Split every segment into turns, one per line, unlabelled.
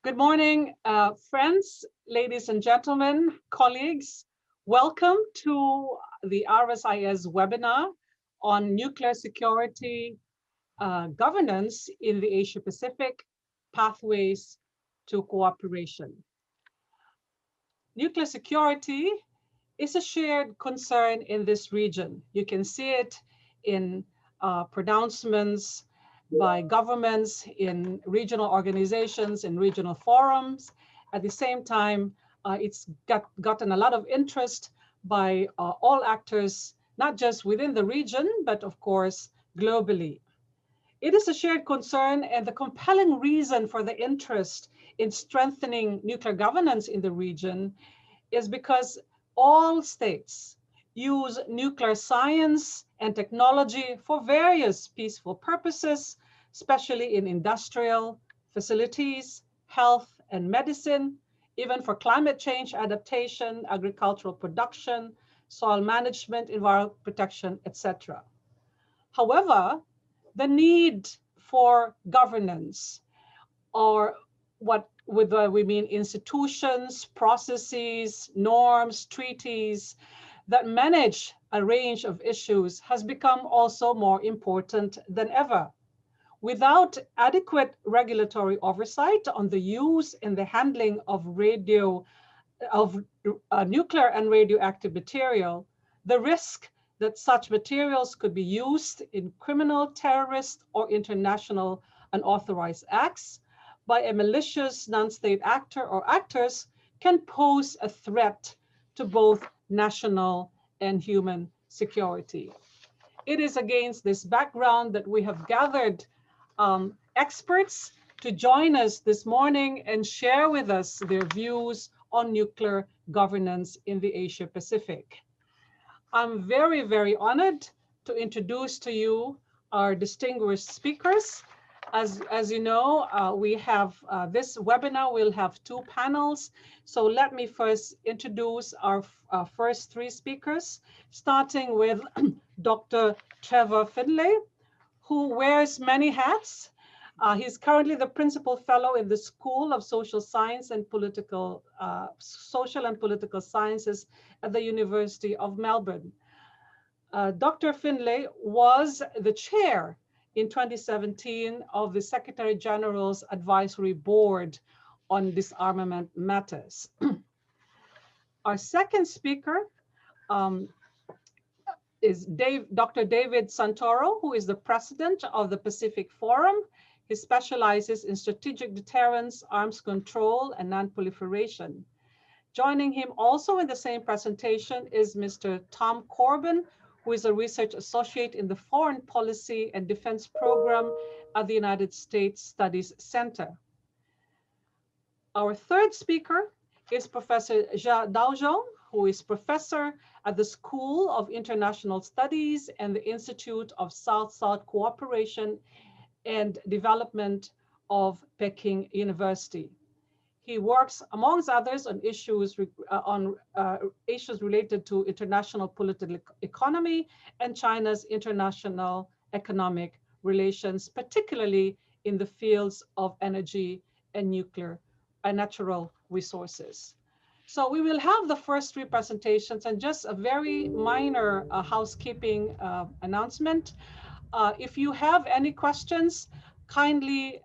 Good morning, friends, ladies and gentlemen, colleagues. Welcome to the RSIS webinar on nuclear security governance in the Asia-Pacific, pathways to cooperation. Nuclear security is a shared concern in this region. You can see it in pronouncements by governments, in regional organizations, in regional forums. At the same time, it's gotten a lot of interest by all actors, not just within the region, but of course, globally. It is a shared concern, and the compelling reason for the interest in strengthening nuclear governance in the region is because all states use nuclear science and technology for various peaceful purposes, especially in industrial facilities, health and medicine, even for climate change adaptation, agricultural production, soil management, environmental protection, etc. However, the need for governance, or what we mean institutions, processes, norms, treaties that manage a range of issues has become also more important than ever. Without adequate regulatory oversight on the use and the handling of nuclear and radioactive material, the risk that such materials could be used in criminal, terrorist, or international unauthorized acts by a malicious non-state actor or actors can pose a threat to both national and human security. It is against this background that we have gathered experts to join us this morning and share with us their views on nuclear governance in the Asia Pacific. I'm very, very honored to introduce to you our distinguished speakers. As you know, we have this webinar will have two panels. So let me first introduce our first three speakers, starting with Dr. Trevor Findlay, who wears many hats. He's currently the principal fellow in the School of Social Science and Social and Political Sciences at the University of Melbourne. Dr. Findlay was the chair in 2017 of the Secretary General's Advisory Board on Disarmament Matters. Our second speaker is Dr. David Santoro, who is the president of the Pacific Forum. He specializes in strategic deterrence, arms control, and non-proliferation. Joining him also in the same presentation is Mr. Tom Corben, who is a research associate in the Foreign Policy and Defense Program at the United States Studies Center. Our third speaker is Professor Daojiong, who is professor at the School of International Studies and the Institute of South-South Cooperation and Development of Peking University. He works, amongst others, on issues related to international political economy and China's international economic relations, particularly in the fields of energy and nuclear and natural resources. So we will have the first three presentations, and just a very minor housekeeping announcement. If you have any questions, kindly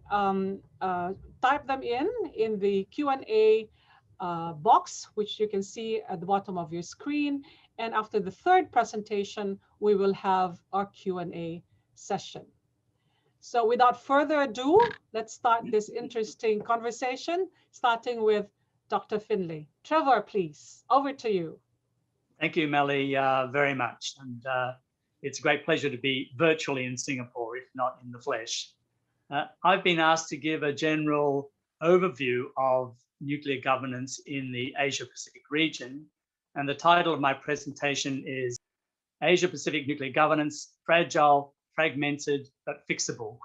type them in the Q&A box, which you can see at the bottom of your screen. And after the third presentation, we will have our Q&A session. So without further ado, let's start this interesting conversation, starting with Dr. Findlay. Trevor, please, over to you.
Thank you, Mely, very much. And it's a great pleasure to be virtually in Singapore, if not in the flesh. I've been asked to give a general overview of nuclear governance in the Asia-Pacific region. And the title of my presentation is Asia-Pacific Nuclear Governance, Fragile, Fragmented, but Fixable, ?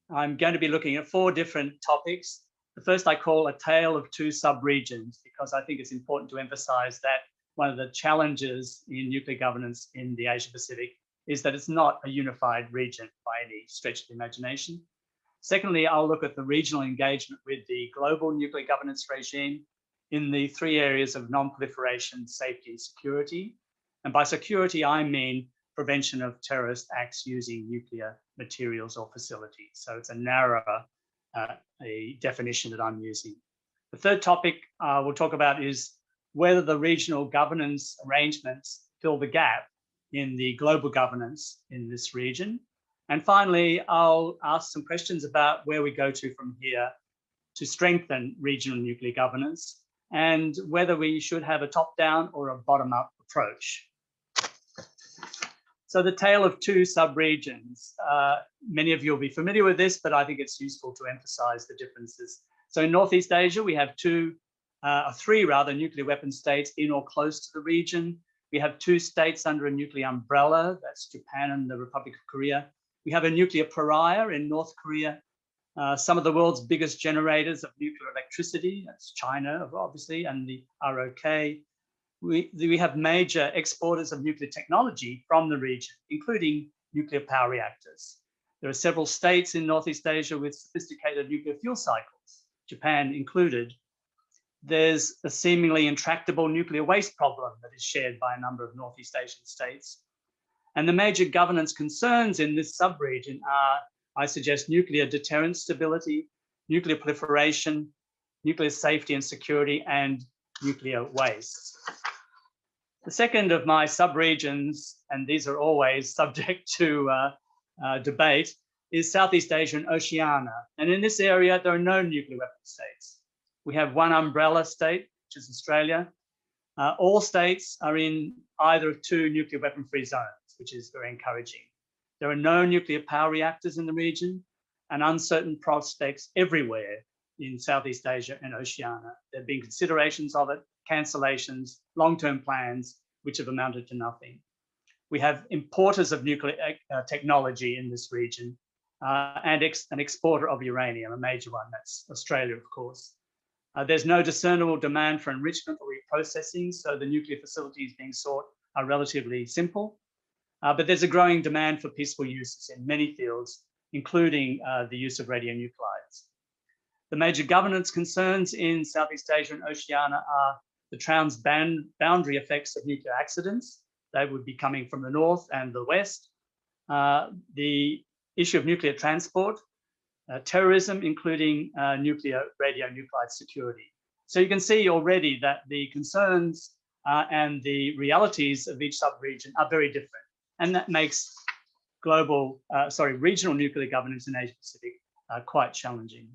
I'm going to be looking at 4 different topics. The first I call a tale of 2 sub-regions, because I think it's important to emphasize that one of the challenges in nuclear governance in the Asia-Pacific is that it's not a unified region by any stretch of the imagination. Secondly, I'll look at the regional engagement with the global nuclear governance regime in the three areas of non-proliferation, safety, and security. And by security, I mean prevention of terrorist acts using nuclear materials or facilities. So it's a narrower a definition that I'm using. The third topic we'll talk about is whether the regional governance arrangements fill the gap in the global governance in this region. And finally, I'll ask some questions about where we go to from here to strengthen regional nuclear governance and whether we should have a top-down or a bottom-up approach. So the tale of two sub-regions. Many of you will be familiar with this, but I think it's useful to emphasize the differences. So in Northeast Asia, we have three nuclear weapon states in or close to the region. We have two states under a nuclear umbrella, that's Japan and the Republic of Korea. We have a nuclear pariah in North Korea. Some of the world's biggest generators of nuclear electricity, that's China, obviously, and the ROK. We have major exporters of nuclear technology from the region, including nuclear power reactors. There are several states in Northeast Asia with sophisticated nuclear fuel cycles, Japan included. There's a seemingly intractable nuclear waste problem that is shared by a number of Northeast Asian states. And the major governance concerns in this sub-region are, I suggest, nuclear deterrence stability, nuclear proliferation, nuclear safety and security, and nuclear waste. The second of my sub-regions, and these are always subject to debate, is Southeast Asia and Oceania. And in this area, there are no nuclear weapon states. We have one umbrella state, which is Australia. All states are in either of two nuclear weapon-free zones, which is very encouraging. There are no nuclear power reactors in the region and uncertain prospects everywhere in Southeast Asia and Oceania. There have been considerations of it, cancellations, long-term plans, which have amounted to nothing. We have importers of nuclear technology in this region and an exporter of uranium, a major one, that's Australia, of course. There's no discernible demand for enrichment or reprocessing, so the nuclear facilities being sought are relatively simple. But there's a growing demand for peaceful uses in many fields, including the use of radionuclides. The major governance concerns in Southeast Asia and Oceania are the transboundary effects of nuclear accidents. They would be coming from the north and the west. The issue of nuclear transport, terrorism, including nuclear radionuclide security. So you can see already that the concerns and the realities of each sub-region are very different. And that makes regional nuclear governance in Asia-Pacific quite challenging.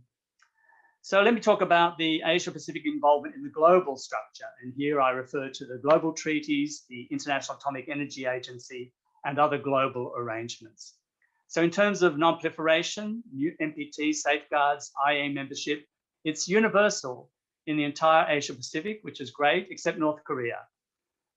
So let me talk about the Asia-Pacific involvement in the global structure. And here I refer to the global treaties, the International Atomic Energy Agency, and other global arrangements. So in terms of non-proliferation, NPT, safeguards, IAEA membership, it's universal in the entire Asia-Pacific, which is great, except North Korea.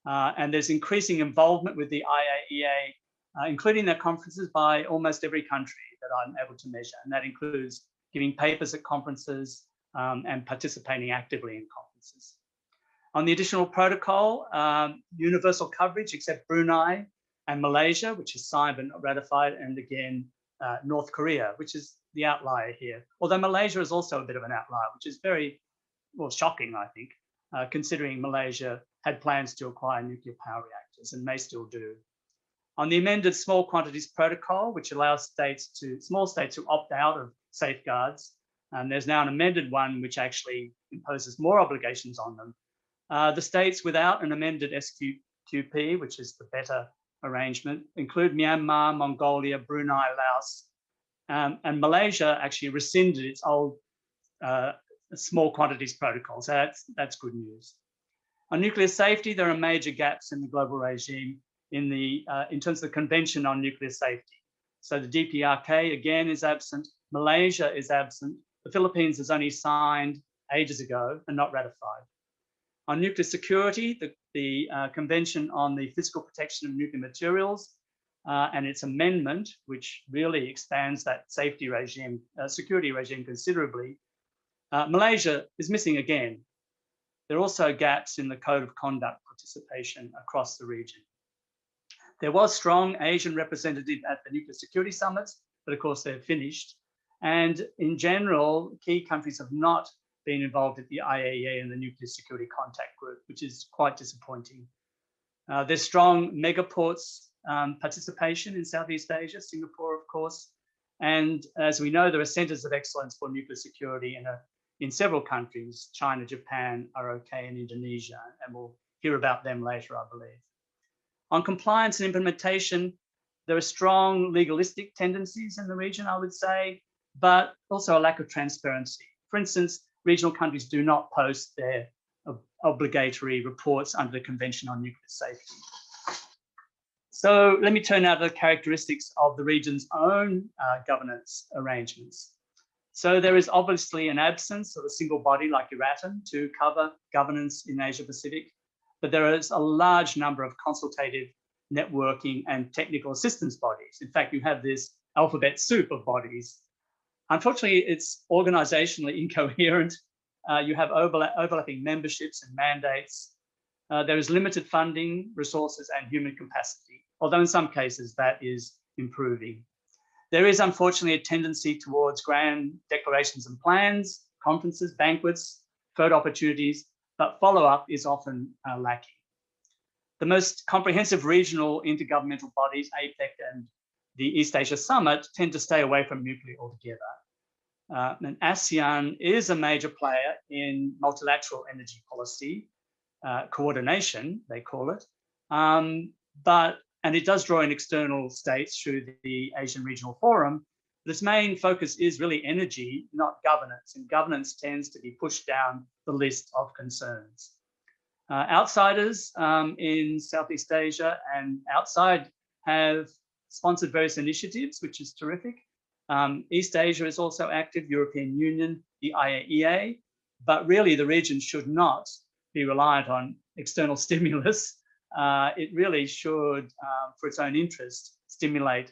And there's increasing involvement with the IAEA, including their conferences by almost every country that I'm able to measure. And that includes giving papers at conferences and participating actively in conferences. On the additional protocol, universal coverage except Brunei and Malaysia, which is signed but not ratified, and again, North Korea, which is the outlier here. Although Malaysia is also a bit of an outlier, which is very, well, shocking, I think, considering Malaysia had plans to acquire nuclear power reactors and may still do. On the amended small quantities protocol, which allows small states to opt out of safeguards, and there's now an amended one which actually imposes more obligations on them. The states without an amended SQP, which is the better arrangement, include Myanmar, Mongolia, Brunei, Laos, and Malaysia actually rescinded its old small quantities protocol. So that's good news. On nuclear safety, there are major gaps in the global regime in terms of the Convention on Nuclear Safety. So the DPRK again is absent. Malaysia is absent. The Philippines has only signed ages ago and not ratified. On nuclear security, the Convention on the Physical Protection of Nuclear Materials and its amendment, which really expands that safety regime, security regime considerably, Malaysia is missing again. There are also gaps in the code of conduct participation across the region. There was strong Asian representative at the nuclear security summits, but of course they're finished. And in general, key countries have not been involved at the IAEA and the Nuclear Security Contact Group, which is quite disappointing. There's strong megaports participation in Southeast Asia, Singapore, of course. And as we know, there are centers of excellence for nuclear security in several countries, China, Japan, ROK, and Indonesia, and we'll hear about them later, I believe. On compliance and implementation, there are strong legalistic tendencies in the region, I would say, but also a lack of transparency. For instance, regional countries do not post their obligatory reports under the Convention on Nuclear Safety. So let me turn now to the characteristics of the region's own governance arrangements. So there is obviously an absence of a single body like Euratom to cover governance in Asia Pacific, but there is a large number of consultative, networking, and technical assistance bodies. In fact, you have this alphabet soup of bodies. Unfortunately, it's organizationally incoherent. You have overlapping memberships and mandates. There is limited funding, resources, and human capacity, although in some cases that is improving. There is unfortunately a tendency towards grand declarations and plans, conferences, banquets, third opportunities, but follow-up is often lacking. The most comprehensive regional intergovernmental bodies, APEC and the East Asia Summit, tend to stay away from nuclear altogether. And ASEAN is a major player in multilateral energy policy coordination, they call it, and it does draw in external states through the Asian Regional Forum. But its main focus is really energy, not governance, and governance tends to be pushed down the list of concerns. Outsiders in Southeast Asia and outside have sponsored various initiatives, which is terrific. East Asia is also active, European Union, the IAEA, but really the region should not be reliant on external stimulus. It really should, for its own interest, stimulate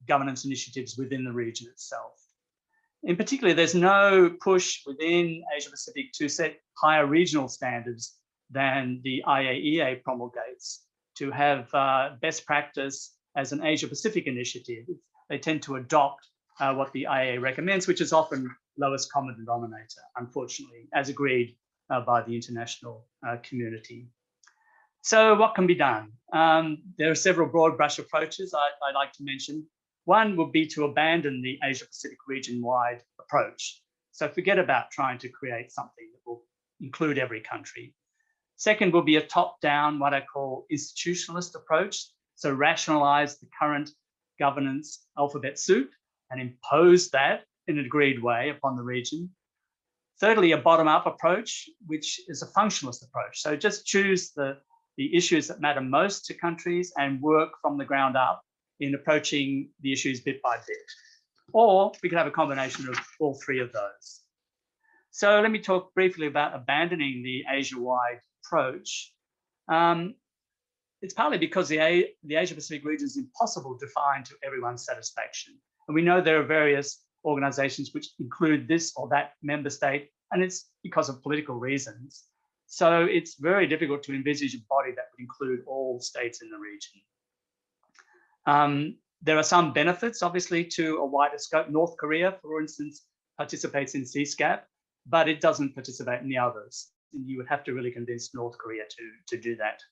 governance initiatives within the region itself. In particular, there's no push within Asia Pacific to set higher regional standards than the IAEA promulgates, to have best practice as an Asia Pacific initiative. They tend to adopt what the IAEA recommends, which is often lowest common denominator, unfortunately, as agreed by the international community. So what can be done? There are several broad brush approaches I'd like to mention. One would be to abandon the Asia Pacific region-wide approach. So forget about trying to create something that will include every country. Second will be a top-down, what I call institutionalist approach. So rationalize the current governance alphabet soup and impose that in an agreed way upon the region. Thirdly, a bottom-up approach, which is a functionalist approach. So just choose the issues that matter most to countries and work from the ground up in approaching the issues bit by bit. Or we could have a combination of all three of those. So let me talk briefly about abandoning the Asia-wide approach. It's partly because the Asia-Pacific region is impossible to define to everyone's satisfaction. And we know there are various organizations which include this or that member state, and it's because of political reasons. So it's very difficult to envisage a body that would include all states in the region. There are some benefits, obviously, to a wider scope. North Korea, for instance, participates in CSCAP, but it doesn't participate in the others. And you would have to really convince North Korea to do that.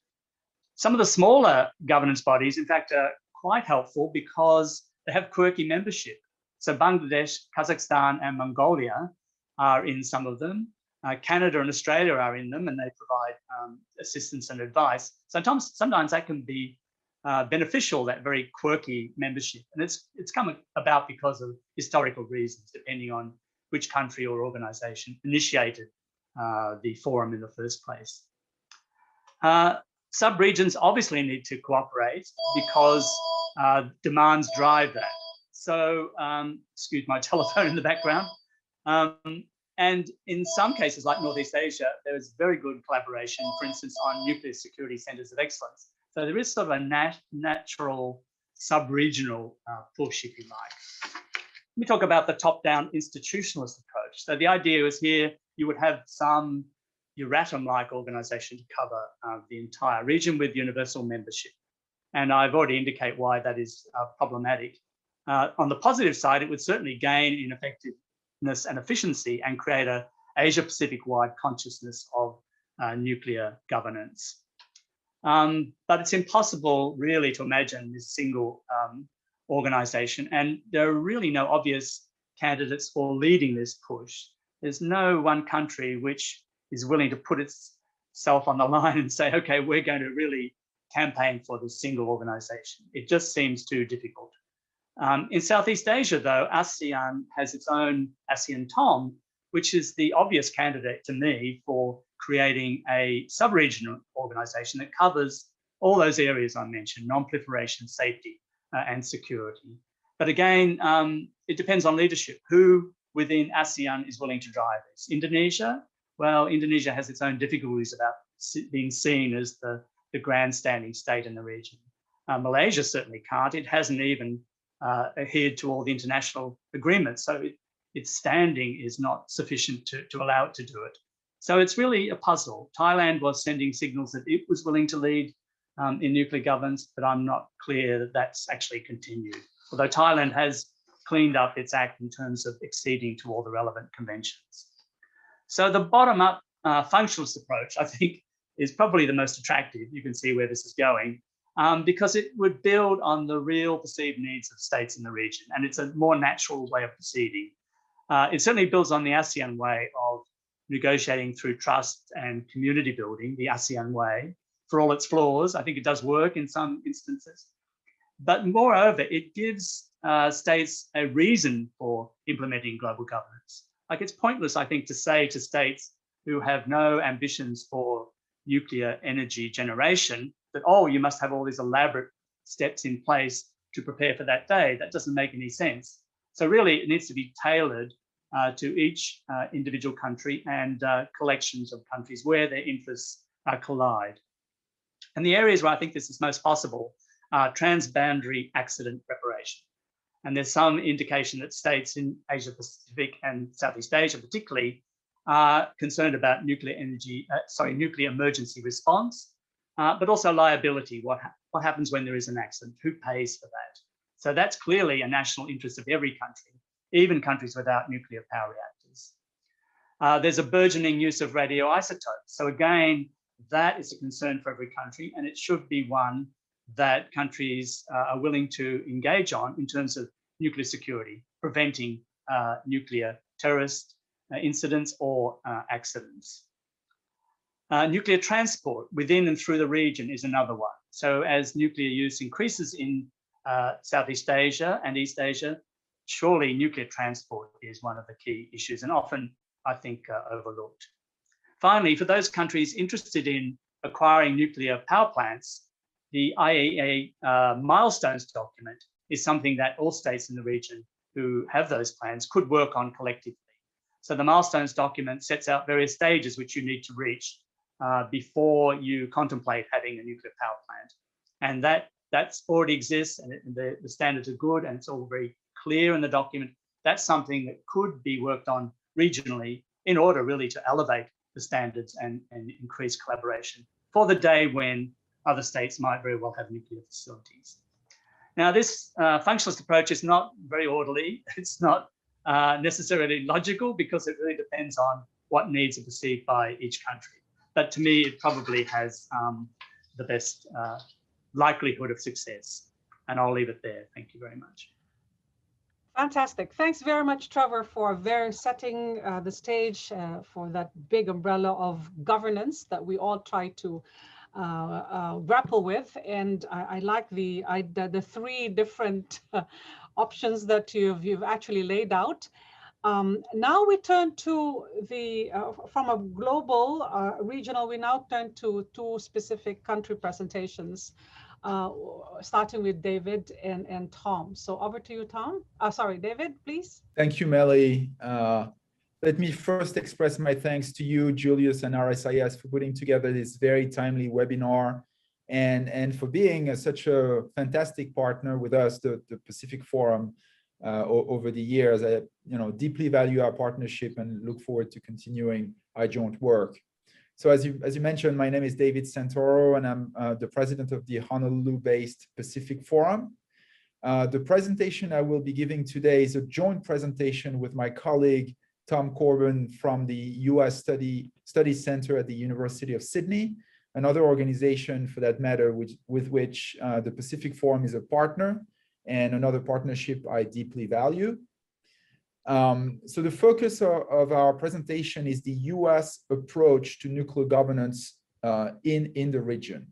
Some of the smaller governance bodies, in fact, are quite helpful because they have quirky membership. So Bangladesh, Kazakhstan, and Mongolia are in some of them. Canada and Australia are in them, and they provide assistance and advice. Sometimes that can be beneficial, that very quirky membership. And it's come about because of historical reasons, depending on which country or organization initiated the forum in the first place. Sub-regions obviously need to cooperate because demands drive that. So, excuse my telephone in the background. And in some cases, like Northeast Asia, there is very good collaboration, for instance, on nuclear security centers of excellence. So there is sort of a natural sub-regional push, if you like. Let me talk about the top-down institutionalist approach. So the idea is here, you would have some Euratom-like organization to cover the entire region with universal membership. And I've already indicated why that is problematic. On the positive side, it would certainly gain in effectiveness and efficiency and create a Asia-Pacific-wide consciousness of nuclear governance. But it's impossible really to imagine this single organization, and there are really no obvious candidates for leading this push. There's no one country which is willing to put itself on the line and say, okay, we're going to really campaign for this single organization. It just seems too difficult. In Southeast Asia, though, ASEAN has its own ASEAN-TOM, which is the obvious candidate to me for creating a sub-regional organization that covers all those areas I mentioned: non-proliferation, safety, and security. But again, it depends on leadership. Who within ASEAN is willing to drive this? Indonesia? Well, Indonesia has its own difficulties about being seen as the grandstanding state in the region. Malaysia certainly can't. It hasn't even adhered to all the international agreements. So its standing is not sufficient to allow it to do it. So it's really a puzzle. Thailand was sending signals that it was willing to lead in nuclear governance, but I'm not clear that that's actually continued. Although Thailand has cleaned up its act in terms of acceding to all the relevant conventions. So the bottom-up functionalist approach, I think, is probably the most attractive. You can see where this is going, because it would build on the real perceived needs of states in the region, and it's a more natural way of proceeding. It certainly builds on the ASEAN way of negotiating through trust and community building, the ASEAN way, for all its flaws. I think it does work in some instances. But moreover, it gives states a reason for implementing global governance. Like, it's pointless, I think, to say to states who have no ambitions for nuclear energy generation that, oh, you must have all these elaborate steps in place to prepare for that day. That doesn't make any sense. So really, it needs to be tailored to each individual country and collections of countries where their interests collide. And the areas where I think this is most possible are transboundary accident preparation. And there's some indication that states in Asia Pacific and Southeast Asia particularly are concerned about nuclear emergency response, but also liability. What happens when there is an accident? Who pays for that? So that's clearly a national interest of every country, even countries without nuclear power reactors. There's a burgeoning use of radioisotopes. So again, that is a concern for every country, and it should be one that countries are willing to engage on in terms of nuclear security, preventing nuclear terrorist incidents or accidents. Nuclear transport within and through the region is another one. So as nuclear use increases in Southeast Asia and East Asia, surely nuclear transport is one of the key issues, and often, I think, overlooked. Finally, for those countries interested in acquiring nuclear power plants, the IAEA milestones document is something that all states in the region who have those plans could work on collectively. So the milestones document sets out various stages which you need to reach before you contemplate having a nuclear power plant. And that's already exists, and the standards are good, and it's all very clear in the document. That's something that could be worked on regionally in order really to elevate the standards and increase collaboration for the day when other states might very well have nuclear facilities. Now, this functionalist approach is not very orderly. It's not necessarily logical, because it really depends on what needs are perceived by each country. But to me, it probably has the best likelihood of success. And I'll leave it there. Thank you very much.
Fantastic. Thanks very much, Trevor, for setting the stage for that big umbrella of governance that we all try to grapple with. And I like the three different options that you've actually laid out. Now we turn to from a global, regional, we now turn to two specific country presentations, starting with David and Tom. So over to you, Tom. Sorry, David, please.
Thank you, Mely. Let me first express my thanks to you, Julius, and RSIS for putting together this very timely webinar, and for being such a fantastic partner with us, the Pacific Forum, over the years. I deeply value our partnership and look forward to continuing our joint work. So as you mentioned, my name is David Santoro, and I'm the president of the Honolulu-based Pacific Forum. The presentation I will be giving today is a joint presentation with my colleague, Tom Corben from the US Study Center at the University of Sydney, another organization for that matter, with which the Pacific Forum is a partner, and another partnership I deeply value. So the focus of our presentation is the US approach to nuclear governance in the region.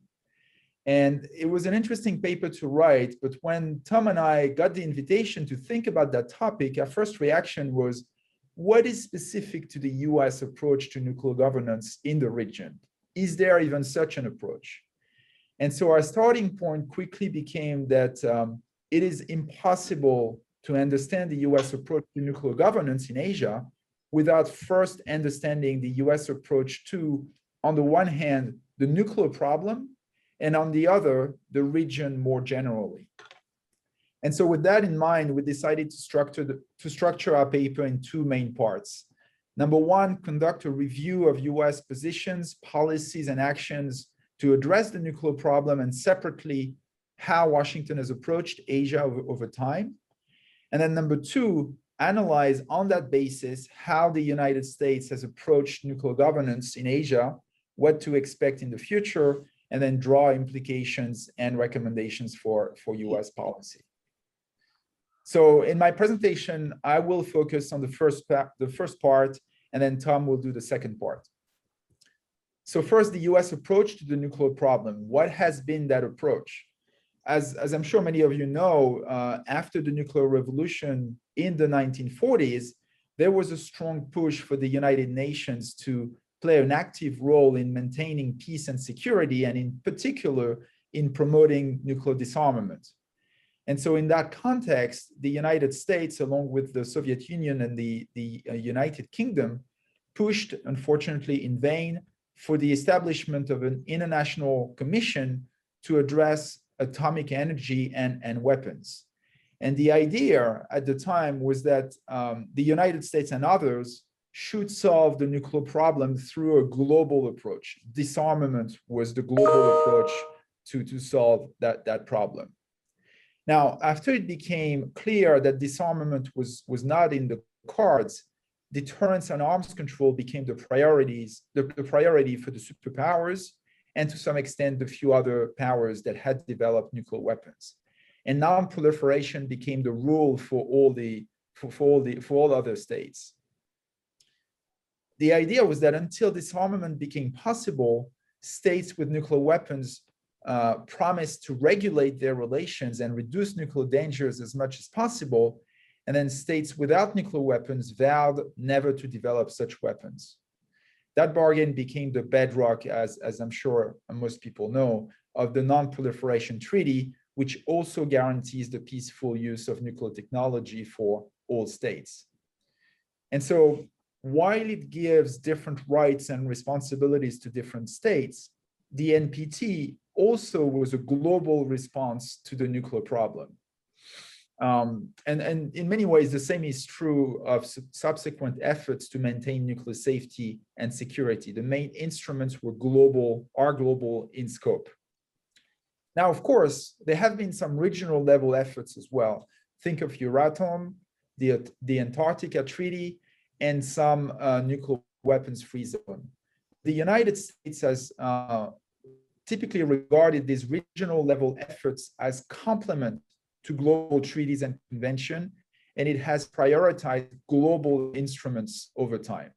And it was an interesting paper to write, but when Tom and I got the invitation to think about that topic, our first reaction was, what is specific to the US approach to nuclear governance in the region? Is there even such an approach? And so our starting point quickly became that it is impossible to understand the US approach to nuclear governance in Asia without first understanding the US approach to, on the one hand, the nuclear problem, and on the other, the region more generally. And so with that in mind, we decided to structure our paper in two main parts. Number one, conduct a review of US positions, policies, and actions to address the nuclear problem, and separately, how Washington has approached Asia over time. And then number two, analyze on that basis how the United States has approached nuclear governance in Asia, what to expect in the future, and then draw implications and recommendations for US policy. So in my presentation, I will focus on the first part, and then Tom will do the second part. So first, the US approach to the nuclear problem. What has been that approach? As I'm sure many of you know, after the nuclear revolution in the 1940s, there was a strong push for the United Nations to play an active role in maintaining peace and security, and in particular, in promoting nuclear disarmament. And so in that context, the United States, along with the Soviet Union and the United Kingdom, pushed, unfortunately in vain, for the establishment of an international commission to address atomic energy and weapons. And the idea at the time was that the United States and others should solve the nuclear problem through a global approach. Disarmament was the global approach to solve that problem. Now, after it became clear that disarmament was not in the cards, deterrence and arms control became the priority for the superpowers, and to some extent, the few other powers that had developed nuclear weapons. And non-proliferation became the rule for all other states. The idea was that until disarmament became possible, states with nuclear weapons promised to regulate their relations and reduce nuclear dangers as much as possible, and then states without nuclear weapons vowed never to develop such weapons. That bargain became the bedrock, as I'm sure most people know, of the Non-Proliferation Treaty, which also guarantees the peaceful use of nuclear technology for all states. And so, while it gives different rights and responsibilities to different states, the NPT also was a global response to the nuclear problem. And in many ways, the same is true of subsequent efforts to maintain nuclear safety and security. The main instruments are global in scope. Now, of course, there have been some regional level efforts as well. Think of Euratom, the Antarctica Treaty, and some nuclear weapons-free zone. The United States has typically regarded these regional level efforts as complement to global treaties and convention, and it has prioritized global instruments over time.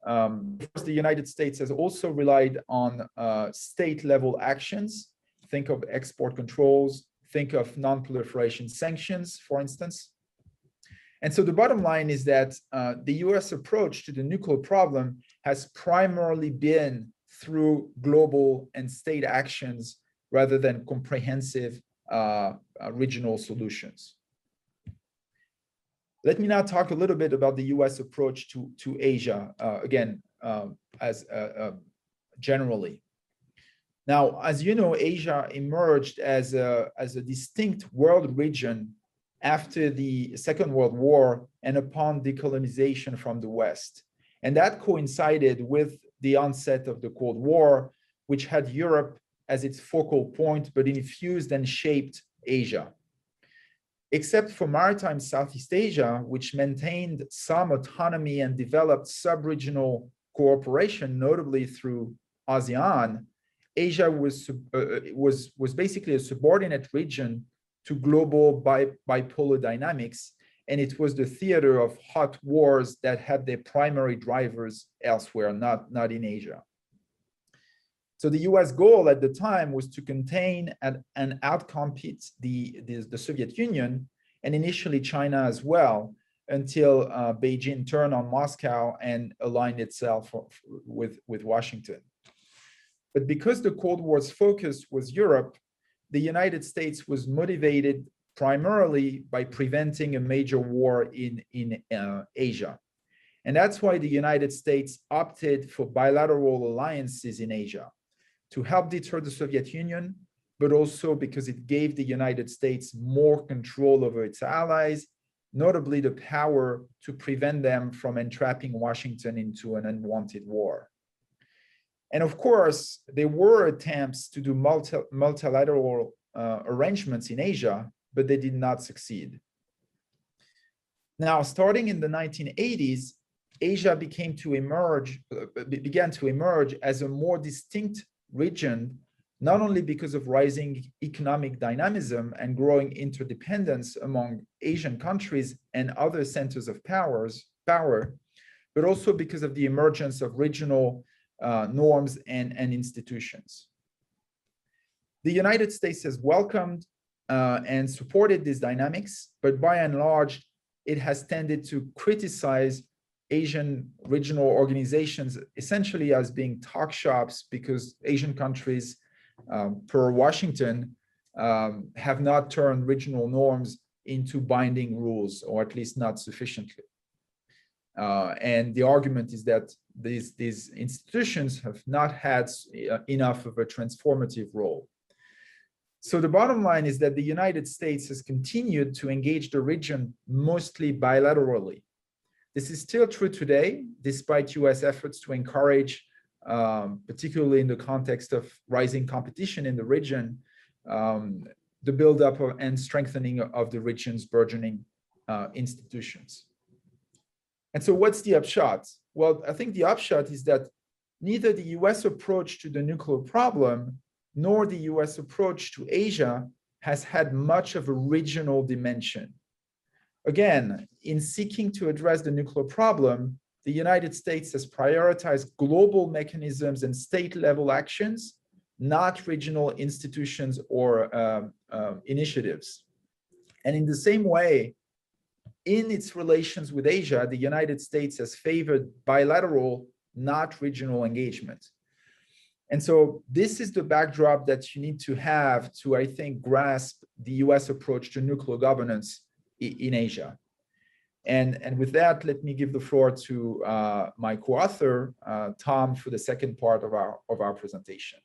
First, the United States has also relied on state-level actions. Think of export controls, think of non-proliferation sanctions, for instance. And so the bottom line is that the US approach to the nuclear problem has primarily been through global and state actions rather than comprehensive regional solutions. Let me now talk a little bit about the US approach to Asia, again, generally. Now, as you know, Asia emerged as a distinct world region after the Second World War and upon decolonization from the West. And that coincided with the onset of the Cold War, which had Europe as its focal point, but infused and shaped Asia. Except for maritime Southeast Asia, which maintained some autonomy and developed sub-regional cooperation, notably through ASEAN, Asia was basically a subordinate region to global bipolar dynamics, and it was the theater of hot wars that had their primary drivers elsewhere, not in Asia. So the US goal at the time was to contain and outcompete the Soviet Union, and initially China as well, until Beijing turned on Moscow and aligned itself with Washington. But because the Cold War's focus was Europe, the United States was motivated primarily by preventing a major war in Asia. And that's why the United States opted for bilateral alliances in Asia to help deter the Soviet Union, but also because it gave the United States more control over its allies, notably the power to prevent them from entrapping Washington into an unwanted war. And of course, there were attempts to do multilateral arrangements in Asia, but they did not succeed. Now, starting in the 1980s, Asia began to emerge as a more distinct region, not only because of rising economic dynamism and growing interdependence among Asian countries and other centers of power, but also because of the emergence of regional norms and institutions. The United States has welcomed and supported these dynamics, but by and large, it has tended to criticize Asian regional organizations essentially as being talk shops because Asian countries, per Washington, have not turned regional norms into binding rules, or at least not sufficiently. And the argument is that these institutions have not had enough of a transformative role. So the bottom line is that the United States has continued to engage the region mostly bilaterally. This is still true today, despite US efforts to encourage, particularly in the context of rising competition in the region, the buildup and strengthening of the region's burgeoning institutions. And so what's the upshot? Well, I think the upshot is that neither the US approach to the nuclear problem nor the US approach to Asia has had much of a regional dimension. Again, in seeking to address the nuclear problem, the United States has prioritized global mechanisms and state-level actions, not regional institutions or initiatives. And in the same way, in its relations with Asia, the United States has favored bilateral, not regional engagement. And so this is the backdrop that you need to have to, I think, grasp the US approach to nuclear governance in Asia. And with that, let me give the floor to my co-author, Tom, for the second part of our presentation.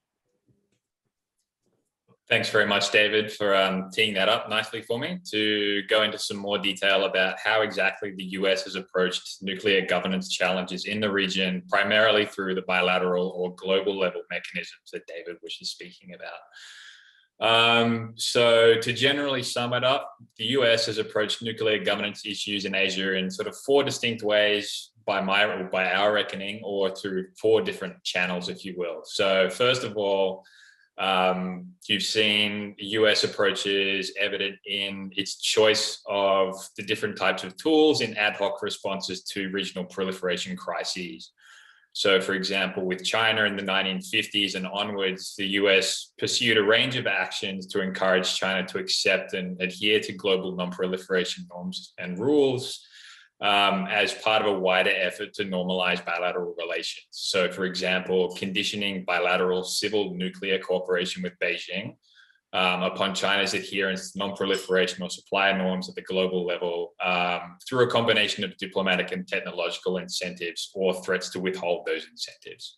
Thanks very much, David, for teeing that up nicely for me to go into some more detail about how exactly the US has approached nuclear governance challenges in the region, primarily through the bilateral or global level mechanisms that David was just speaking about. So to generally sum it up, the US has approached nuclear governance issues in Asia in sort of four distinct ways by our reckoning, or through four different channels, if you will. So first of all, you've seen US approaches evident in its choice of the different types of tools in ad hoc responses to regional proliferation crises. So, for example, with China in the 1950s and onwards, the US pursued a range of actions to encourage China to accept and adhere to global non-proliferation norms and rules as part of a wider effort to normalize bilateral relations. So, for example, conditioning bilateral civil nuclear cooperation with Beijing upon China's adherence to non-proliferation or supplier norms at the global level through a combination of diplomatic and technological incentives or threats to withhold those incentives.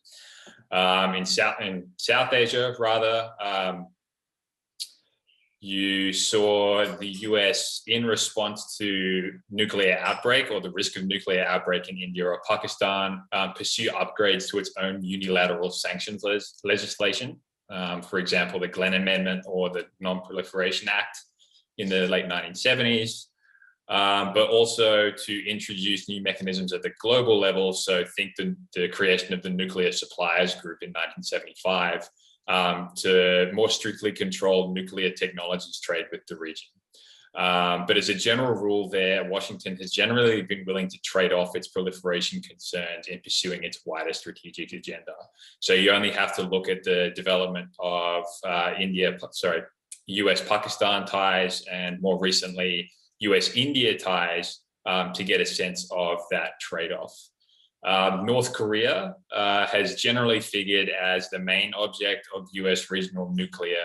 In South Asia, rather, you saw the US, in response to nuclear outbreak or the risk of nuclear outbreak in India or Pakistan, pursue upgrades to its own unilateral sanctions legislation for example, the Glenn Amendment or the Non-Proliferation Act in the late 1970s, but also to introduce new mechanisms at the global level. So think the creation of the Nuclear Suppliers Group in 1975 to more strictly control nuclear technologies trade with the region. But as a general rule there, Washington has generally been willing to trade off its proliferation concerns in pursuing its wider strategic agenda. So you only have to look at the development of US-Pakistan ties, and more recently, US-India ties to get a sense of that trade-off. North Korea has generally figured as the main object of US regional nuclear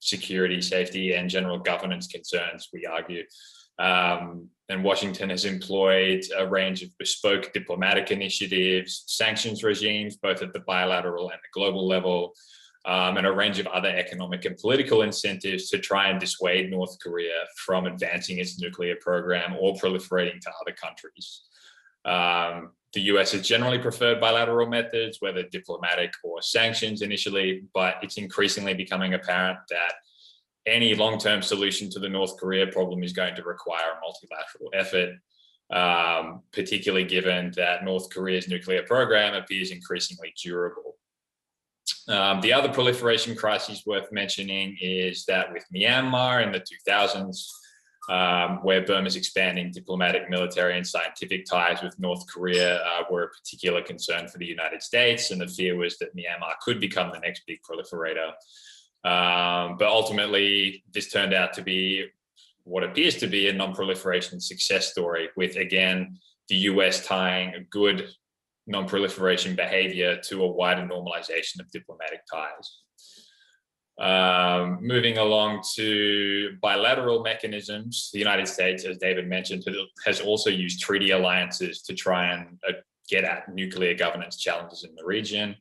security, safety, and general governance concerns, we argue. And Washington has employed a range of bespoke diplomatic initiatives, sanctions regimes, both at the bilateral and the global level, and a range of other economic and political incentives to try and dissuade North Korea from advancing its nuclear program or proliferating to other countries. The US has generally preferred bilateral methods, whether diplomatic or sanctions initially, but it's increasingly becoming apparent that any long-term solution to the North Korea problem is going to require a multilateral effort, particularly given that North Korea's nuclear program appears increasingly durable. The other proliferation crisis worth mentioning is that with Myanmar in the 2000s, where Burma's expanding diplomatic, military, and scientific ties with North Korea were a particular concern for the United States, and the fear was that Myanmar could become the next big proliferator. But ultimately, this turned out to be what appears to be a non-proliferation success story, with, again, the US tying a good non-proliferation behavior to a wider normalization of diplomatic ties. Moving along to bilateral mechanisms, the United States, as David mentioned, has also used treaty alliances to try and get at nuclear governance challenges in the region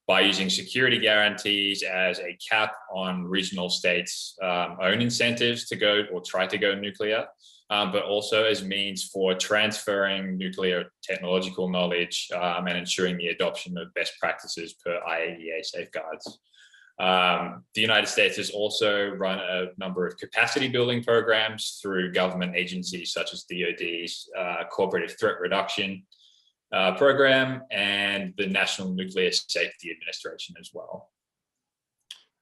by using security guarantees as a cap on regional states' own incentives to go or try to go nuclear, but also as means for transferring nuclear technological knowledge and ensuring the adoption of best practices per IAEA safeguards. The United States has also run a number of capacity building programs through government agencies such as DoD's Cooperative Threat Reduction program and the National Nuclear Safety Administration as well.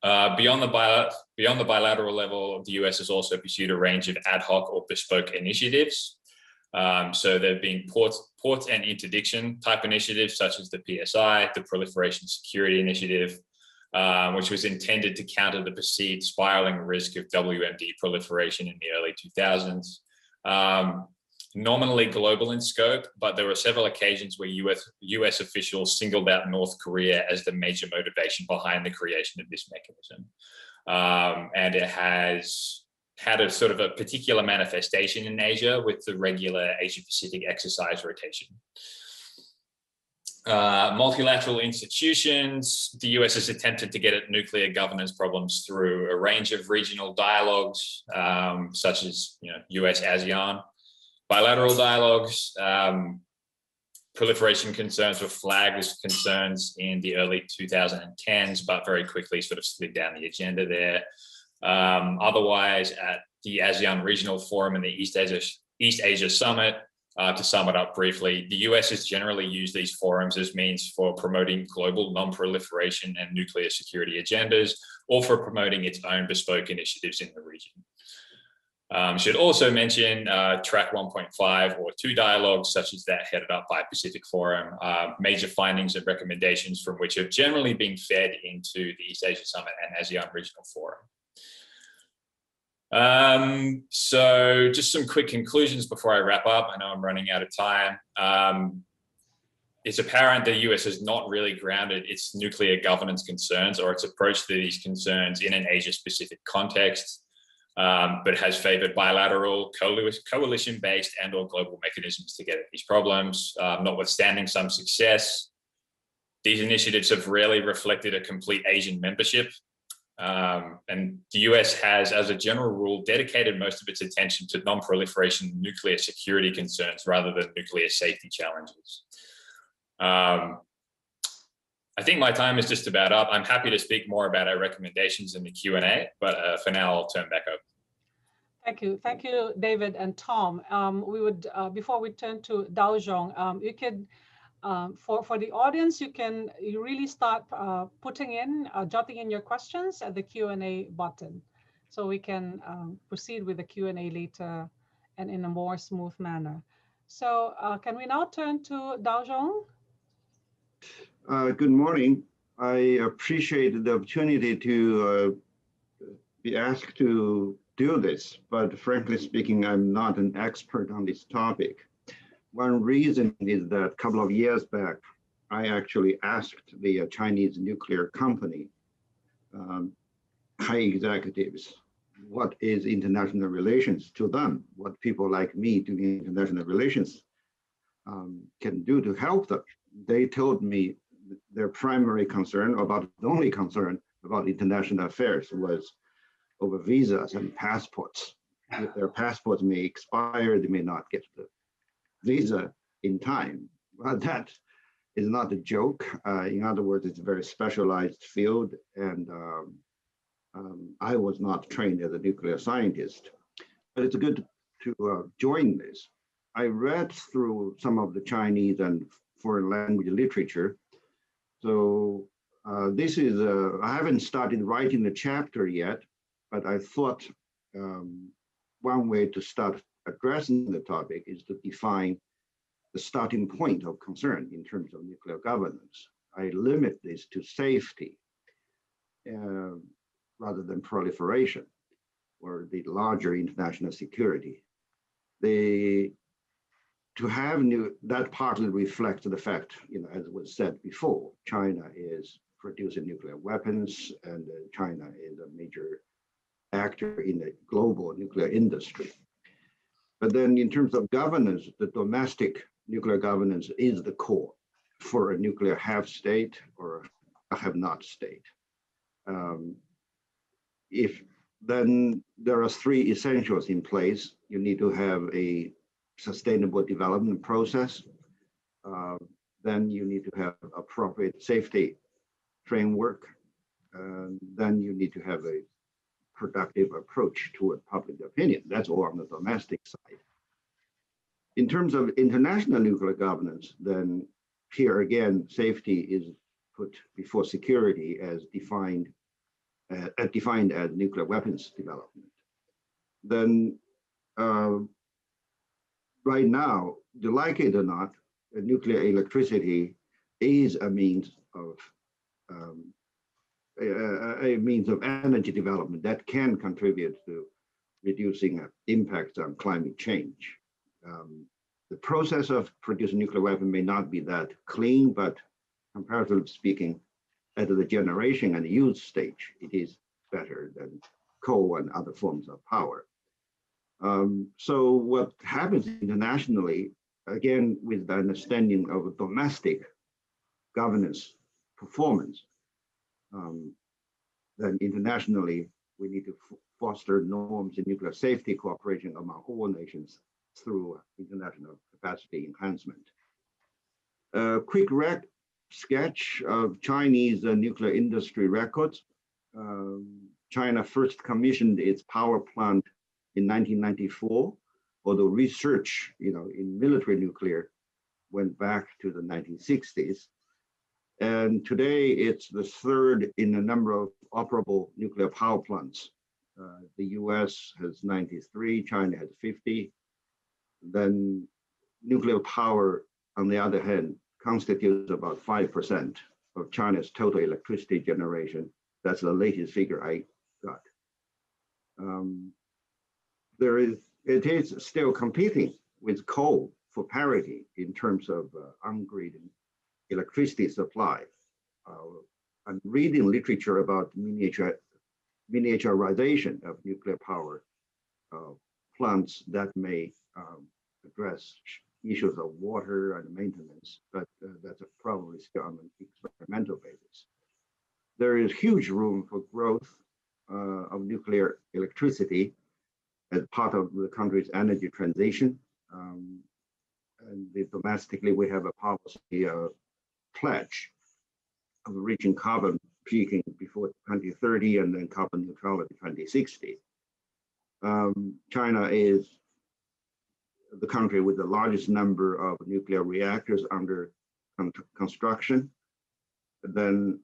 Beyond the bilateral level, the US has also pursued a range of ad hoc or bespoke initiatives. So there have been port and interdiction type initiatives such as the PSI, the Proliferation Security Initiative, which was intended to counter the perceived spiraling risk of WMD proliferation in the early 2000s. Nominally global in scope, but there were several occasions where US officials singled out North Korea as the major motivation behind the creation of this mechanism. And it has had a sort of a particular manifestation in Asia with the regular Asia-Pacific exercise rotation. Multilateral institutions, the US has attempted to get at nuclear governance problems through a range of regional dialogues, such as US-ASEAN. Bilateral dialogues, proliferation concerns were flagged as concerns in the early 2010s, but very quickly sort of slid down the agenda there. Otherwise, at the ASEAN Regional Forum and the East Asia Summit, to sum it up briefly, the US has generally used these forums as means for promoting global non-proliferation and nuclear security agendas, or for promoting its own bespoke initiatives in the region. Should also mention track 1.5 or 2 dialogues such as that headed up by Pacific Forum, major findings and recommendations from which have generally been fed into the East Asia Summit and ASEAN Regional Forum. So just some quick conclusions before I wrap up. I know I'm running out of time. It's apparent the US has not really grounded its nuclear governance concerns or its approach to these concerns in an Asia-Pacific context. But has favored bilateral, coalition-based and or global mechanisms to get at these problems. Notwithstanding some success, these initiatives have rarely reflected a complete Asian membership. And the US has, as a general rule, dedicated most of its attention to non-proliferation nuclear security concerns rather than nuclear safety challenges. I think my time is just about up. I'm happy to speak more about our recommendations in the Q&A, but for now, I'll turn back over.
Thank you, David and Tom. We would, before we turn to Daojiong, you could, for the audience, you really start putting in, jotting in your questions at the Q&A button, so we can proceed with the Q&A later and in a more smooth manner. So can we now turn to Daojiong?
Good morning. I appreciate the opportunity to be asked to do this, but frankly speaking, I'm not an expert on this topic. One reason is that a couple of years back, I actually asked the Chinese nuclear company high executives, what is international relations to them, what people like me doing international relations can do to help them. They told me their primary concern, about the only concern about international affairs, was over visas and passports. If their passports may expire, they may not get the visa in time. Well, that is not a joke. In other words, it's a very specialized field, and I was not trained as a nuclear scientist, but it's good to join this. I read through some of the Chinese and foreign language literature. So this is, I haven't started writing the chapter yet, but I thought one way to start addressing the topic is to define the starting point of concern in terms of nuclear governance. I limit this to safety rather than proliferation or the larger international security. To have that partly reflects the fact, as was said before, China is producing nuclear weapons, and China is a major actor in the global nuclear industry. But then in terms of governance, the domestic nuclear governance is the core for a nuclear have state or a have not state. Then there are three essentials in place. You need to have a sustainable development process. Then you need to have appropriate safety framework. Then you need to have a productive approach toward public opinion. That's all on the domestic side. In terms of international nuclear governance, then here again, safety is put before security as defined as nuclear weapons development. Then right now, like it or not, nuclear electricity is a means of energy development that can contribute to reducing impacts on climate change. The process of producing nuclear weapon may not be that clean, but comparatively speaking, at the generation and use stage, it is better than coal and other forms of power. So what happens internationally, again, with the understanding of domestic governance performance, then internationally, we need to foster norms in nuclear safety cooperation among all nations through international capacity enhancement. A quick sketch of Chinese nuclear industry records. China first commissioned its power plant in 1994, although research in military nuclear went back to the 1960s. And today it's the third in a number of operable nuclear power plants. The US has 93, China has 50. Then nuclear power, on the other hand, constitutes about 5% of China's total electricity generation. That's the latest figure I got. It is still competing with coal for parity in terms of on-grid electricity supply. I'm reading literature about miniaturization of nuclear power plants that may address issues of water and maintenance, but that's probably still on an experimental basis. There is huge room for growth of nuclear electricity as part of the country's energy transition. And domestically, we have a policy pledge of reaching carbon peaking before 2030 and then carbon neutrality 2060. China is the country with the largest number of nuclear reactors under construction. Then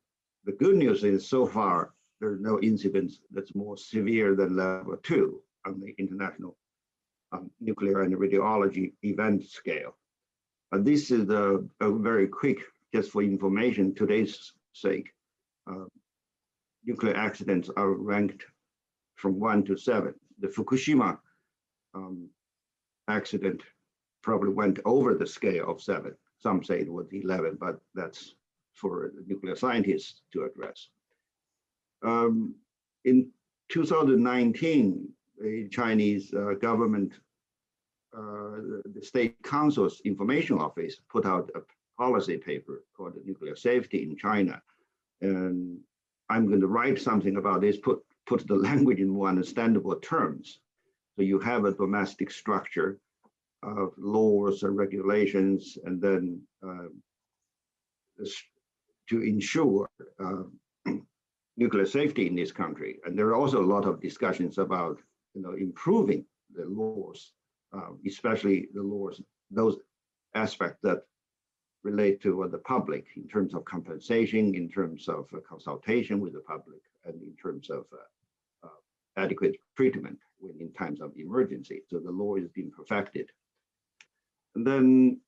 the good news is so far there's no incidents that's more severe than level 2 on the international nuclear and radiology event scale. This is a very quick, just for information, today's sake. Nuclear accidents are ranked from 1 to 7. The Fukushima accident probably went over the scale of 7. Some say it was 11, but that's for the nuclear scientists to address. In 2019, the Chinese government, the State Council's Information Office put out a policy paper called the Nuclear Safety in China. And I'm going to write something about this, put the language in more understandable terms. So you have a domestic structure of laws and regulations, and then to ensure nuclear safety in this country. And there are also a lot of discussions about improving the laws, especially the laws, those aspects that relate to the public in terms of compensation, in terms of consultation with the public, and in terms of adequate treatment in times of emergency. So the law is being perfected. And then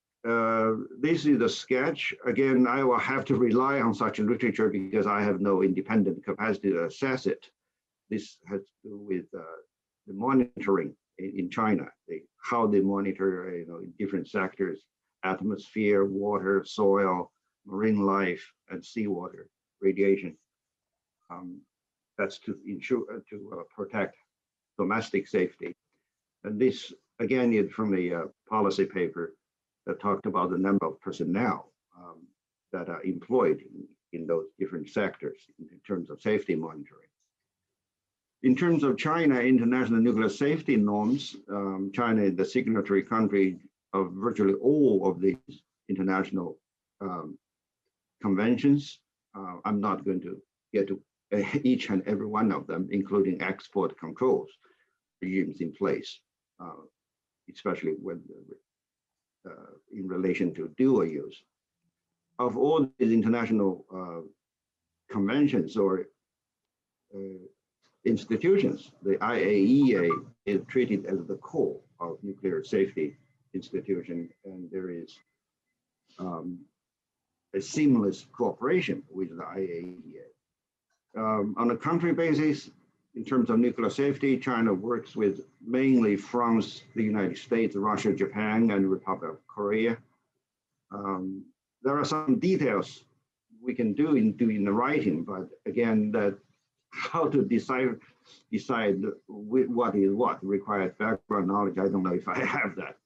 this is the sketch. Again, I will have to rely on such literature because I have no independent capacity to assess it. This has to do with the monitoring in China, how they monitor in different sectors: atmosphere, water, soil, marine life, and seawater radiation. That's to ensure to protect domestic safety. And this again is from the policy paper that talked about the number of personnel that are employed in those different sectors in terms of safety monitoring. In terms of China international nuclear safety norms, China is the signatory country of virtually all of these international conventions. I'm not going to get to each and every one of them, including export controls regimes in place, especially when in relation to dual use. Of all these international conventions or institutions, the IAEA is treated as the core of nuclear safety institution, and there is a seamless cooperation with the IAEA. On a country basis, in terms of nuclear safety, China works with mainly France, the United States, Russia, Japan, and Republic of Korea. There are some details we can do in the writing, but again, that how to decide what is what requires background knowledge. I don't know if I have that.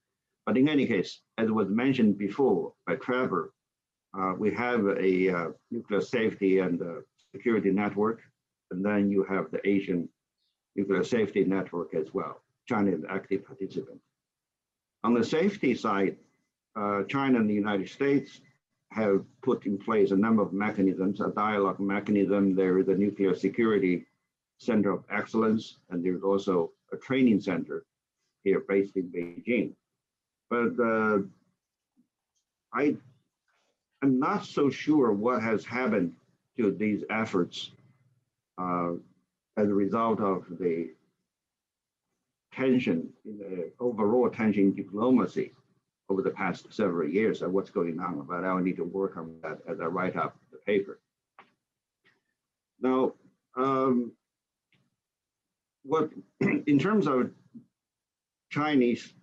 But in any case, as was mentioned before by Trevor, we have a nuclear safety and security network, and then you have the Asian nuclear safety network as well. China is an active participant. On the safety side, China and the United States have put in place a number of mechanisms, a dialogue mechanism. There is a Nuclear Security Center of Excellence, and there's also a training center here based in Beijing. But I'm not so sure what has happened to these efforts as a result of the tension, overall tension in diplomacy over the past several years of what's going on, but I'll need to work on that as I write up the paper. Now, in terms of Chinese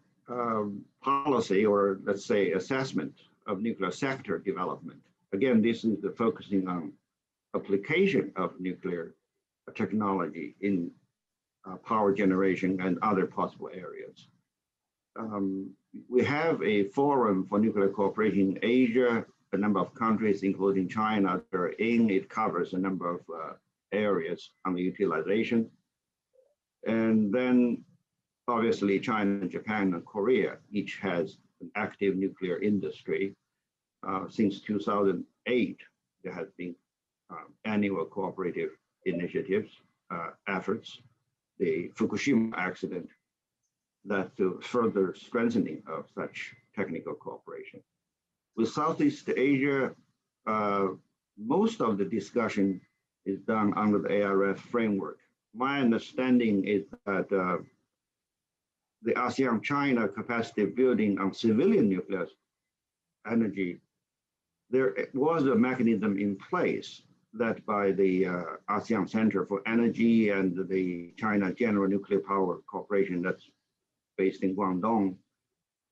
policy, or let's say assessment of nuclear sector development, again, this is the focusing on application of nuclear technology in power generation and other possible areas. We have a forum for nuclear cooperation in Asia. A number of countries, including China, are in. It covers a number of areas on the utilization. And then obviously China, Japan, and Korea each has an active nuclear industry. Since 2008, there has been annual cooperative initiatives, efforts, the Fukushima accident led to further strengthening of such technical cooperation. With Southeast Asia, most of the discussion is done under the ARS framework. My understanding is that the ASEAN-China capacity building on civilian nuclear energy, there was a mechanism in place led by the ASEAN Center for Energy and the China General Nuclear Power Corporation that's based in Guangdong.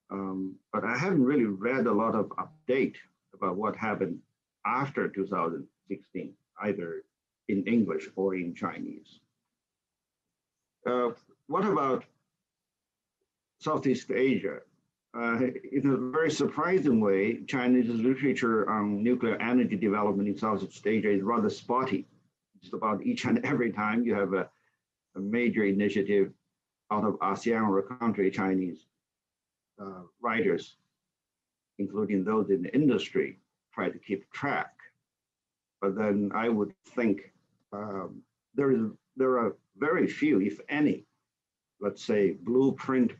But I haven't really read a lot of update about what happened after 2016, either in English or in Chinese. What about Southeast Asia? In a very surprising way, Chinese literature on nuclear energy development in Southeast Asia is rather spotty. Just about each and every time you have a major initiative out of ASEAN or a country, Chinese writers, including those in the industry, try to keep track. But then I would think there are very few, if any, let's say, blueprint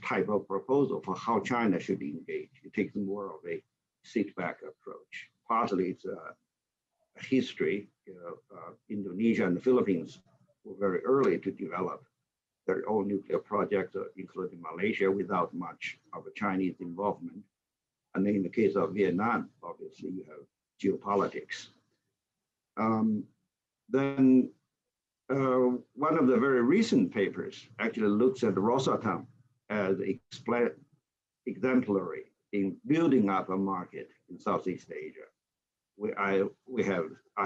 type of proposal for how China should engage. It takes more of a sit-back approach. Partly it's a history. Indonesia and the Philippines were very early to develop their own nuclear projects, including Malaysia, without much of a Chinese involvement. And then in the case of Vietnam, obviously you have geopolitics. Then one of the very recent papers actually looks at Rosatom as exemplary in building up a market in Southeast Asia. I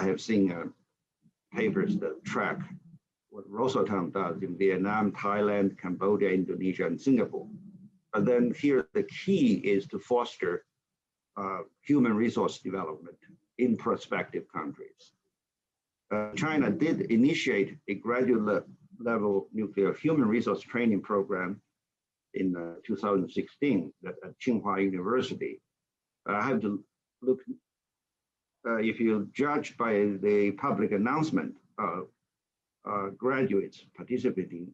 have seen papers that track what Rosatom does in Vietnam, Thailand, Cambodia, Indonesia, and Singapore. But then here the key is to foster human resource development in prospective countries. China did initiate a graduate level nuclear human resource training program in 2016 at Tsinghua University. I have to look, if you judge by the public announcement, graduates participating,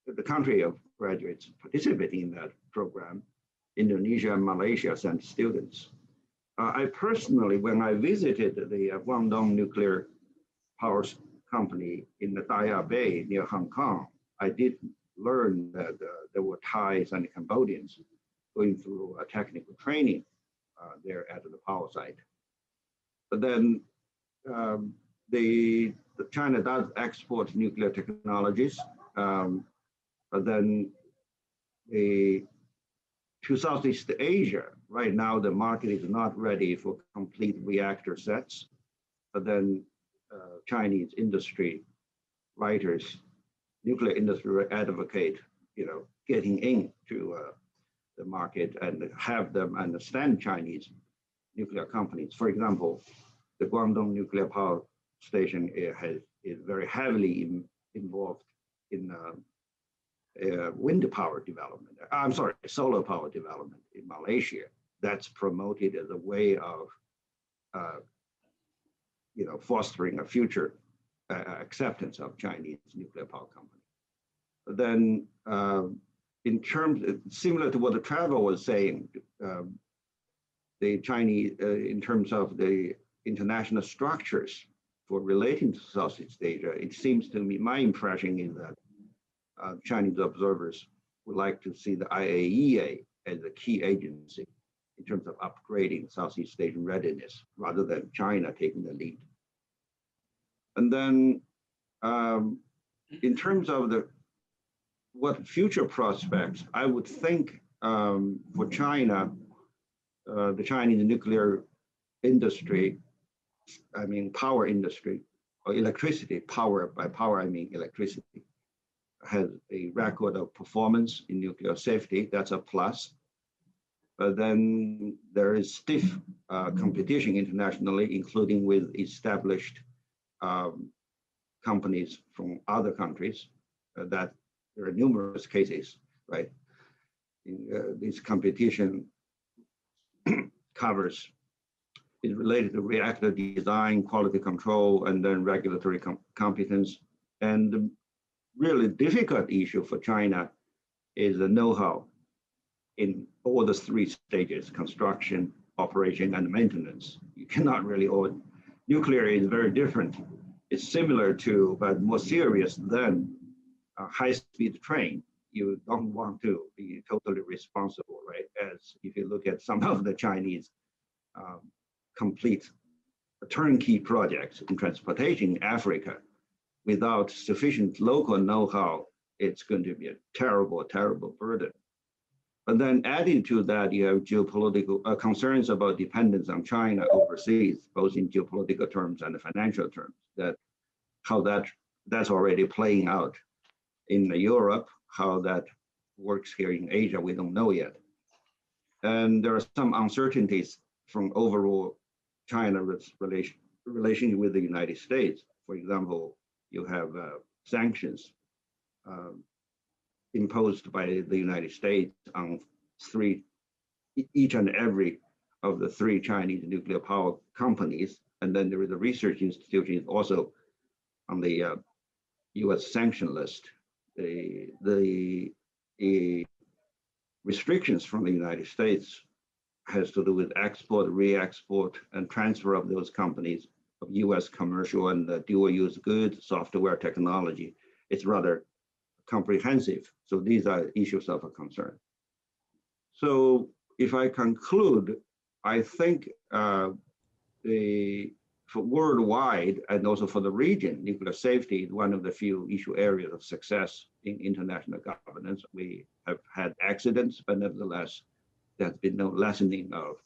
the country of graduates participating in that program, Indonesia and Malaysia sent students. I personally, when I visited the Guangdong Nuclear Power Company in the Daya Bay near Hong Kong, I did learn that there were Thais and Cambodians going through technical training there at the power site. But then China does export nuclear technologies, but then to Southeast Asia, right now the market is not ready for complete reactor sets, but then Chinese industry writers, nuclear industry advocate, getting into the market and have them understand Chinese nuclear companies. For example, the Guangdong Nuclear Power Station is very heavily involved in wind power development. I'm sorry, solar power development in Malaysia. That's promoted as a way of, fostering a future acceptance of Chinese nuclear power company. But then, in terms similar to what Trevor was saying, the Chinese, in terms of the international structures for relating to Southeast Asia, it seems to me, my impression is that Chinese observers would like to see the IAEA as a key agency in terms of upgrading Southeast Asian readiness rather than China taking the lead. And then in terms of what future prospects, I would think for China, the Chinese nuclear industry, power industry, or electricity, power, by power I mean electricity, has a record of performance in nuclear safety. That's a plus. But then there is stiff competition internationally, including with established companies from other countries. That there are numerous cases, right? This competition covers is related to reactor design, quality control, and then regulatory competence. And the really difficult issue for China is the know-how in all the three stages: construction, operation, and maintenance. You cannot really, or nuclear is very different. It's similar to, but more serious than a high-speed train. You don't want to be totally responsible, right? As if you look at some of the Chinese complete turnkey projects in transportation in Africa, without sufficient local know-how, it's going to be a terrible, terrible burden. But then adding to that, you have geopolitical concerns about dependence on China overseas, both in geopolitical terms and financial terms, that how that's already playing out in Europe, how that works here in Asia, we don't know yet. And there are some uncertainties from overall China's relation with the United States. For example, you have sanctions imposed by the United States on each and every of the three Chinese nuclear power companies. And then there is a research institution also on the US sanction list. The restrictions from the United States has to do with export, re-export, and transfer of those companies of US commercial and dual-use goods, software technology. It's rather comprehensive. So these are issues of a concern. So if I conclude, I think for worldwide and also for the region, nuclear safety is one of the few issue areas of success in international governance. We have had accidents, but nevertheless, there's been no lessening of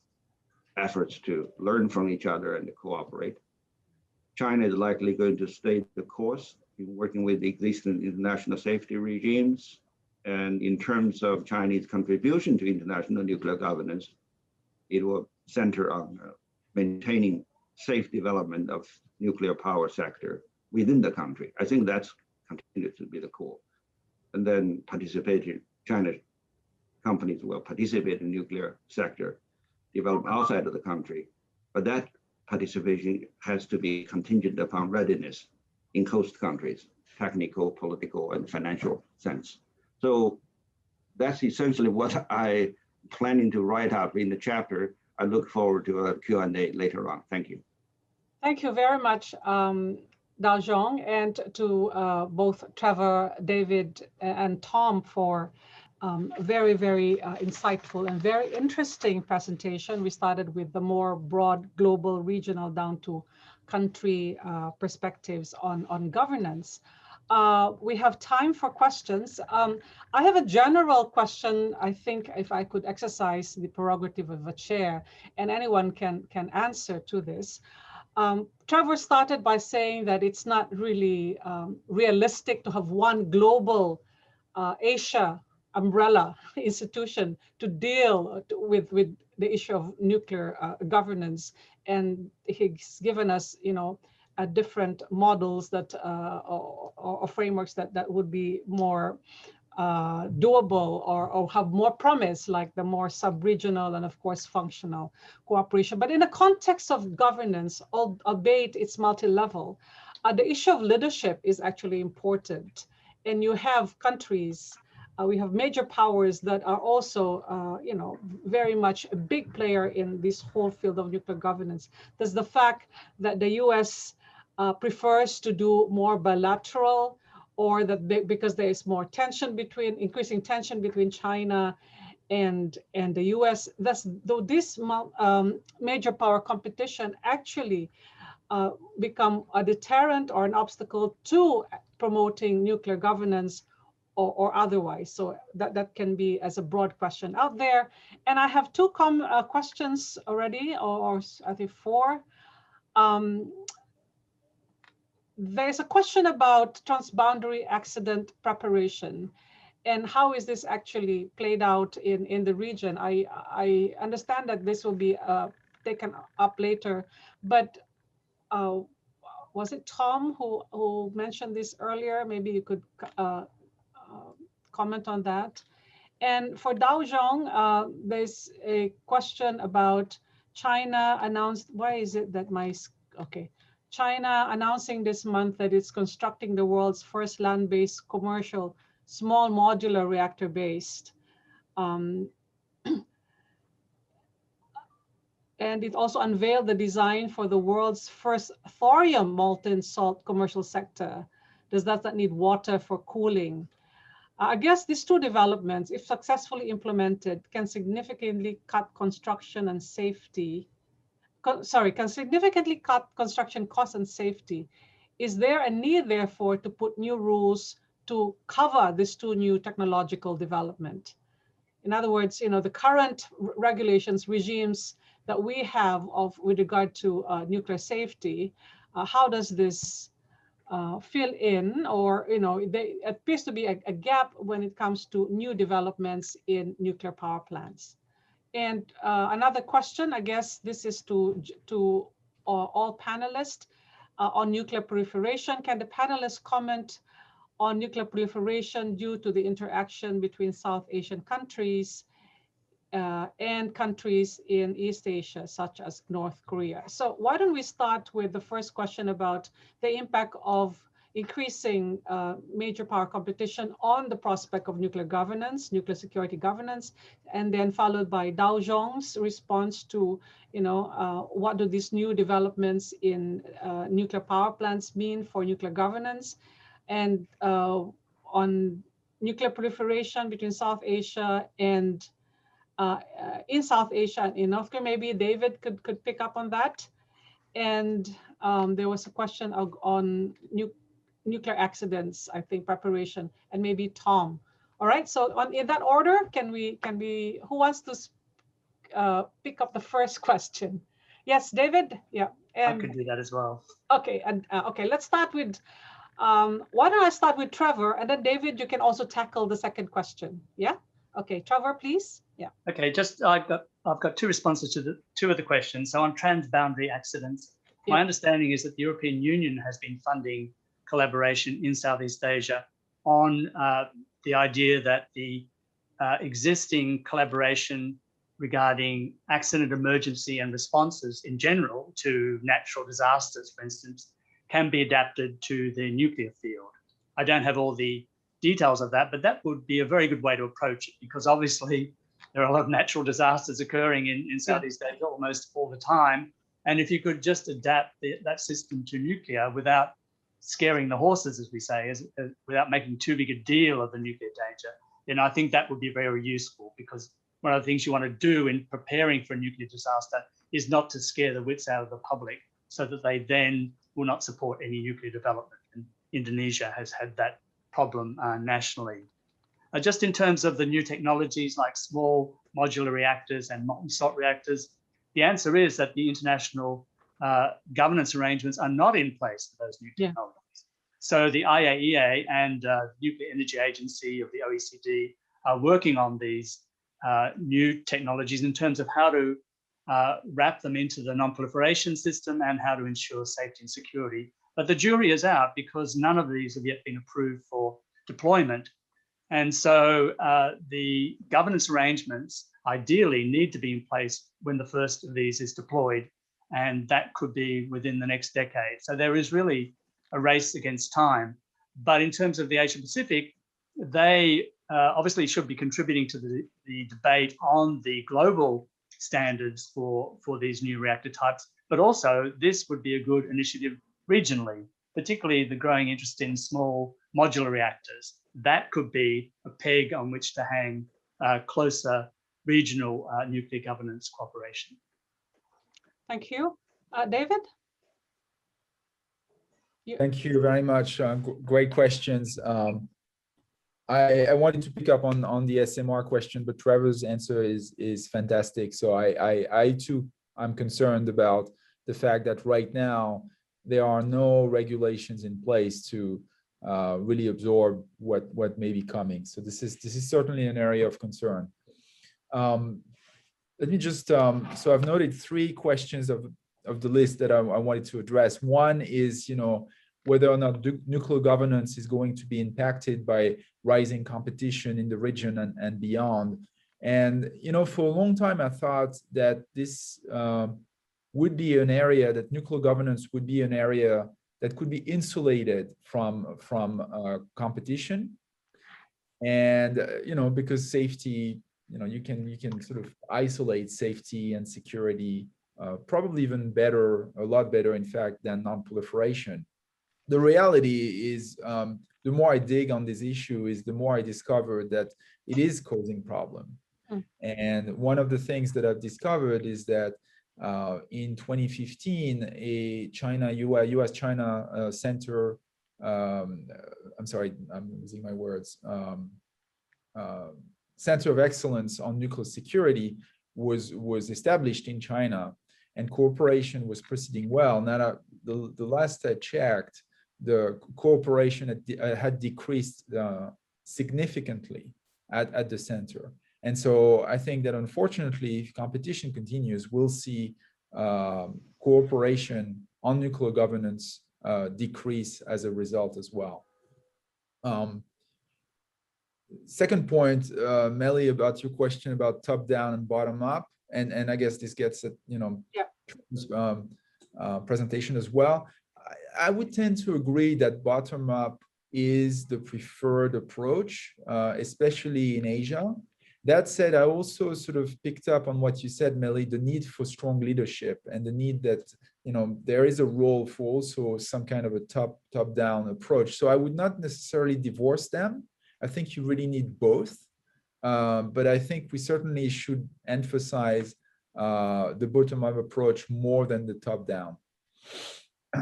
efforts to learn from each other and to cooperate. China is likely going to stay the course in working with the existing international safety regimes. And in terms of Chinese contribution to international nuclear governance, it will center on maintaining safe development of nuclear power sector within the country. I think that's continues to be the core. And then China's companies will participate in nuclear sector development outside of the country, but that participation has to be contingent upon readiness in host countries, technical, political, and financial sense. So that's essentially what I'm planning to write up in the chapter. I look forward to a Q&A later on. Thank you.
Thank you very much, Daojiong, and to both Trevor, David, and Tom for very, very insightful and very interesting presentation. We started with the more broad, global, regional, down to country perspectives on governance. We have time for questions. I have a general question. I think if I could exercise the prerogative of a chair, and anyone can answer to this. Trevor started by saying that it's not really realistic to have one global Asia umbrella institution to deal with the issue of nuclear governance, and he's given us, different models that or frameworks that would be more doable or have more promise, like the more sub-regional and of course functional cooperation. But in the context of governance, albeit it's multi-level, the issue of leadership is actually important. And you have countries, we have major powers that are also, very much a big player in this whole field of nuclear governance. There's the fact that the US prefers to do more bilateral, or that because there is more increasing tension between China and the US. Though this major power competition actually become a deterrent or an obstacle to promoting nuclear governance or otherwise. So that can be as a broad question out there. And I have two questions already, or I think four. There's a question about transboundary accident preparation and how is this actually played out in the region. I understand that this will be taken up later, but was it Tom who mentioned this earlier? Maybe you could comment on that. And for Daojiong, there's a question about China announced, why is it that okay. China announcing this month that it's constructing the world's first land-based commercial small modular reactor-based. And it also unveiled the design for the world's first thorium molten salt commercial sector. Does that need water for cooling? I guess these two developments, if successfully implemented, can significantly cut construction and safety. Can significantly cut construction costs and safety. Is there a need, therefore, to put new rules to cover these two new technological development? In other words, the current regulations, regimes that we have with regard to nuclear safety, how does this fill in, or there appears to be a gap when it comes to new developments in nuclear power plants. And another question, I guess this is to all panelists on nuclear proliferation. Can the panelists comment on nuclear proliferation due to the interaction between South Asian countries and countries in East Asia, such as North Korea? So why don't we start with the first question about the impact of increasing major power competition on the prospect of nuclear governance, nuclear security governance, and then followed by Daojiong's response to, what do these new developments in nuclear power plants mean for nuclear governance, and on nuclear proliferation between South Asia and in South Asia and in North Korea. Maybe David could pick up on that. And there was a question on nuclear accidents, I think, preparation, and maybe Tom. All right, so in that order, can we, who wants to pick up the first question? Yes, David? Yeah. And,
I could do that as well.
Okay, and okay, let's start with, why don't I start with Trevor, and then David, you can also tackle the second question, yeah? Okay, Trevor, please, yeah.
Okay, I've got two responses to the two of the questions. So on transboundary accidents, my understanding is that the European Union has been funding collaboration in Southeast Asia on the idea that the existing collaboration regarding accident emergency and responses in general to natural disasters, for instance, can be adapted to the nuclear field. I don't have all the details of that, but that would be a very good way to approach it, because obviously there are a lot of natural disasters occurring in Southeast Asia almost all the time. And if you could just adapt that system to nuclear without scaring the horses, as we say, without making too big a deal of the nuclear danger, then I think that would be very useful, because one of the things you want to do in preparing for a nuclear disaster is not to scare the wits out of the public so that they then will not support any nuclear development. And Indonesia has had that problem nationally. Just in terms of the new technologies like small modular reactors and molten salt reactors, the answer is that the international governance arrangements are not in place for those new technologies. So the IAEA and Nuclear Energy Agency of the OECD are working on these new technologies in terms of how to wrap them into the non-proliferation system and how to ensure safety and security. But the jury is out, because none of these have yet been approved for deployment. And so the governance arrangements ideally need to be in place when the first of these is deployed, and that could be within the next decade. So there is really a race against time. But in terms of the Asia Pacific, they obviously should be contributing to the debate on the global standards for these new reactor types. But also this would be a good initiative regionally, particularly the growing interest in small modular reactors. That could be a peg on which to hang closer regional nuclear governance cooperation.
Thank you. David?
Thank you very much. Great questions. I wanted to pick up on the SMR question, but Trevor's answer is fantastic. So I too, I'm concerned about the fact that right now there are no regulations in place to really absorb what may be coming. So this is certainly an area of concern. Let me just, so I've noted 3 questions of the list that I wanted to address. One is, whether or not nuclear governance is going to be impacted by rising competition in the region and beyond. And, you know, for a long time, I thought that this would be an area, that nuclear governance would be an area that could be insulated from competition. And, you know, because safety, you know, you can sort of isolate safety and security probably even better, a lot better, in fact, than non-proliferation. The reality is, the more I dig on this issue, is the more I discover that it is causing problem. And one of the things that I've discovered is that in 2015, a US-China center, I'm sorry, I'm losing my words, Center of Excellence on Nuclear Security was established in China, and cooperation was proceeding well. Now, the last I checked, the cooperation had decreased significantly at the center. And so I think that unfortunately, if competition continues, we'll see cooperation on nuclear governance decrease as a result as well. Second point, Mely, about your question about top down and bottom up, and I guess this gets at, you know, presentation as well. I would tend to agree that bottom up is the preferred approach, especially in Asia. That said, I also sort of picked up on what you said, Mely, the need for strong leadership and the need that, you know, there is a role for also some kind of a top-down approach. So I would not necessarily divorce them. I think you really need both. But I think we certainly should emphasize the bottom-up approach more than the top-down.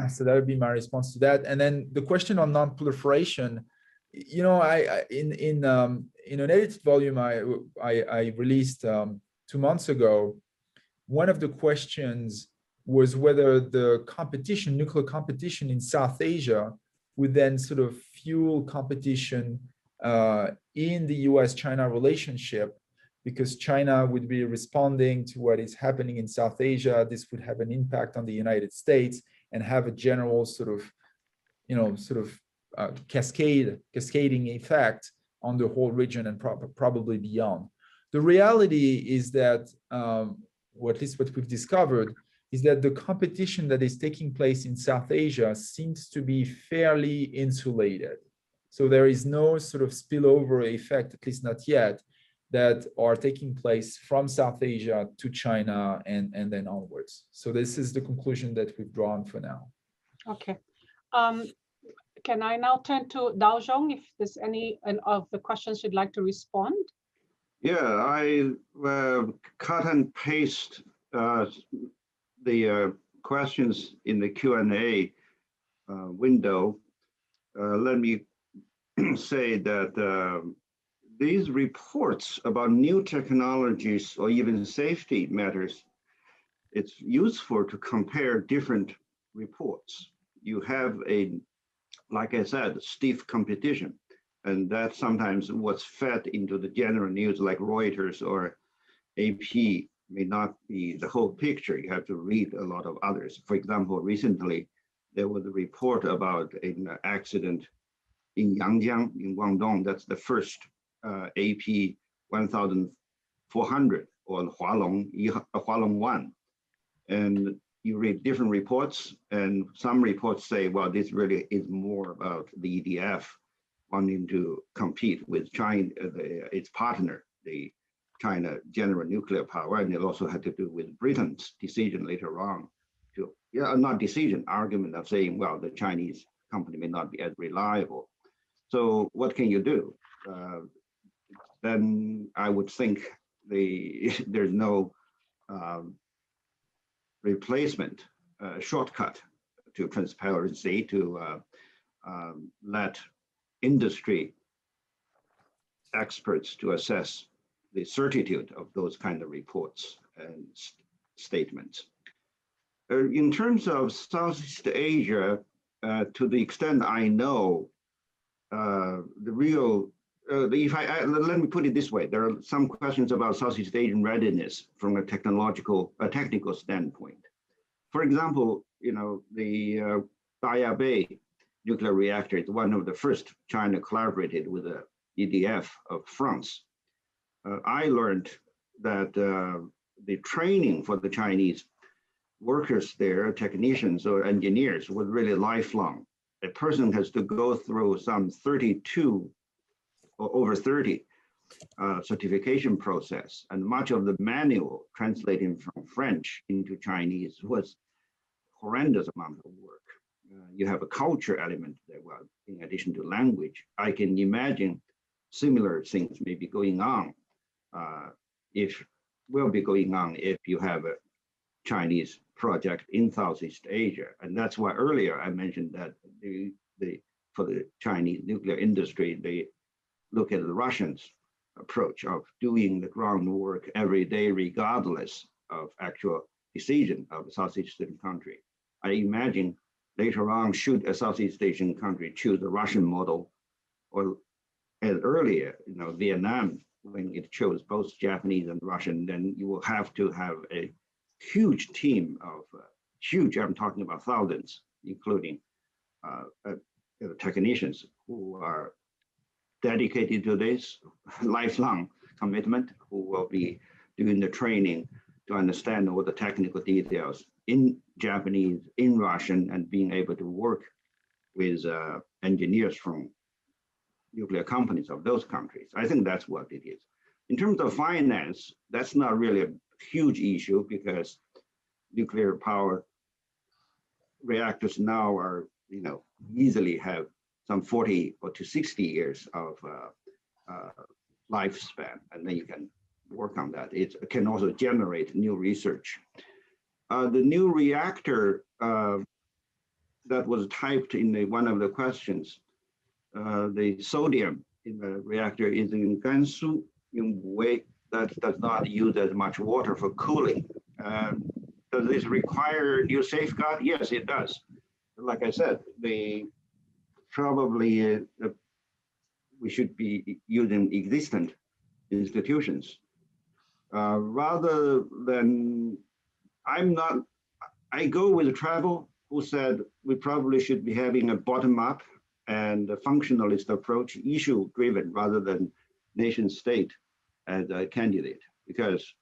So that would be my response to that. And then the question on non-proliferation, you know, in an edited volume I released 2 months ago, one of the questions was whether the competition, nuclear competition in South Asia, would then sort of fuel competition in the US-China relationship, because China would be responding to what is happening in South Asia. This would have an impact on the United States and have a general sort of, you know, cascading effect on the whole region and probably beyond. The reality is that, or at least what we've discovered, is that the competition that is taking place in South Asia seems to be fairly insulated. So there is no sort of spillover effect, at least not yet, that are taking place from South Asia to China and then onwards. So this is the conclusion that we've drawn for now.
Okay. Can I now turn to Daojiong, if there's any of the questions you'd like to respond?
Yeah, I cut and paste the questions in the Q&A window. Let me say that these reports about new technologies or even safety matters, it's useful to compare different reports. You have like I said, stiff competition, and that sometimes what's fed into the general news like Reuters or AP may not be the whole picture. You have to read a lot of others. For example, recently there was a report about an accident in Yangjiang in Guangdong. That's the first AP 1400 or Hualong 1. And you read different reports, and some reports say, well, this really is more about the EDF wanting to compete with China, its partner, the China General Nuclear Power, and it also had to do with Britain's decision later on to, not decision, argument of saying, well, the Chinese company may not be as reliable. So what can you do? Then I would think there's no replacement, shortcut to transparency, to let industry experts to assess the certitude of those kind of reports and statements. In terms of Southeast Asia, to the extent I know, the real, let me put it this way, there are some questions about Southeast Asian readiness from a technical standpoint. For example, the Daya Bay nuclear reactor is one of the first China collaborated with the EDF of France. I learned that the training for the Chinese workers there, technicians or engineers, was really lifelong. A person has to go through some 32 or over 30 certification process, and much of the manual translating from French into Chinese was horrendous amount of work. You have a culture element there, well, in addition to language. I can imagine similar things may be going on if you have a Chinese project in Southeast Asia. And that's why earlier I mentioned that for the Chinese nuclear industry, they look at the Russians' approach of doing the groundwork every day, regardless of actual decision of a Southeast Asian country. I imagine later on, should a Southeast Asian country choose the Russian model, or as earlier, Vietnam, when it chose both Japanese and Russian, then you will have to have a huge team of I'm talking about thousands, including technicians who are dedicated to this lifelong commitment, who will be doing the training to understand all the technical details in Japanese, in Russian, and being able to work with engineers from nuclear companies of those countries. I think that's what it is. In terms of finance, that's not really a huge issue because nuclear power reactors now are, easily have some 40 or to 60 years of lifespan, and then you can work on that. It can also generate new research. The new reactor that was typed in one of the questions, the sodium in the reactor is in Gansu, in Wei, that does not use as much water for cooling. Does this require new safeguard? Yes, it does. Like I said, probably we should be using existing institutions rather than, I go with Trevor, who said we probably should be having a bottom-up and a functionalist approach, issue-driven rather than nation-state as a candidate, because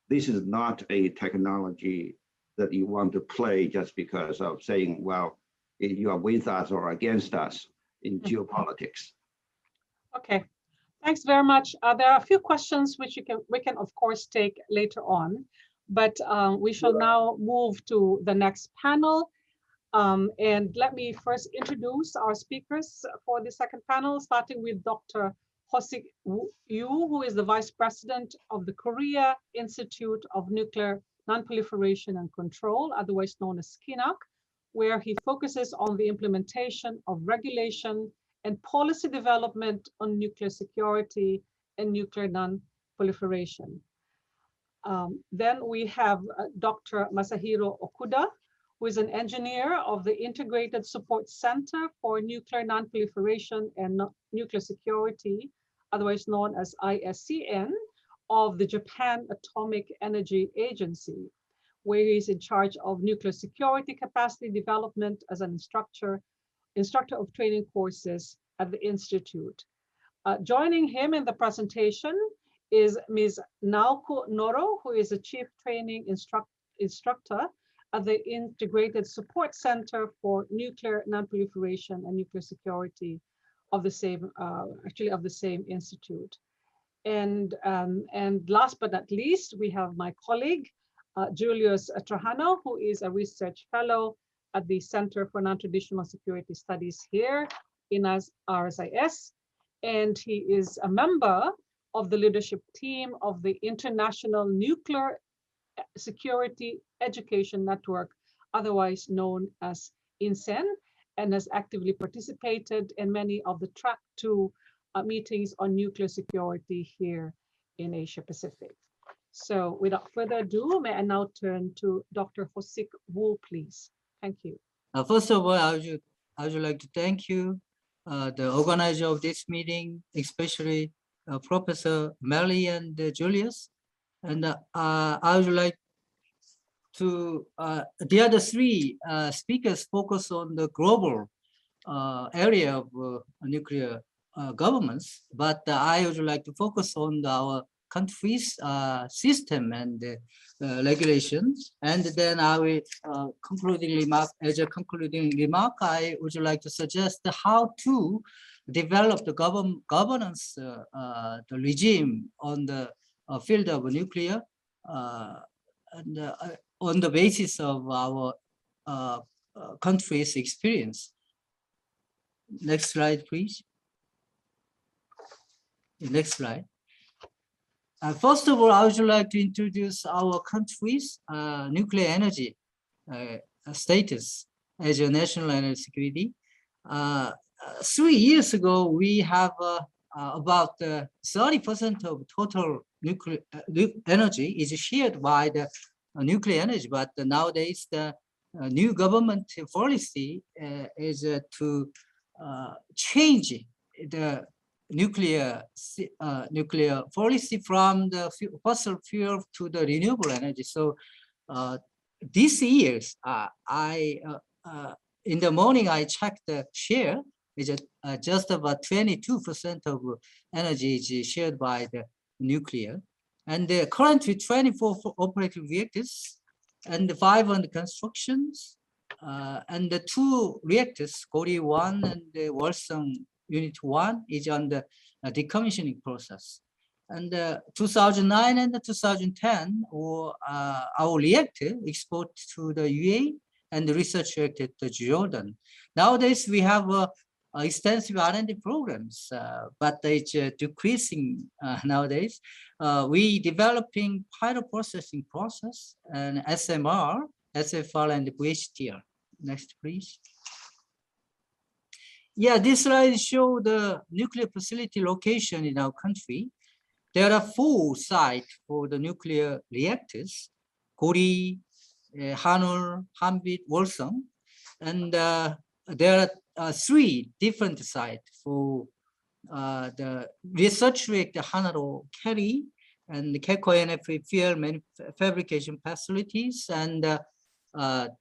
this is not a technology that you want to play just because of saying, well, you are with us or against us in geopolitics.
Okay, thanks very much. There are a few questions which we can of course take later on, but we shall now move to the next panel. And let me first introduce our speakers for the second panel, starting with Dr. Hosik Yu, who is the Vice President of the Korea Institute of Nuclear Non-Proliferation and Control, otherwise known as KINUC, where he focuses on the implementation of regulation and policy development on nuclear security and nuclear non-proliferation. Then we have Dr. Masahiro Okuda, who is an engineer of the Integrated Support Center for Nuclear Non-Proliferation and Nuclear Security, otherwise known as ISCN, of the Japan Atomic Energy Agency, where he is in charge of nuclear security capacity development as an instructor of training courses at the Institute. Joining him in the presentation is Ms. Naoko Noro, who is a Chief Training Instructor at the Integrated Support Center for Nuclear Non-Proliferation and Nuclear Security of the same, of the same institute. And last but not least, we have my colleague, Julius Trajano, who is a research fellow at the Center for Non-Traditional Security Studies here in RSIS. And he is a member of the leadership team of the International Nuclear Security Education Network, otherwise known as INSEN, and has actively participated in many of the Track 2 meetings on nuclear security here in Asia Pacific. So without further ado, may I now turn to Dr. Hosik Wu, please. Thank you.
First of all, I would like to thank you, the organizer of this meeting, especially Professor Mely and Julius. And I would like to, the other three speakers focus on the global area of nuclear governments, but I would like to focus on our country's system and regulations. And then I will concluding remark. As a concluding remark, I would like to suggest how to develop the governance, the regime on the field of nuclear, and on the basis of our country's experience. Next slide, please. Next slide. First of all, I would like to introduce our country's nuclear energy status as a national energy security. 3 years ago, we have about 30% of total nuclear energy is shared by the nuclear energy, but nowadays the new government policy is to change the nuclear policy from the fossil fuel to the renewable energy. So this year, in the morning I checked the share. Is just about 22% of energy is shared by the nuclear, and currently 24 operating reactors and 5 under constructions, and the 2 reactors, Gori 1 and the Walsung Unit 1, is on the decommissioning process. And 2009 and 2010, our reactor export to the UAE and the research reactor to Jordan. Nowadays, we have extensive R&D programs, but it's decreasing nowadays. We developing pilot processing process and SMR, SFR, and VHTR. Next, please. Yeah, this slide shows the nuclear facility location in our country. There are 4 sites for the nuclear reactors: Gori, Hanul, Hanbit, Walsung, and there are 3 different sites for the research reactor Hanaro Kerry and the Keko NF fuel fabrication facilities, and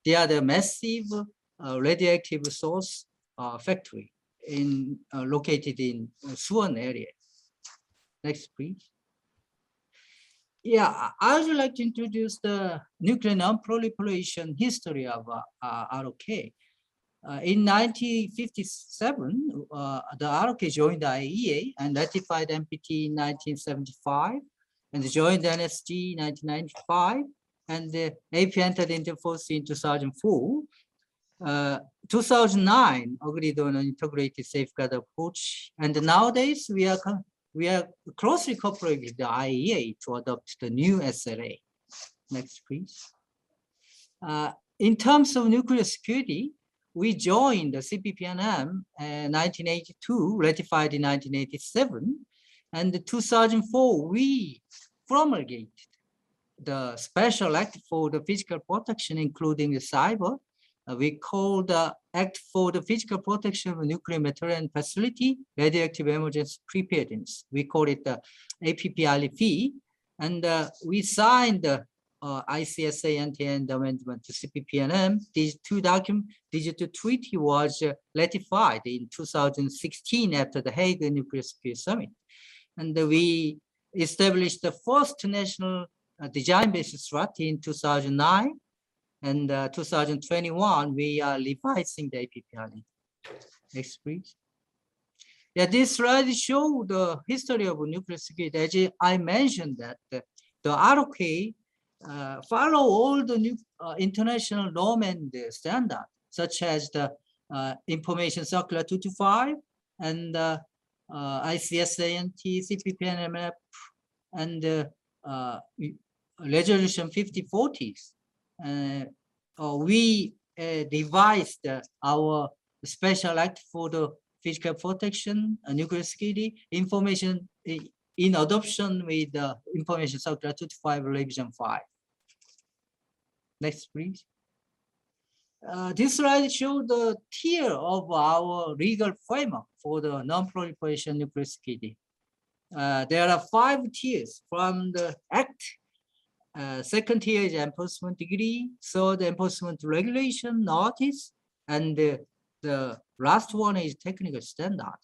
they are the massive radioactive source factory located in Suwon area. Next, please. Yeah, I would like to introduce the nuclear non-proliferation history of ROK. In 1957, the ROK joined the IAEA and ratified NPT in 1975, and joined the NSG in 1995, and the AP entered into force in 2004. 2009 agreed on an integrated safeguard approach, and nowadays we are closely cooperating with the IAEA to adopt the new SLA. Next, please. In terms of nuclear security, we joined the CPPNM in 1982, ratified in 1987, and in 2004 we promulgated the Special Act for the Physical Protection, including the cyber. We call the Act for the Physical Protection of Nuclear Material and Facility, Radioactive Emergency Preparedness. We call it the APPILP, and we signed the ICSA end-to-end amendment to CPPNM. These 2 documents, these 2 treaty was ratified in 2016 after the Hague Nuclear Security Summit. And we established the first national design-based strategy in 2009. And 2021, we are revising the APPILP. Next, please. Yeah, this slide shows the history of nuclear security. As I mentioned that the ROK follow all the new international norm and standard, such as the Information Circular 225 and ICSA-NT, CPPNMF, and Resolution 5040. We revised our Special Act for the Physical Protection and Nuclear Security information in adoption with the Information Circular 225 Revision 5. Next, please. This slide shows the tier of our legal framework for the non-proliferation nuclear security. There are 5 tiers from the Act. Second tier is enforcement degree, third enforcement regulation notice, and the last one is technical standard.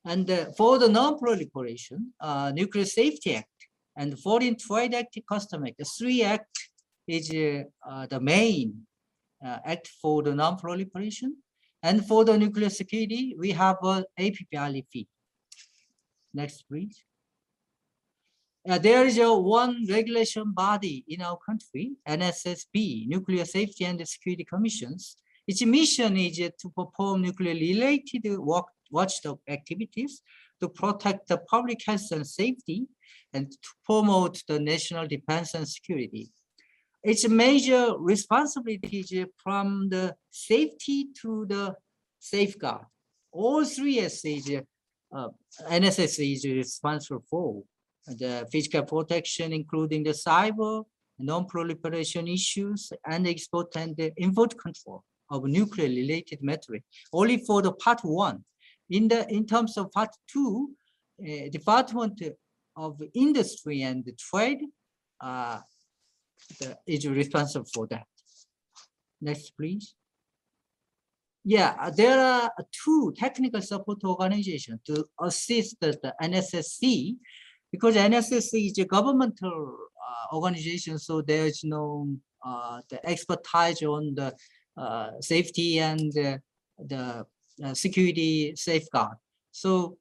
And for the non-proliferation, Nuclear Safety Act and Foreign Trade Act, Custom Act. The 3 Act is the main act for the non-proliferation. And for the nuclear security, we have APPLEP. Next, please. There is one regulation body in our country, NSSB, Nuclear Safety and Security Commissions. Its mission is to perform nuclear-related watchdog activities to protect the public health and safety and to promote the national defense and security. Its major responsibilities from the safety to the safeguard. All 3 essays NSS is responsible for. The physical protection, including the cyber, non-proliferation issues, and export and import control of nuclear-related material. Only for the part 1. In terms of part 2, Department of Industry and Trade is responsible for that. Next, please. Yeah, there are 2 technical support organizations to assist the NSSC, because NSSC is a governmental organization, so there is no the expertise on the safety and the security safeguard. So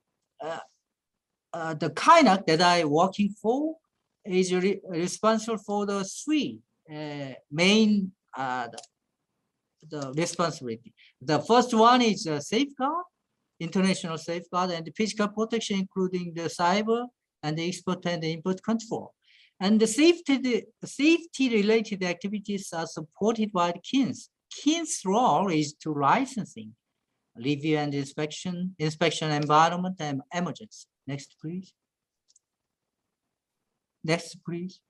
the KINAC that I'm working for is responsible for the 3 main the responsibility. The first one is safeguard, international safeguard, and the physical protection, including the cyber and the export and the import control. And the safety-related activities are supported by the KINS. KINS' role is to licensing, review and inspection, environment, and emergency. Next, please. Next, please.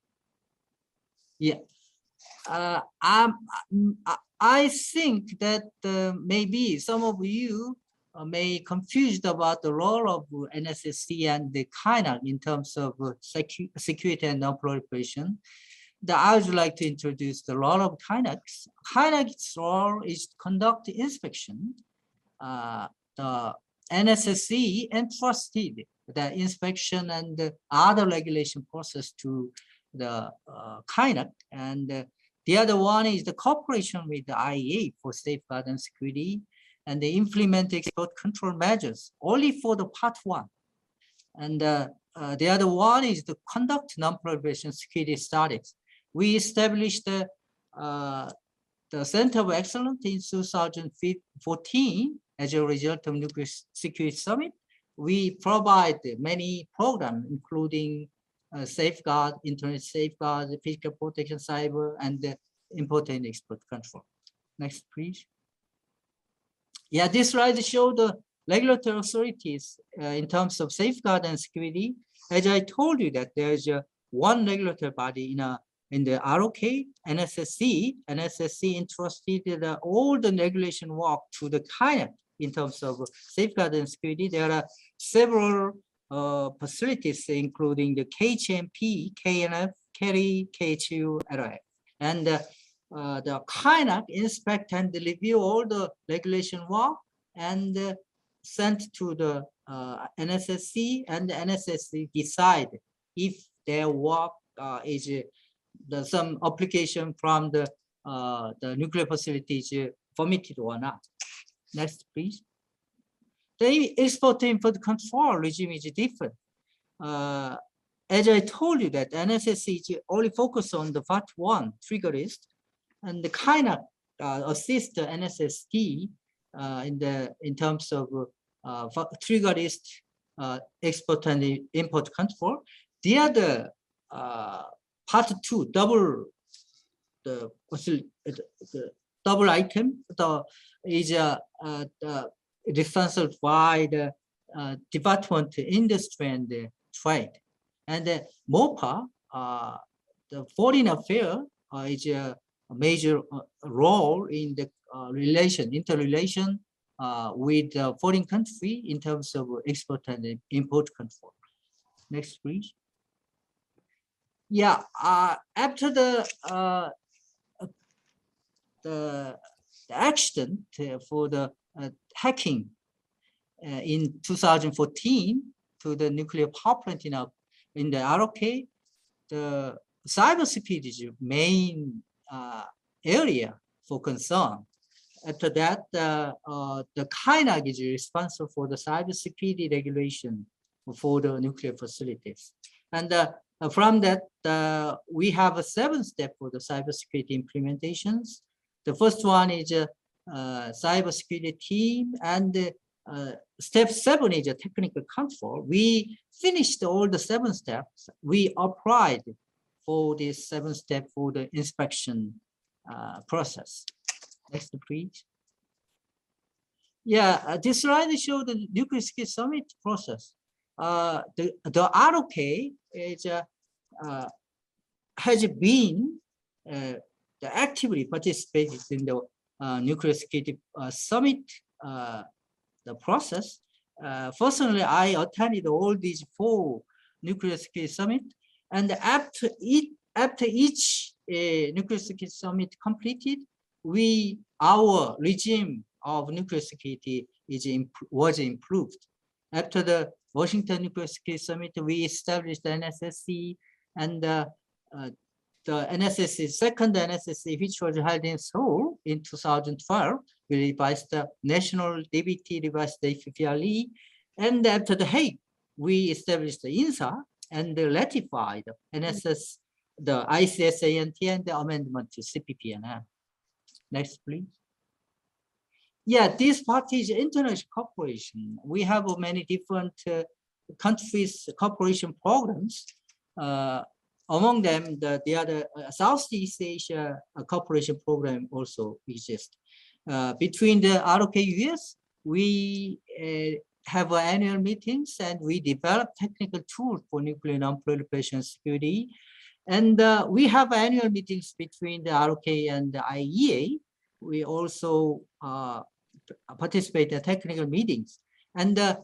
Yeah. I think that maybe some of you may confused about the role of NSSC and the KINAC in terms of security and non-proliferation. I would like to introduce the role of KINAC. KINAC's role is to conduct inspection. The NSSC entrusted the inspection and the other regulation process to the KINAC, and the other one is the cooperation with the IEA for safeguard and security, and they implement export control measures only for the part 1. And the other one is to conduct non-proliferation security studies. We established the Center of Excellence in 2014 as a result of Nuclear Security Summit. We provide many programs, including safeguard, internet safeguard, physical protection, cyber, and the import and export control. Next, please. Yeah, this slide shows the regulatory authorities in terms of safeguard and security. As I told you that there is one regulatory body in the ROK, NSSC. NSSC entrusted all the regulation work to the KINAC in terms of safeguard and security. There are several facilities, including the KHMP, KNF, KERI, KHU, LF. And the KINAC inspect and review all the regulation work and sent to the NSSC, and the NSSC decide if their work is some application from the nuclear facilities permitted or not. Next, please. The export import control regime is different. As I told you that NSSC is only focused on the part 1 trigger list, and the KINAC assist the NSSC in terms of trigger list export and import control. The other part 2 double item is responsible by the Department of Industry and Trade. And MOPA, the foreign affairs, is a major role in the interrelation with the foreign country in terms of export and import control. Next, please. Yeah, after the accident for the hacking in 2014 to the nuclear power plant in the ROK, the cybersecurity is the main area for concern. After that, the KINAG is responsible for the cybersecurity regulation for the nuclear facilities. And from that, we have a 7-step for the cybersecurity implementations. The first one is a cybersecurity team, and step 7 is a technical control. We finished all the 7 steps. We applied for this 7-step for the inspection process. Next, please. Yeah, this slide shows the nuclear security summit process. The ROK is has been actively participated in the nuclear security summit the process. Personally, I attended all these 4 nuclear security summit, and after each nuclear security summit completed, our regime of nuclear security was improved. After the Washington Nuclear Security Summit, we established the NSSC, and the NSSC, second NSSC, which was held in Seoul in 2012, we revised the national DBT, revised the FPRE, and after the Hague, we established the INSA and ratified NSS, the ICS-ANT, and the amendment to CPPNM. Next, please. Yeah, this part is international cooperation. We have many different countries' cooperation programs. Among them, the other Southeast Asia cooperation program also exists. Between the ROK US, we have annual meetings, and we develop technical tools for nuclear non-proliferation security. And we have annual meetings between the ROK and the IEA. We also participate in technical meetings. And the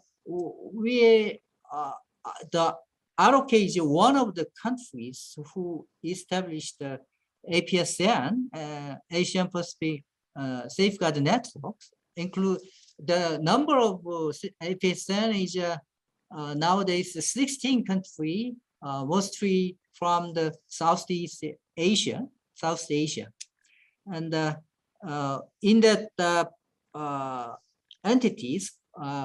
ROK is one of the countries who established the APSN, Asian Pacific Safeguard Networks. Include the number of APSN is nowadays 16 countries, mostly from the Southeast Asia, South Asia. And in that entities,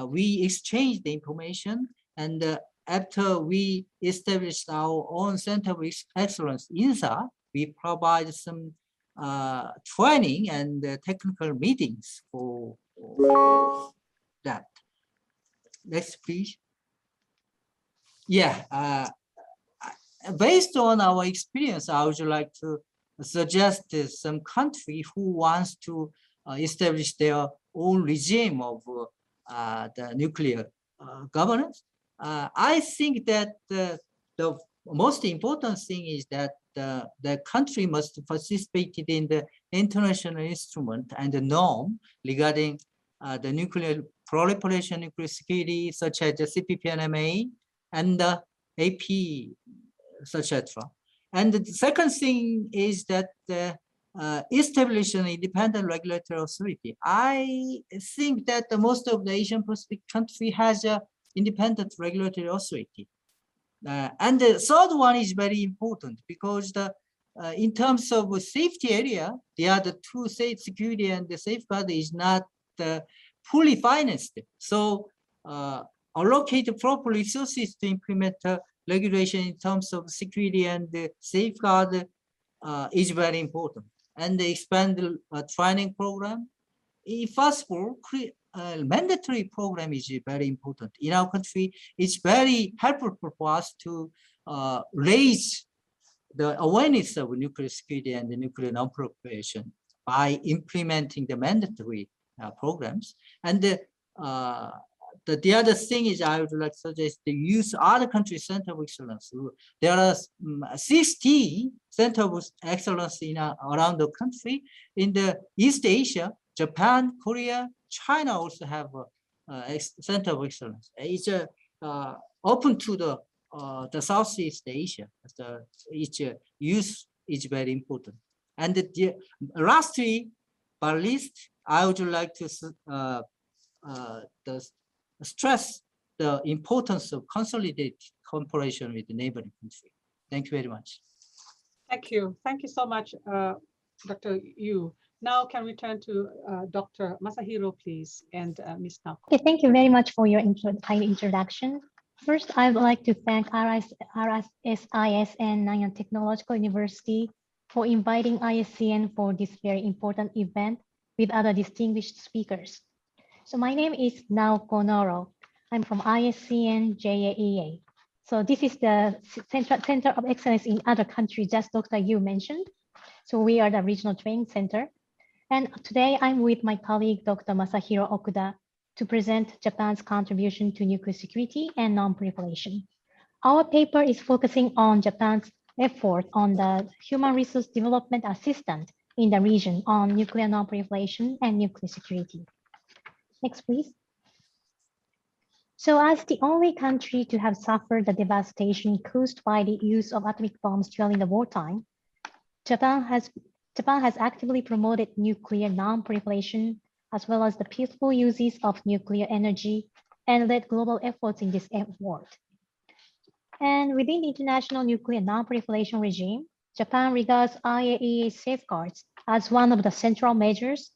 we exchange the information, and after we established our own Center of Excellence, INSA, we provide some training and technical meetings for that. Next, please. Yeah, based on our experience, I would like to suggest some country who wants to establish their own regime of the nuclear governance. I think that the most important thing is that the country must participate in the international instrument and the norm regarding the nuclear proliferation, nuclear security, such as the CPPNMA and the AP, etc. And the second thing is that establish an independent regulatory authority. I think that most of the Asian Pacific country has an independent regulatory authority. And the third one is very important because in terms of safety area, the other two, safe security and the safeguard, is not fully financed. So allocate proper resources to implement regulation in terms of security and the safeguard is very important. And they expand the training program. If possible, mandatory program is very important. In our country, it's very helpful for us to raise the awareness of nuclear security and the nuclear non-proliferation by implementing the mandatory programs. And the other thing is I would like to suggest to use other countries' center of excellence. There are 60 center of excellence around the country. In the East Asia, Japan, Korea, China also have a center of excellence. It's open to the Southeast Asia. Its use is very important. And lastly, but least, I would like to stress the importance of consolidated cooperation with the neighboring country. Thank you very much.
Thank you. Thank you so much, Dr. Yu. Now can we turn to Dr. Masahiro, please, and Ms. Naoko.
Okay, thank you very much for your kind introduction. First, I would like to thank RSIS and Nanyang Technological University for inviting ISCN for this very important event with other distinguished speakers. So my name is Naoko Noro. I'm from ISCN JAEA. So this is the Center of Excellence in other countries, just Dr. Yu mentioned. So we are the regional training center. And today I'm with my colleague, Dr. Masahiro Okuda, to present Japan's contribution to nuclear security and non-proliferation. Our paper is focusing on Japan's effort on the human resource development assistance in the region on nuclear non-proliferation and nuclear security. Next, please. So as the only country to have suffered the devastation caused by the use of atomic bombs during the wartime, Japan has actively promoted nuclear non-proliferation as well as the peaceful uses of nuclear energy and led global efforts in this effort. And within the international nuclear non-proliferation regime, Japan regards IAEA safeguards as one of the central measures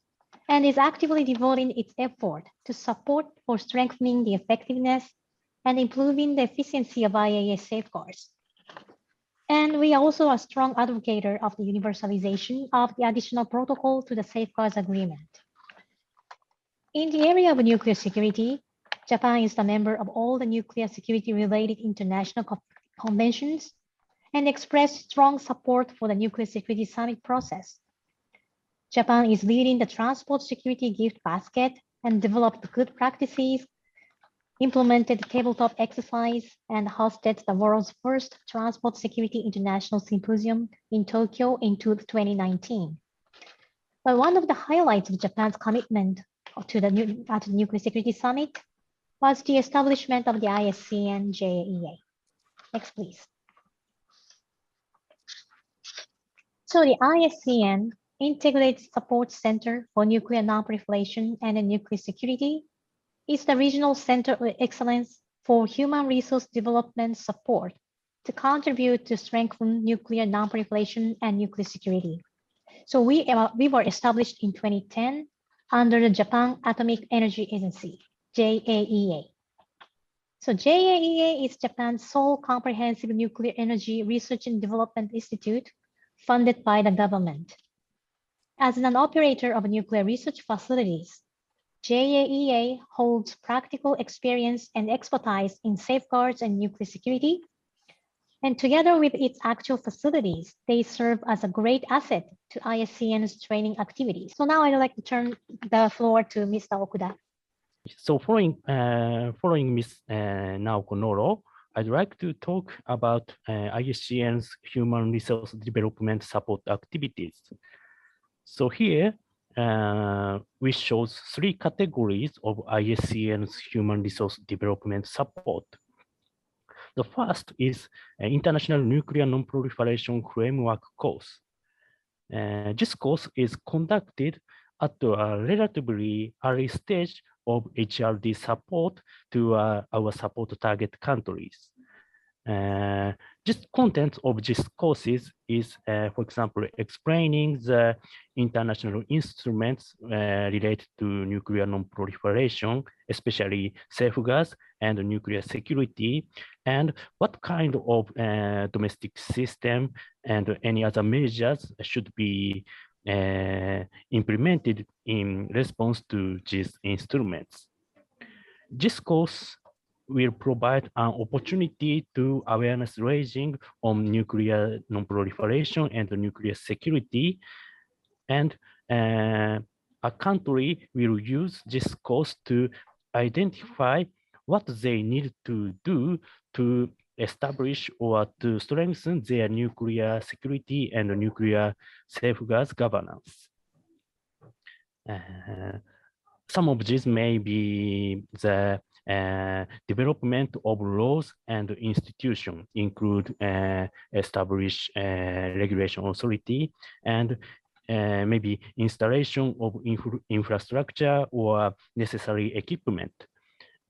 and is actively devoting its effort to support for strengthening the effectiveness and improving the efficiency of IAEA safeguards. And we are also a strong advocate of the universalization of the additional protocol to the safeguards agreement. In the area of nuclear security, Japan is a member of all the nuclear security-related international conventions and expressed strong support for the nuclear security summit process. Japan is leading the transport security gift basket and developed good practices, implemented tabletop exercise, and hosted the world's first Transport Security International Symposium in Tokyo in 2019. But one of the highlights of Japan's commitment to the Nuclear Security Summit was the establishment of the ISCN JAEA. Next, please. So the ISCN, Integrated Support Center for Nuclear Non-Proliferation and Nuclear Security, is the regional center of excellence for human resource development support to contribute to strengthen nuclear non-proliferation and nuclear security. So we were established in 2010 under the Japan Atomic Energy Agency, JAEA. So JAEA is Japan's sole comprehensive nuclear energy research and development institute funded by the government. As an operator of nuclear research facilities, JAEA holds practical experience and expertise in safeguards and nuclear security. And together with its actual facilities, they serve as a great asset to ISCN's training activities. So now I'd like to turn the floor to Mr. Okuda.
So following Ms. Naoko Noro, I'd like to talk about ISCN's human resource development support activities. So here, we show 3 categories of ISCN's human resource development support. The first is International Nuclear Non-Proliferation Framework course. This course is conducted at a relatively early stage of HRD support to our support target countries. Just content of these courses is, for example, explaining the international instruments related to nuclear non-proliferation, especially safeguards and nuclear security, and what kind of domestic system and any other measures should be implemented in response to these instruments. This course will provide an opportunity to awareness raising on nuclear non-proliferation and nuclear security. And a country will use this course to identify what they need to do to establish or to strengthen their nuclear security and nuclear safeguards governance. Some of these may be the development of laws and institutions, include establish regulation authority and maybe installation of infrastructure or necessary equipment.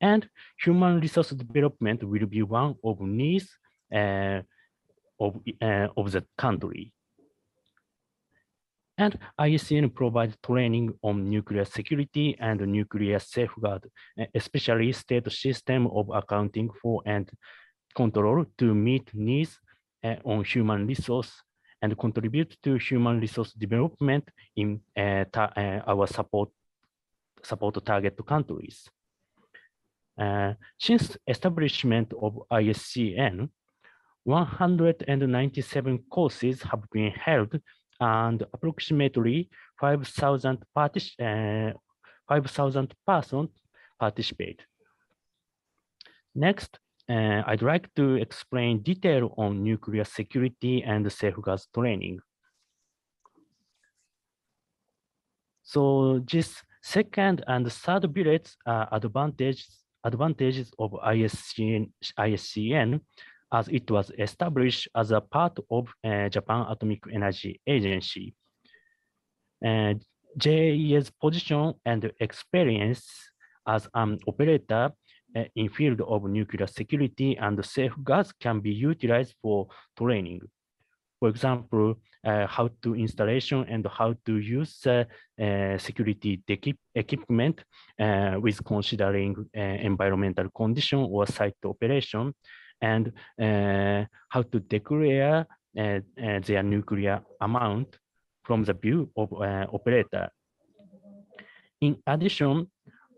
And human resource development will be one of needs of the country. And ISCN provides training on nuclear security and nuclear safeguard, especially state system of accounting for and control to meet needs on human resource and contribute to human resource development in our support target countries. Since establishment of ISCN, 197 courses have been held and approximately 5,000 persons participate. Next, I'd like to explain detail on nuclear security and safeguards training. So this second and third bullets are advantages of ISCN as it was established as a part of Japan Atomic Energy Agency. JAEA's position and experience as an operator in field of nuclear security and safeguards can be utilized for training. For example, how to installation and how to use security equipment with considering environmental condition or site operation, and how to declare their nuclear amount from the view of operator. In addition,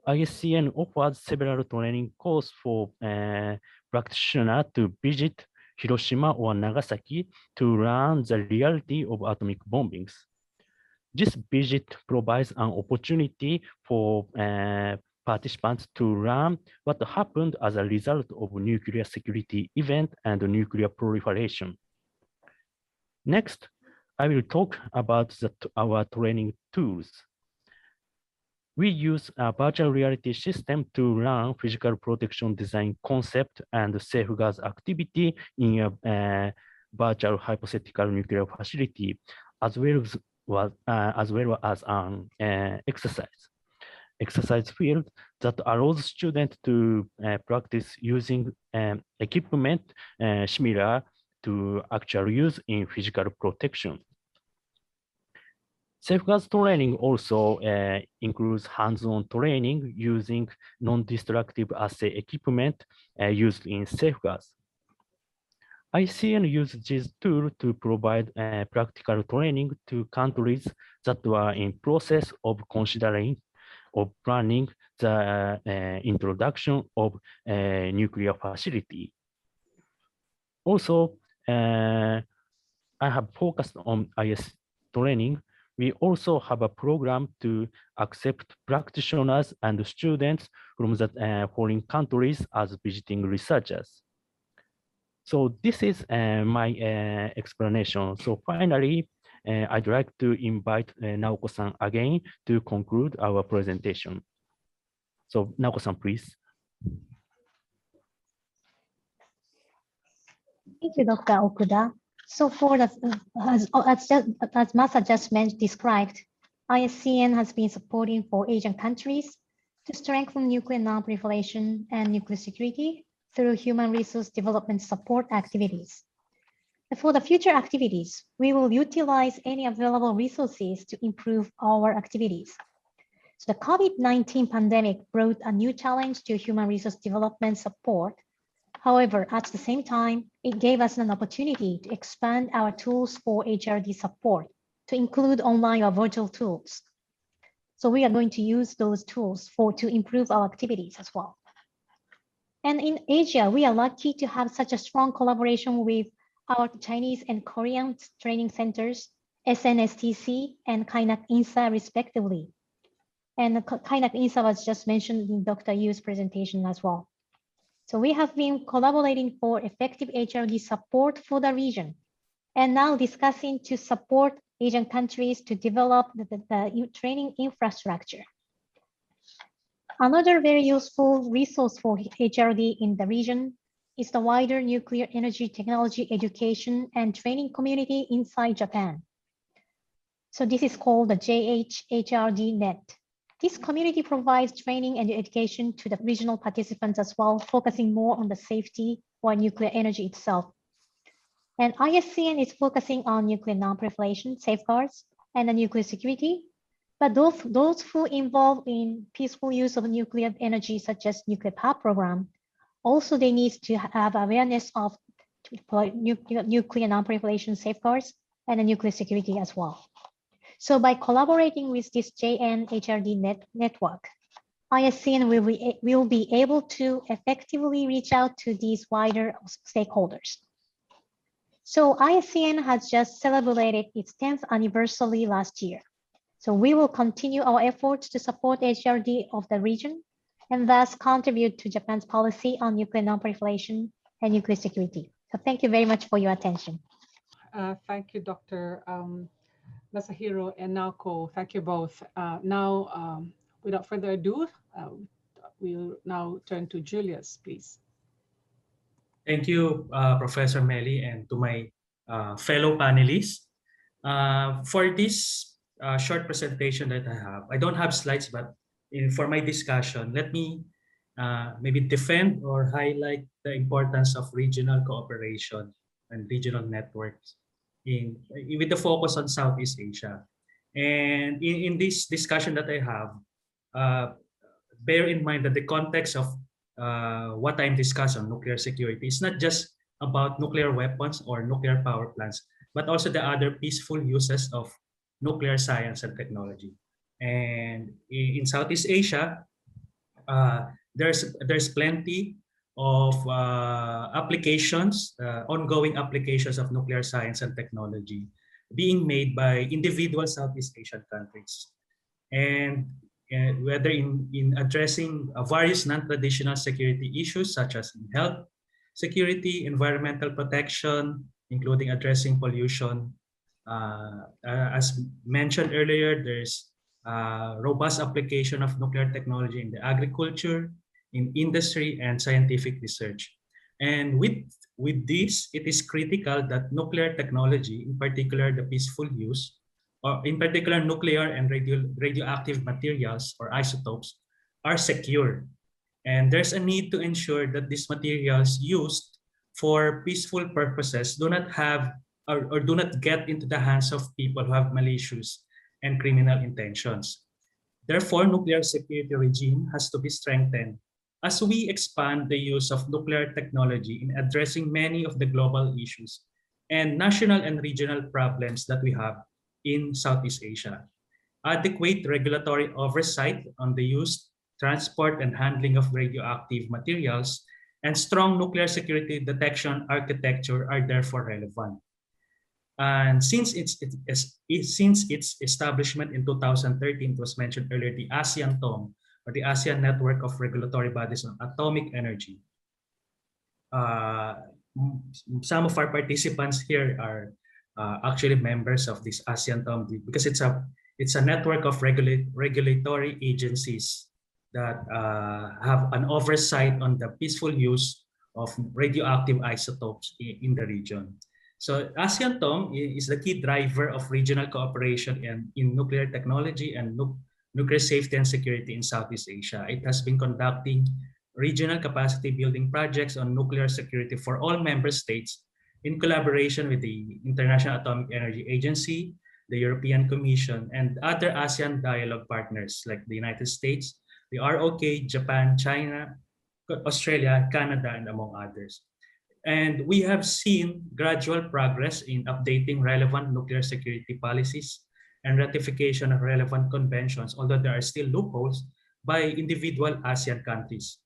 ISCN offers several training courses for practitioners to visit Hiroshima or Nagasaki to learn the reality of atomic bombings. This visit provides an opportunity for participants to learn what happened as a result of nuclear security event and nuclear proliferation. Next, I will talk about our training tools. We use a virtual reality system to learn physical protection design concept and safeguards activity in a virtual hypothetical nuclear facility, as well as an exercise field that allows students to practice using equipment similar to actual use in physical protection. Safeguards training also includes hands-on training using non-destructive assay equipment used in safeguards. ICN uses this tool to provide practical training to countries that are in process of considering or planning the introduction of a nuclear facility. Also, I have focused on IS training. We also have a program to accept practitioners and students from the foreign countries as visiting researchers. So this is my explanation. So finally, I'd like to invite Naoko-san again to conclude our presentation. So Naoko-san, please.
Thank you, Dr. Okuda. So for the, as Masa just described, ISCN has been supporting for Asian countries to strengthen nuclear non-proliferation and nuclear security through human resource development support activities. And for the future activities, we will utilize any available resources to improve our activities. So the COVID-19 pandemic brought a new challenge to human resource development support. However, at the same time, it gave us an opportunity to expand our tools for HRD support to include online or virtual tools. So we are going to use those tools to improve our activities as well. And in Asia, we are lucky to have such a strong collaboration with our Chinese and Korean training centers, SNSTC and Kainak INSA respectively. And Kainak INSA was just mentioned in Dr. Yu's presentation as well. So we have been collaborating for effective HRD support for the region and now discussing to support Asian countries to develop the training infrastructure. Another very useful resource for HRD in the region is the wider nuclear energy technology education and training community inside Japan. So this is called the JHRD Net. This community provides training and education to the regional participants as well, focusing more on the safety or nuclear energy itself. And ISCN is focusing on nuclear non-proliferation safeguards and the nuclear security. But those who involved in peaceful use of nuclear energy, such as nuclear power program, also they need to have awareness of nuclear non-proliferation safeguards and the nuclear security as well. So by collaborating with this JN-HRD network, ISCN will be able to effectively reach out to these wider stakeholders. So ISCN has just celebrated its 10th anniversary last year. So we will continue our efforts to support HRD of the region and thus contribute to Japan's policy on nuclear non-proliferation and nuclear security. So thank you very much for your attention.
Thank you, Dr. Masahiro and Naoko. Thank you both. Now, without further ado, we'll now turn to Julius, please.
Thank you, Professor Mely, and to my fellow panelists. For this short presentation that I don't have slides, but for my discussion, let me maybe defend or highlight the importance of regional cooperation and regional networks with the focus on Southeast Asia. And in this discussion that I have, bear in mind that the context of what I'm discussing on nuclear security is not just about nuclear weapons or nuclear power plants, but also the other peaceful uses of nuclear science and technology. And in Southeast Asia, there's plenty of applications, ongoing applications of nuclear science and technology being made by individual Southeast Asian countries. And whether in addressing various non-traditional security issues such as health, security, environmental protection, including addressing pollution. As mentioned earlier, there's robust application of nuclear technology in the agriculture, in industry, and scientific research. And with this, it is critical that nuclear technology, in particular the peaceful use, or in particular nuclear and radioactive materials or isotopes, are secure. And there's a need to ensure that these materials used for peaceful purposes do not have or do not get into the hands of people who have malicious and criminal intentions. Therefore, nuclear security regime has to be strengthened as we expand the use of nuclear technology in addressing many of the global issues and national and regional problems that we have in Southeast Asia. Adequate regulatory oversight on the use, transport, and handling of radioactive materials and strong nuclear security detection architecture are therefore relevant. And since its establishment in 2013, it was mentioned earlier, the ASEAN-TOM, or the ASEAN Network of Regulatory Bodies on Atomic Energy. Some of our participants here are actually members of this ASEAN-TOM because it's a network of regulatory agencies that have an oversight on the peaceful use of radioactive isotopes in the region. So ASEAN-TOM is the key driver of regional cooperation in nuclear technology and nuclear safety and security in Southeast Asia. It has been conducting regional capacity building projects on nuclear security for all member states in collaboration with the International Atomic Energy Agency, the European Commission, and other ASEAN dialogue partners like the United States, the ROK, Japan, China, Australia, Canada, and among others. And we have seen gradual progress in updating relevant nuclear security policies and ratification of relevant conventions, although there are still loopholes by individual ASEAN countries.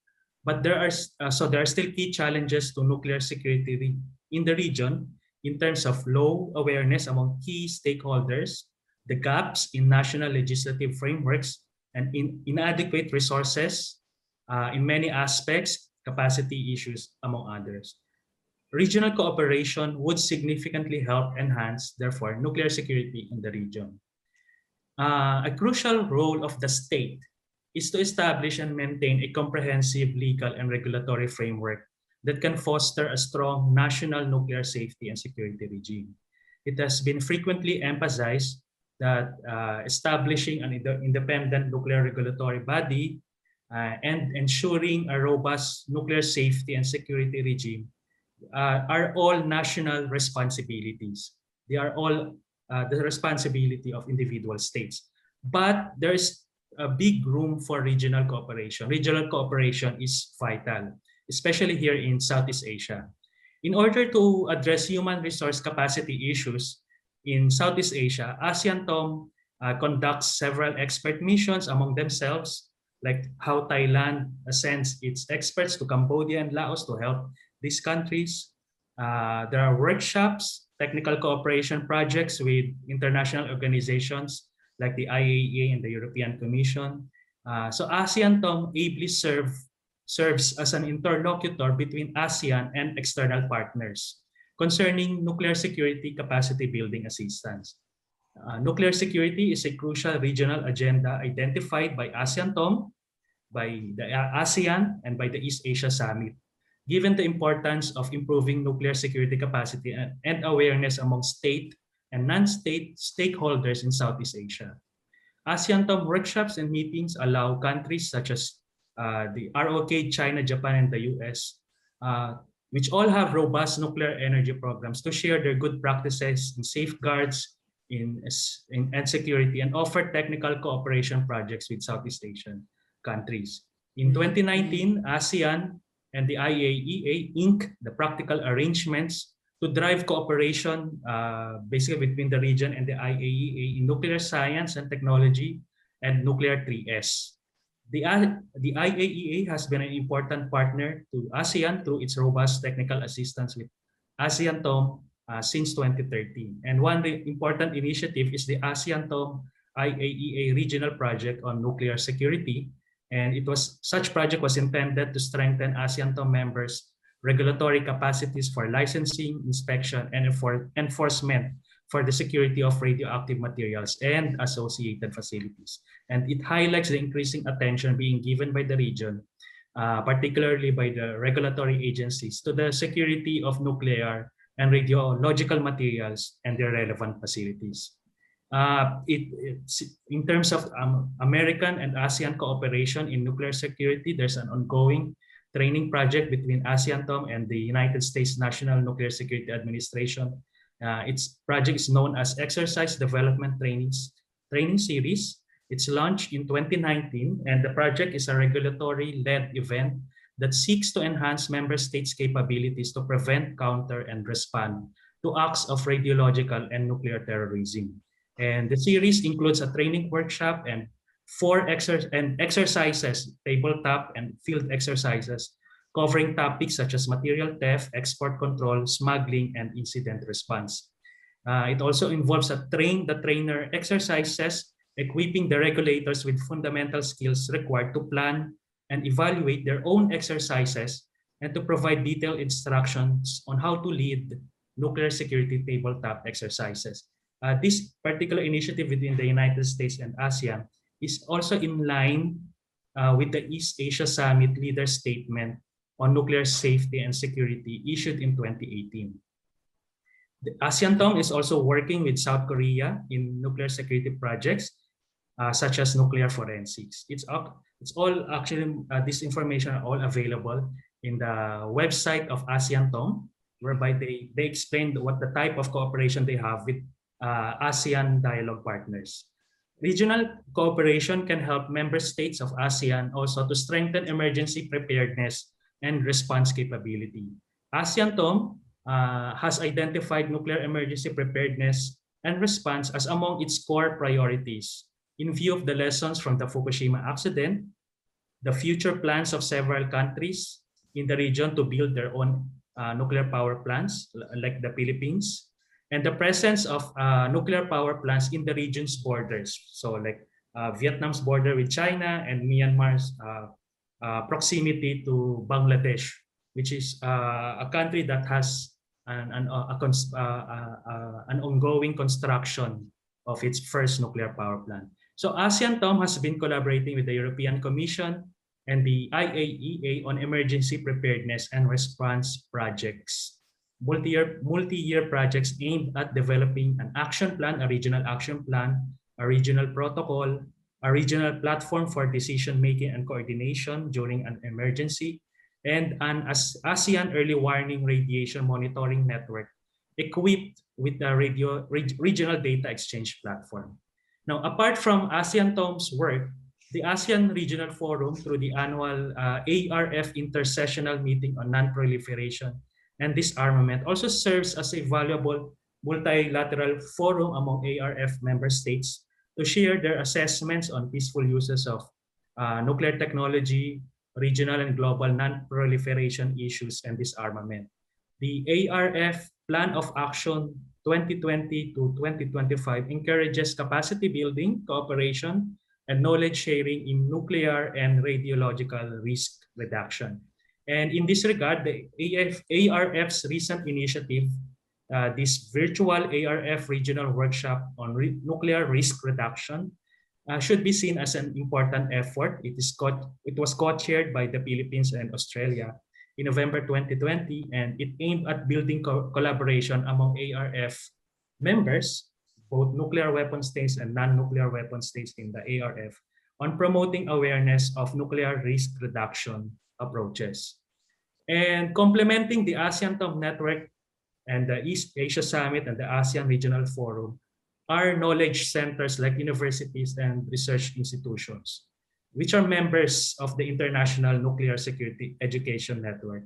But there are still key challenges to nuclear security in the region in terms of low awareness among key stakeholders, the gaps in national legislative frameworks, and inadequate resources in many aspects, capacity issues, among others. Regional cooperation would significantly help enhance, therefore, nuclear security in the region. A crucial role of the state is to establish and maintain a comprehensive legal and regulatory framework that can foster a strong national nuclear safety and security regime. It has been frequently emphasized that establishing an independent nuclear regulatory body and ensuring a robust nuclear safety and security regime are all national responsibilities. They are all the responsibility of individual states. But there's a big room for regional cooperation. Regional cooperation is vital, especially here in Southeast Asia. In order to address human resource capacity issues in Southeast Asia, ASEAN-TOM conducts several expert missions among themselves, like how Thailand sends its experts to Cambodia and Laos to help these countries. There are workshops, technical cooperation projects with international organizations like the IAEA and the European Commission. So ASEAN-TOM ably serves as an interlocutor between ASEAN and external partners concerning nuclear security capacity building assistance. Nuclear security is a crucial regional agenda identified by ASEAN-TOM, by the ASEAN, and by the East Asia Summit, given the importance of improving nuclear security capacity and awareness among state and non-state stakeholders in Southeast Asia. ASEAN-TOM workshops and meetings allow countries such as the ROK, China, Japan, and the US, which all have robust nuclear energy programs, to share their good practices and safeguards in security and offer technical cooperation projects with Southeast Asian countries. In 2019, ASEAN and the IAEA inked the practical arrangements to drive cooperation basically between the region and the IAEA in nuclear science and technology and nuclear 3S. The IAEA has been an important partner to ASEAN through its robust technical assistance with ASEAN-TOM since 2013. And one important initiative is the ASEAN-TOM IAEA regional project on nuclear security. And such project was intended to strengthen ASEAN-TOM members' regulatory capacities for licensing, inspection, and enforcement for the security of radioactive materials and associated facilities. And it highlights the increasing attention being given by the region, particularly by the regulatory agencies, to the security of nuclear and radiological materials and their relevant facilities. In terms of American and ASEAN cooperation in nuclear security, there's an ongoing training project between ASEAN-TOM and the United States National Nuclear Security Administration. Its project is known as Exercise Development Training Series. It's launched in 2019, and the project is a regulatory-led event that seeks to enhance member states' capabilities to prevent, counter, and respond to acts of radiological and nuclear terrorism. And the series includes a training workshop and 4 exercises, tabletop and field exercises, covering topics such as material theft, export control, smuggling, and incident response. It also involves a train the trainer exercises, equipping the regulators with fundamental skills required to plan and evaluate their own exercises and to provide detailed instructions on how to lead nuclear security tabletop exercises. This particular initiative within the United States and ASEAN is also in line with the East Asia Summit leader statement on nuclear safety and security issued in 2018. The ASEAN-TOM is also working with South Korea in nuclear security projects, such as nuclear forensics. It's all actually, this information are all available in the website of ASEAN-TOM, whereby they explain what the type of cooperation they have with ASEAN dialogue partners. Regional cooperation can help member states of ASEAN also to strengthen emergency preparedness and response capability. ASEAN-TOM has identified nuclear emergency preparedness and response as among its core priorities in view of the lessons from the Fukushima accident, the future plans of several countries in the region to build their own nuclear power plants, like the Philippines, and the presence of nuclear power plants in the region's borders. So like Vietnam's border with China and Myanmar's proximity to Bangladesh, which is a country that has an ongoing construction of its first nuclear power plant. So ASEAN-TOM has been collaborating with the European Commission and the IAEA on emergency preparedness and response projects, multi-year projects aimed at developing an action plan, a regional action plan, a regional protocol, a regional platform for decision-making and coordination during an emergency, and an ASEAN Early Warning Radiation Monitoring Network equipped with a regional data exchange platform. Now, apart from ASEAN-TOM's work, the ASEAN Regional Forum, through the annual ARF Intersessional Meeting on Non-Proliferation and Disarmament, also serves as a valuable multilateral forum among ARF member states to share their assessments on peaceful uses of nuclear technology, regional and global non-proliferation issues, and disarmament. The ARF Plan of Action 2020 to 2025 encourages capacity building, cooperation, and knowledge sharing in nuclear and radiological risk reduction. And in this regard, the ARF's recent initiative, this virtual ARF regional workshop on nuclear risk reduction, should be seen as an important effort. It was co-chaired by the Philippines and Australia in November 2020, and it aimed at building collaboration among ARF members, both nuclear weapon states and non-nuclear weapon states in the ARF, on promoting awareness of nuclear risk reduction approaches. And complementing the ASEAN-TOM network and the East Asia Summit and the ASEAN Regional Forum are knowledge centers like universities and research institutions, which are members of the International Nuclear Security Education Network,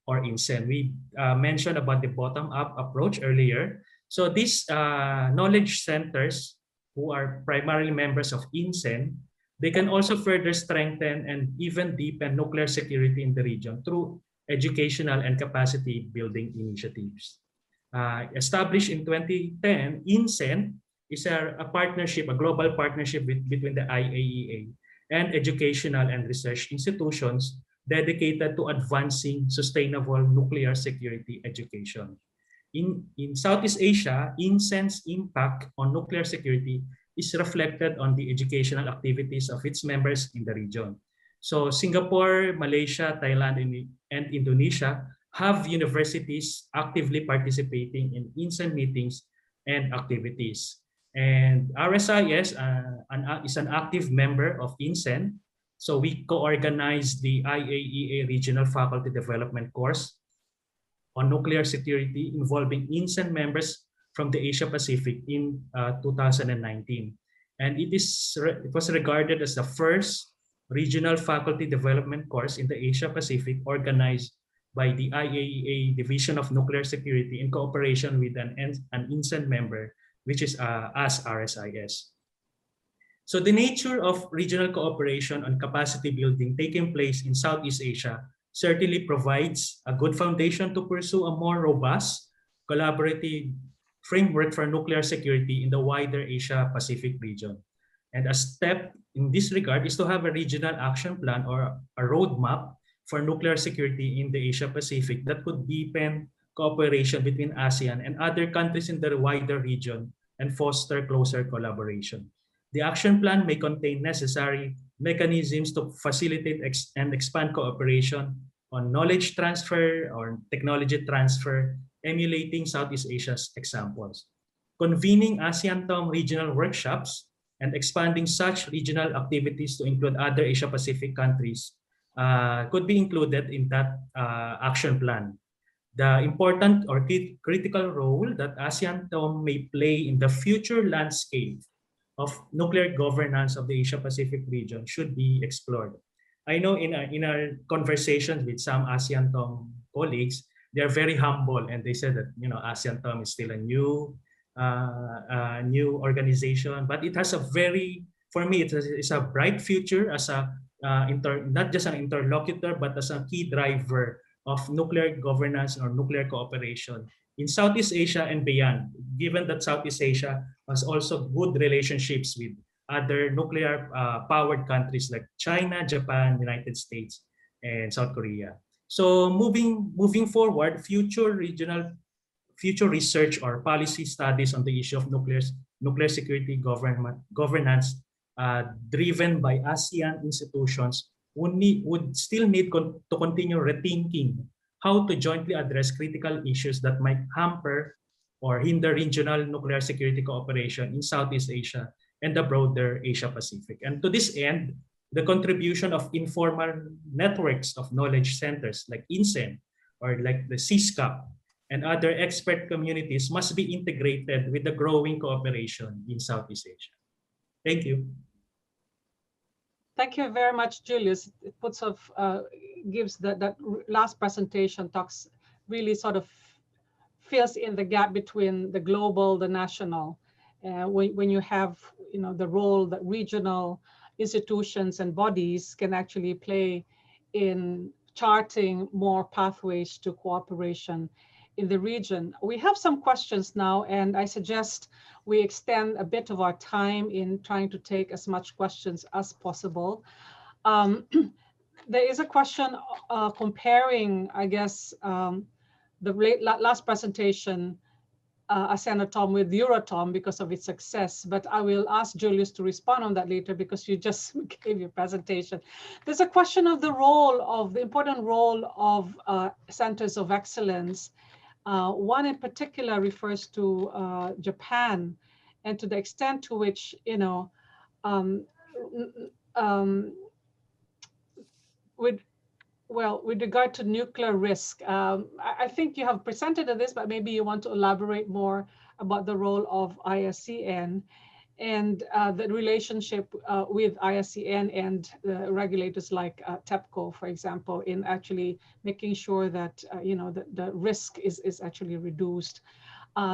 or INSEN. We mentioned about the bottom-up approach earlier. So these knowledge centers, who are primarily members of INSEN, they can also further strengthen and even deepen nuclear security in the region through educational and capacity building initiatives. Established in 2010, INSEN is a partnership, a global partnership between the IAEA and educational and research institutions dedicated to advancing sustainable nuclear security education. In Southeast Asia, INSEN's impact on nuclear security is reflected on the educational activities of its members in the region. So Singapore, Malaysia, Thailand, and Indonesia have universities actively participating in INSEN meetings and activities. And RSIS is an active member of INSEN. So we co-organized the IAEA Regional Faculty Development course on nuclear security involving INSEN members from the Asia Pacific in 2019. And it was regarded as the first regional faculty development course in the Asia Pacific organized by the IAEA Division of Nuclear Security in cooperation with an INSEN member, which is as RSIS. So the nature of regional cooperation on capacity building taking place in Southeast Asia certainly provides a good foundation to pursue a more robust, collaborative framework for nuclear security in the wider Asia-Pacific region. And a step in this regard is to have a regional action plan or a roadmap for nuclear security in the Asia-Pacific that could deepen cooperation between ASEAN and other countries in the wider region and foster closer collaboration. The action plan may contain necessary mechanisms to facilitate and expand cooperation on knowledge transfer or technology transfer, emulating Southeast Asia's examples. Convening ASEAN-TOM regional workshops and expanding such regional activities to include other Asia-Pacific countries could be included in that action plan. The important or critical role that ASEAN-TOM may play in the future landscape of nuclear governance of the Asia-Pacific region should be explored. I know in our conversations with some ASEAN-TOM colleagues, they're very humble and they said that ASEAN-TOM is still a new organization, but it has a very, for me, it's a bright future as a not just an interlocutor, but as a key driver of nuclear governance or nuclear cooperation in Southeast Asia and beyond, given that Southeast Asia has also good relationships with other nuclear powered countries like China, Japan, United States, and South Korea. So moving forward, future research or policy studies on the issue of nuclear security governance driven by ASEAN institutions would still need to continue rethinking how to jointly address critical issues that might hamper or hinder regional nuclear security cooperation in Southeast Asia and the broader Asia Pacific. And to this end, the contribution of informal networks of knowledge centers like INSEN or like the CISCAP and other expert communities must be integrated with the growing cooperation in Southeast Asia. Thank you.
Thank you very much, Julius. It puts of gives that last presentation talks really sort of fills in the gap between the global, the national. When you have the role that regional institutions and bodies can actually play in charting more pathways to cooperation in the region. We have some questions now, and I suggest we extend a bit of our time in trying to take as much questions as possible. There is a question comparing, I guess, the last presentation, ASEAN-ATOM with Euratom because of its success, but I will ask Julius to respond on that later because you just gave your presentation. There's a question of the important role of centers of excellence. One in particular refers to Japan and to the extent to which, with regard to nuclear risk, I think you have presented this, but maybe you want to elaborate more about the role of ISCN and the relationship with ISCN and regulators like TEPCO, for example, in actually making sure that the risk is actually reduced.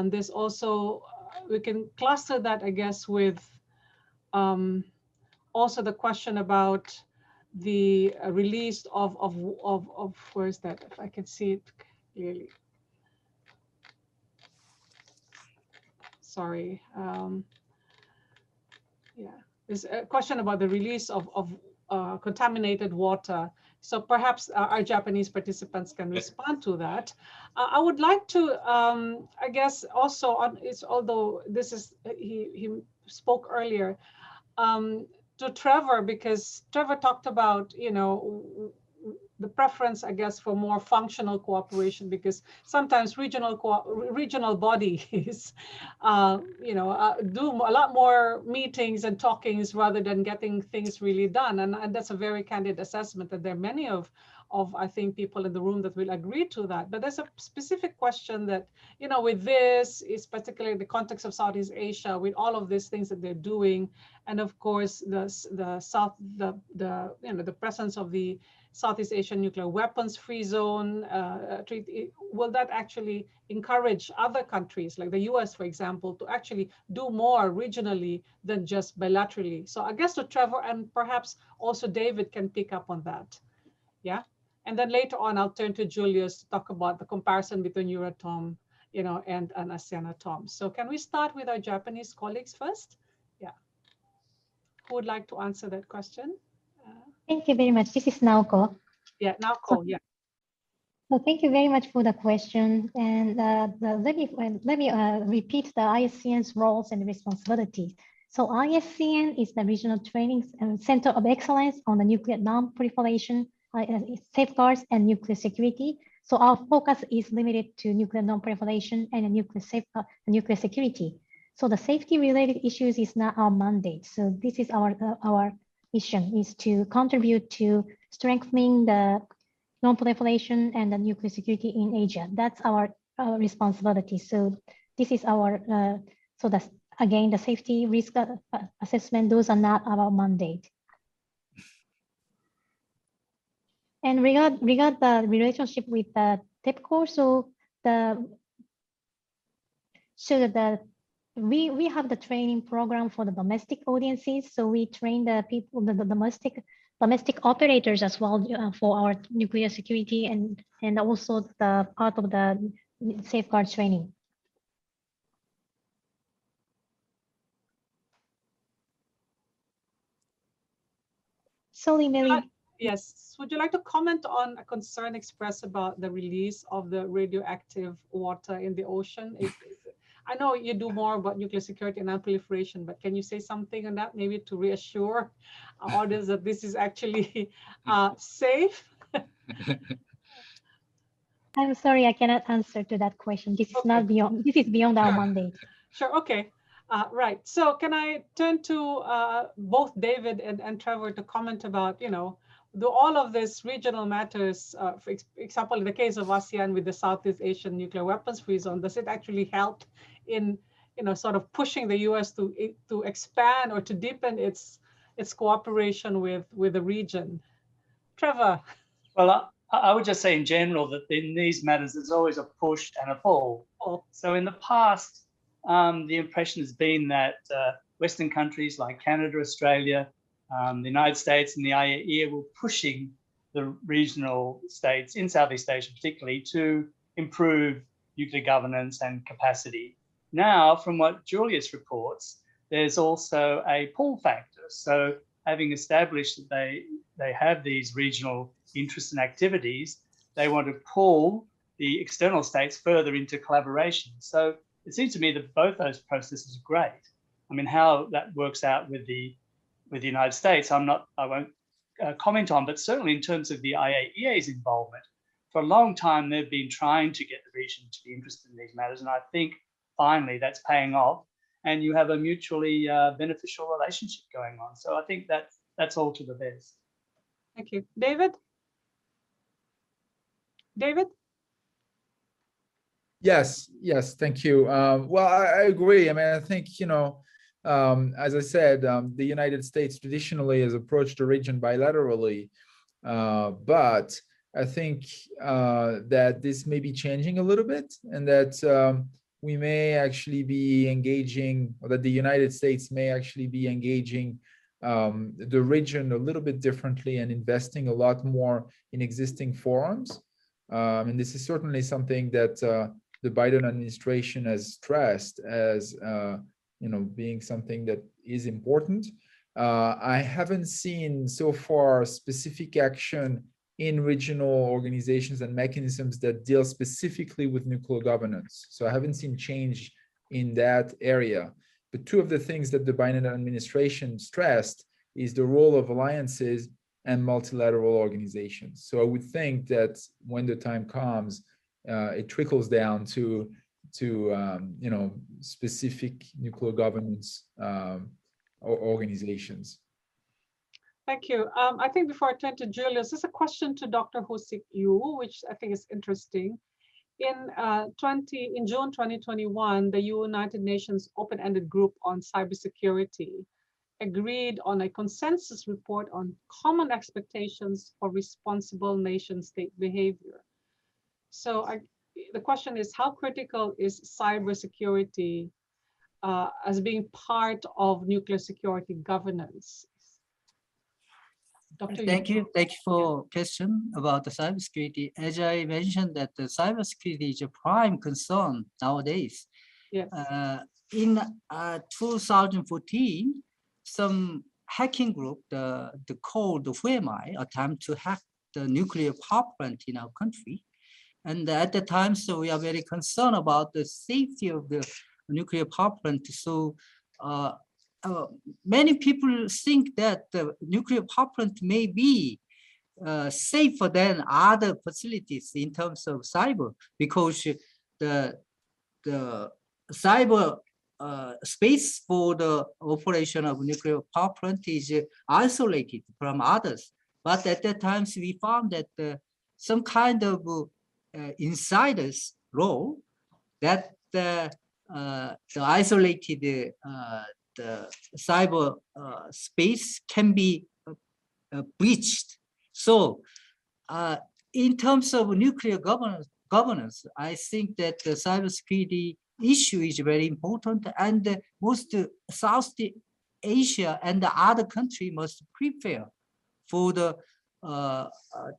There's also, we can cluster that, I guess, with also the question about the release of where is that, if I can see it clearly. Sorry. Yeah, there's a question about the release of contaminated water. So perhaps our Japanese participants can respond to that. I would like to, I guess, also on it's although this is he spoke earlier. To Trevor, because Trevor talked about, the preference, I guess, for more functional cooperation, because sometimes regional bodies, do a lot more meetings and talkings rather than getting things really done. And that's a very candid assessment, that there are many of I think people in the room that will agree to that. But there's a specific question that, with this is particularly the context of Southeast Asia, with all of these things that they're doing, and of course the presence of the Southeast Asian Nuclear Weapons Free Zone treaty, will that actually encourage other countries like the US, for example, to actually do more regionally than just bilaterally? So I guess to Trevor and perhaps also David can pick up on that. Yeah. And then later on, I'll turn to Julius to talk about the comparison between Euratom, and ASEAN-ATOM. So can we start with our Japanese colleagues first? Yeah. Who would like to answer that question?
Thank you very much. This is Naoko.
Yeah, Naoko, yeah.
So thank you very much for the question. And let me repeat the ISCN's roles and responsibilities. So ISCN is the regional training center of excellence on the nuclear non-proliferation, safeguards, and nuclear security. So our focus is limited to nuclear non-proliferation and nuclear security. So the safety-related issues is not our mandate. So this is our mission, is to contribute to strengthening the non-proliferation and the nuclear security in Asia. That's our responsibility. So this is our so that's again the safety risk assessment. Those are not our mandate. And regard the relationship with the TEPCO, we have the training program for the domestic audiences. So we train the people, the domestic operators as well for our nuclear security and also the part of the safeguard training. Sorry, Mely.
Yes. Would you like to comment on a concern expressed about the release of the radioactive water in the ocean? I know you do more about nuclear security and non-proliferation, but can you say something on that, maybe to reassure our audience that this is actually safe?
I'm sorry, I cannot answer to that question. This is not beyond. This is beyond our mandate.
Sure. Okay. Right. So can I turn to both David and Trevor to comment about, all of this regional matters, for example, in the case of ASEAN with the Southeast Asian nuclear weapons free zone, does it actually help in, sort of pushing the US to expand or to deepen its cooperation with the region? Trevor.
Well, I would just say in general that in these matters, there's always a push and a pull. So in the past, the impression has been that Western countries like Canada, Australia, the United States and the IAEA were pushing the regional states in Southeast Asia particularly to improve nuclear governance and capacity. Now, from what Julius reports, there's also a pull factor. So having established that they have these regional interests and activities, they want to pull the external states further into collaboration. So it seems to me that both those processes are great. I mean, how that works out with the United States, I won't comment on, but certainly in terms of the IAEA's involvement, for a long time, they've been trying to get the region to be interested in these matters. And I think finally that's paying off and you have a mutually beneficial relationship going on. So I think that's all to the best.
Thank you. David? David?
Yes, thank you. Well, I agree. I mean, I think, as I said, the United States traditionally has approached the region bilaterally, but I think that this may be changing a little bit and that we may actually be engaging, or that the United States may actually be engaging the region a little bit differently and investing a lot more in existing forums. And this is certainly something that the Biden administration has stressed as being something that is important. I haven't seen so far specific action in regional organizations and mechanisms that deal specifically with nuclear governance. So I haven't seen change in that area. But two of the things that the Biden administration stressed is the role of alliances and multilateral organizations. So I would think that when the time comes, it trickles down to specific nuclear governance organizations.
Thank you. I think before I turn to Julius, there's a question to Dr. Hosik Yu, which I think is interesting. In June 2021, the United Nations Open-Ended Group on Cybersecurity agreed on a consensus report on common expectations for responsible nation-state behavior. So the question is, how critical is cybersecurity as being part of nuclear security governance? Dr.
Thank you for question about the cybersecurity. As I mentioned, that the cybersecurity is a prime concern nowadays.
Yes.
In 2014, some hacking group, called Huemai, attempt to hack the nuclear power plant in our country. And at the time, so we are very concerned about the safety of the nuclear power plant. So many people think that the nuclear power plant may be safer than other facilities in terms of cyber, because the cyber space for the operation of nuclear power plant is isolated from others. But at that time, we found that some kind of insider's role, that the isolated the cyber space can be breached. So in terms of nuclear governance, I think that the cybersecurity issue is very important, and most South Asia and the other country must prepare for the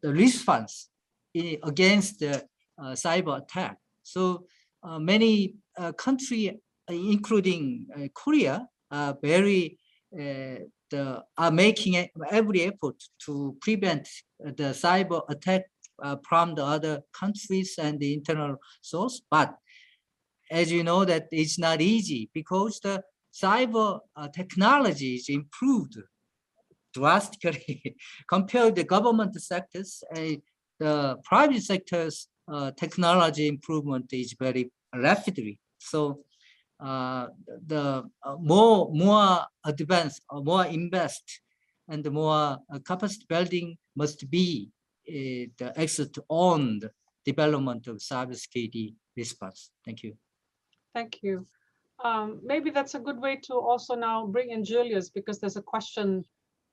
response against the cyber attack. So many countries, including Korea, are making every effort to prevent the cyber attack from the other countries and the internal source. But as you know, that it's not easy, because the cyber technology is improved drastically compared to the government sectors. The private sector's technology improvement is very rapidly. So the more advanced, or more invest, and the more capacity building must be the exit on the development of cybersecurity response. Thank you.
Thank you. Maybe that's a good way to also now bring in Julius, because there's a question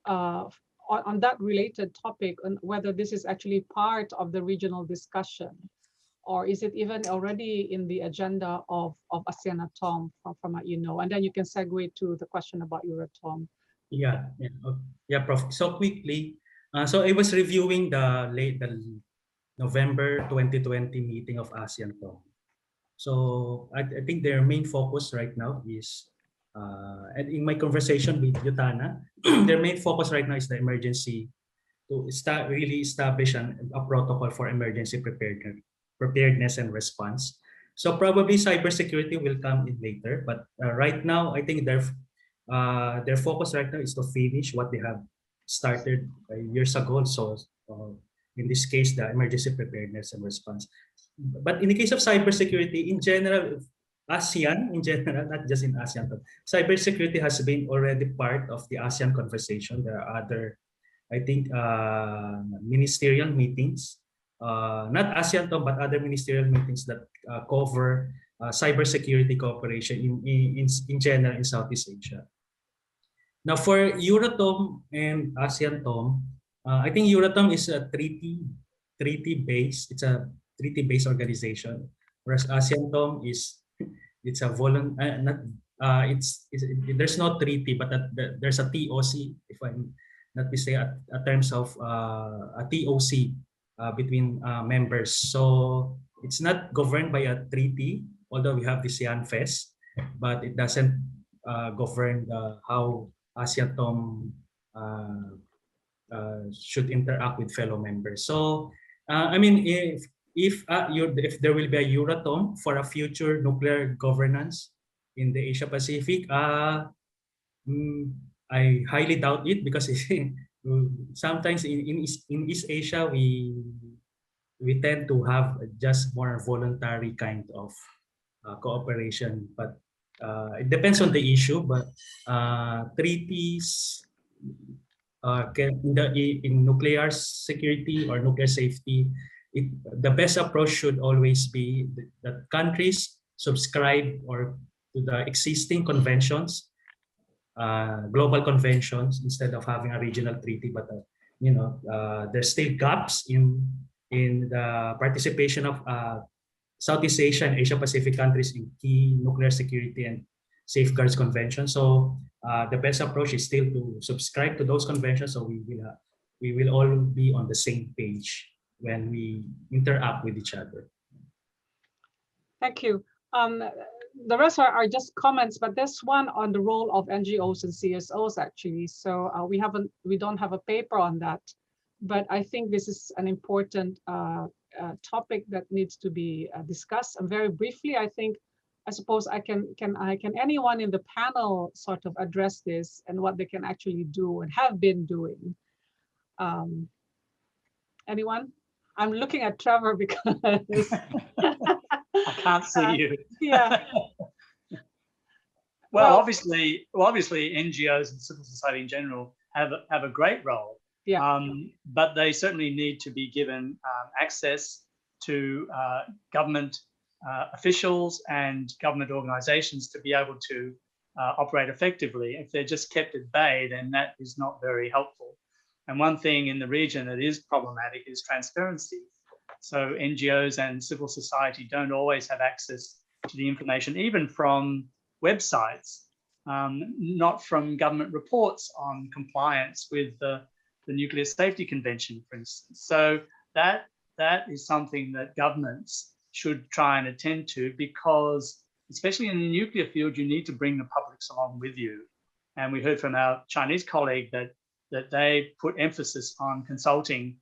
on that related topic, on whether this is actually part of the regional discussion, or is it even already in the agenda of ASEAN Atom, from what you know, and then you can segue to the question about Euratom.
Yeah, Prof. So quickly, so I was reviewing the November 2020 meeting of ASEAN Atom. So I think their main focus right now is, and in my conversation with Yutana, their main focus right now is the emergency, to really establish a protocol for emergency preparedness and response. So probably cybersecurity will come in later, but right now I think their focus right now is to finish what they have started years ago. So in this case, the emergency preparedness and response. But in the case of cybersecurity, in general, ASEAN in general, not just in ASEAN, but cybersecurity has been already part of the ASEAN conversation. There are other, I think, ministerial meetings, not ASEAN, but other ministerial meetings that cover cybersecurity cooperation in general in Southeast Asia. Now, for Euratom and ASEAN Tom, I think Euratom is a treaty-based. It's a treaty-based organization, whereas ASEAN Tom is it's a there's no treaty, but there's a TOC, if I'm not mistaken, in terms of a TOC between members. So it's not governed by a treaty, although we have the CIANFES, but it doesn't govern how ASEAN Tom should interact with fellow members. So I mean, if there will be a Euratom for a future nuclear governance in the Asia Pacific, I highly doubt it, because sometimes in East Asia we tend to have just more voluntary kind of cooperation, but it depends on the issue. But treaties in nuclear security or nuclear safety, the best approach should always be that countries subscribe to the existing conventions, global conventions, instead of having a regional treaty. But there's still gaps in the participation of Southeast Asia and Asia Pacific countries in key nuclear security and safeguards conventions. So the best approach is still to subscribe to those conventions, so we will all be on the same page when we interact with each other.
Thank you. The rest are just comments, but there's one on the role of NGOs and CSOs actually. So we don't have a paper on that, but I think this is an important topic that needs to be discussed. And very briefly, I suppose can anyone in the panel sort of address this and what they can actually do and have been doing? Anyone? I'm looking at Trevor because
I can't see you.
Yeah.
Well, obviously NGOs and civil society in general have a great role.
Yeah.
But they certainly need to be given access to government officials and government organizations to be able to operate effectively. If they're just kept at bay, then that is not very helpful. And one thing in the region that is problematic is transparency. So NGOs and civil society don't always have access to the information, even from websites, not from government reports on compliance with the Nuclear Safety Convention, for instance. So that is something that governments should try and attend to, because especially in the nuclear field, you need to bring the publics along with you. And we heard from our Chinese colleague that they put emphasis on consulting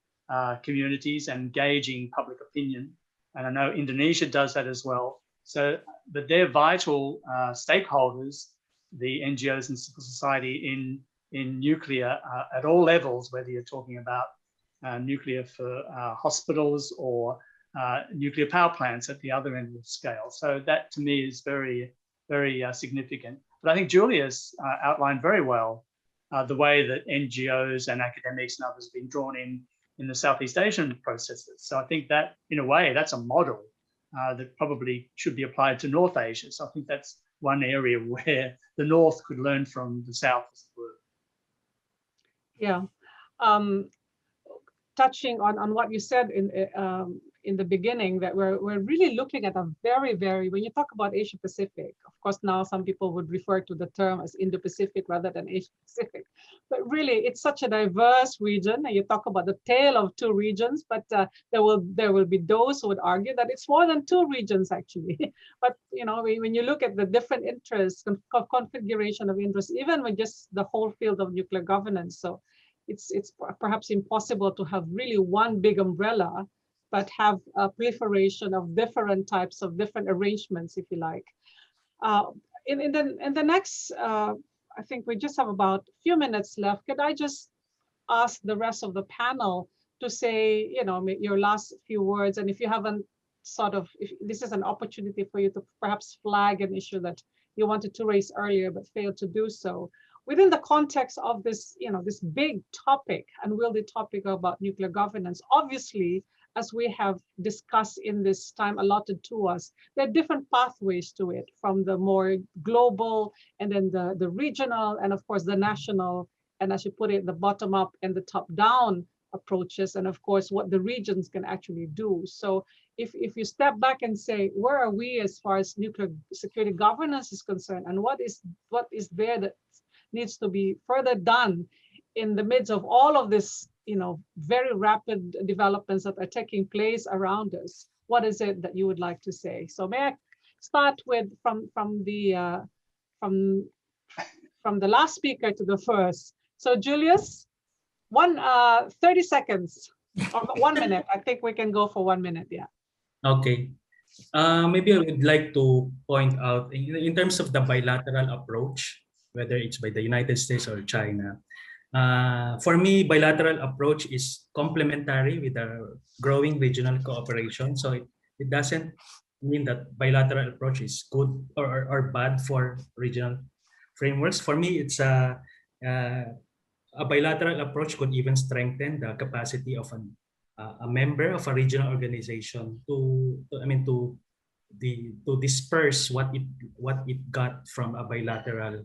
communities and gauging public opinion. And I know Indonesia does that as well. So, but they're vital stakeholders, the NGOs and civil society in nuclear at all levels, whether you're talking about nuclear for hospitals or nuclear power plants at the other end of the scale. So that to me is very very significant. But I think Julia's outlined very well the way that NGOs and academics and others have been drawn in the Southeast Asian processes. So I think that, in a way, that's a model that probably should be applied to North Asia. So I think that's one area where the North could learn from the South, as it were.
Yeah. Touching on what you said in the beginning, that we're really looking at a very, when you talk about Asia Pacific, of course, now some people would refer to the term as Indo-Pacific rather than Asia Pacific, but really it's such a diverse region. And you talk about the tale of two regions, but there will be those who would argue that it's more than two regions actually. But you know, when you look at the different interests, configuration of interests, even with just the whole field of nuclear governance, so it's perhaps impossible to have really one big umbrella, but have a proliferation of different types of different arrangements, if you like. In the next, I think we just have about a few minutes left. Could I just ask the rest of the panel to say, you know, your last few words, and if you haven't if this is an opportunity for you to perhaps flag an issue that you wanted to raise earlier but failed to do so, within the context of this, you know, this big topic, unwieldy topic about nuclear governance. Obviously, as we have discussed in this time allotted to us, there are different pathways to it, from the more global, and then the regional, and of course the national, and as you put it, the bottom up and the top down approaches, and of course what the regions can actually do. So if you step back and say, where are we as far as nuclear security governance is concerned, and what is there that needs to be further done in the midst of all of this, you know, very rapid developments that are taking place around us, what is it that you would like to say? So may I start with from the last speaker to the first. So Julius, 30 seconds or 1 minute. I think we can go for 1 minute. Yeah.
Okay. Maybe I would like to point out in terms of the bilateral approach, whether it's by the United States or China. For me, bilateral approach is complementary with the growing regional cooperation. So it doesn't mean that bilateral approach is good or bad for regional frameworks. For me, it's a bilateral approach could even strengthen the capacity of a member of a regional organization to disperse what it got from a bilateral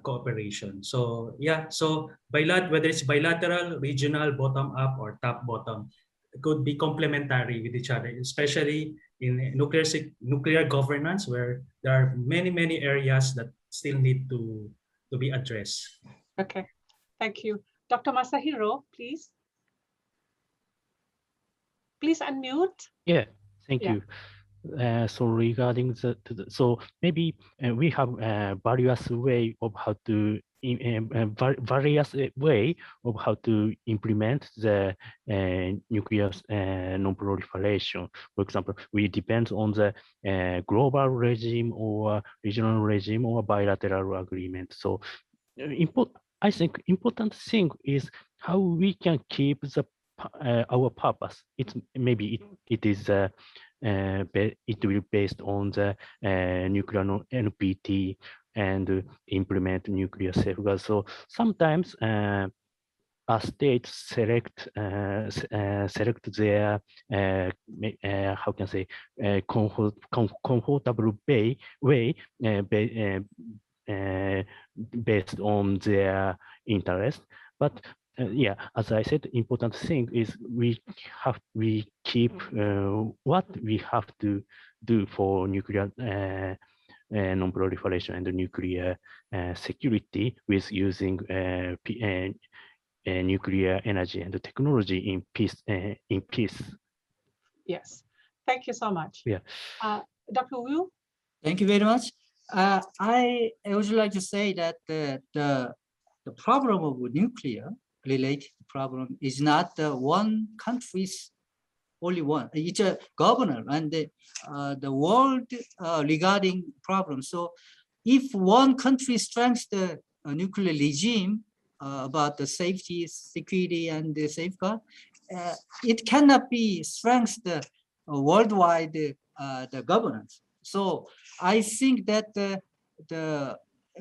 cooperation. So yeah, so whether it's bilateral, regional, bottom up, or top bottom, could be complementary with each other, especially in nuclear governance, where there are many areas that still need to be addressed.
Okay, thank you. Dr. Masahiro, please. Please unmute.
Yeah, thank you. So regarding so maybe we have various way of how to implement the nuclear non-proliferation. For example, we depend on the global regime or regional regime or bilateral agreement. So I think important thing is how we can keep the our purpose. It will be based on the nuclear NPT and implement nuclear safeguards. So sometimes a state select their how can I say comfortable way based on their interest, but yeah, as I said, important thing is we keep what we have to do for nuclear non-proliferation and nuclear security with using nuclear energy and technology in peace.
Yes, thank you so much.
Yeah,
Dr. Wu.
Thank you very much. I would like to say that the problem of nuclear related problem is not one country's only one. It's a governor and the world regarding problems. So if one country strengthens the nuclear regime about the safety, security, and the safeguard, it cannot be strengthened worldwide the governance. So I think that the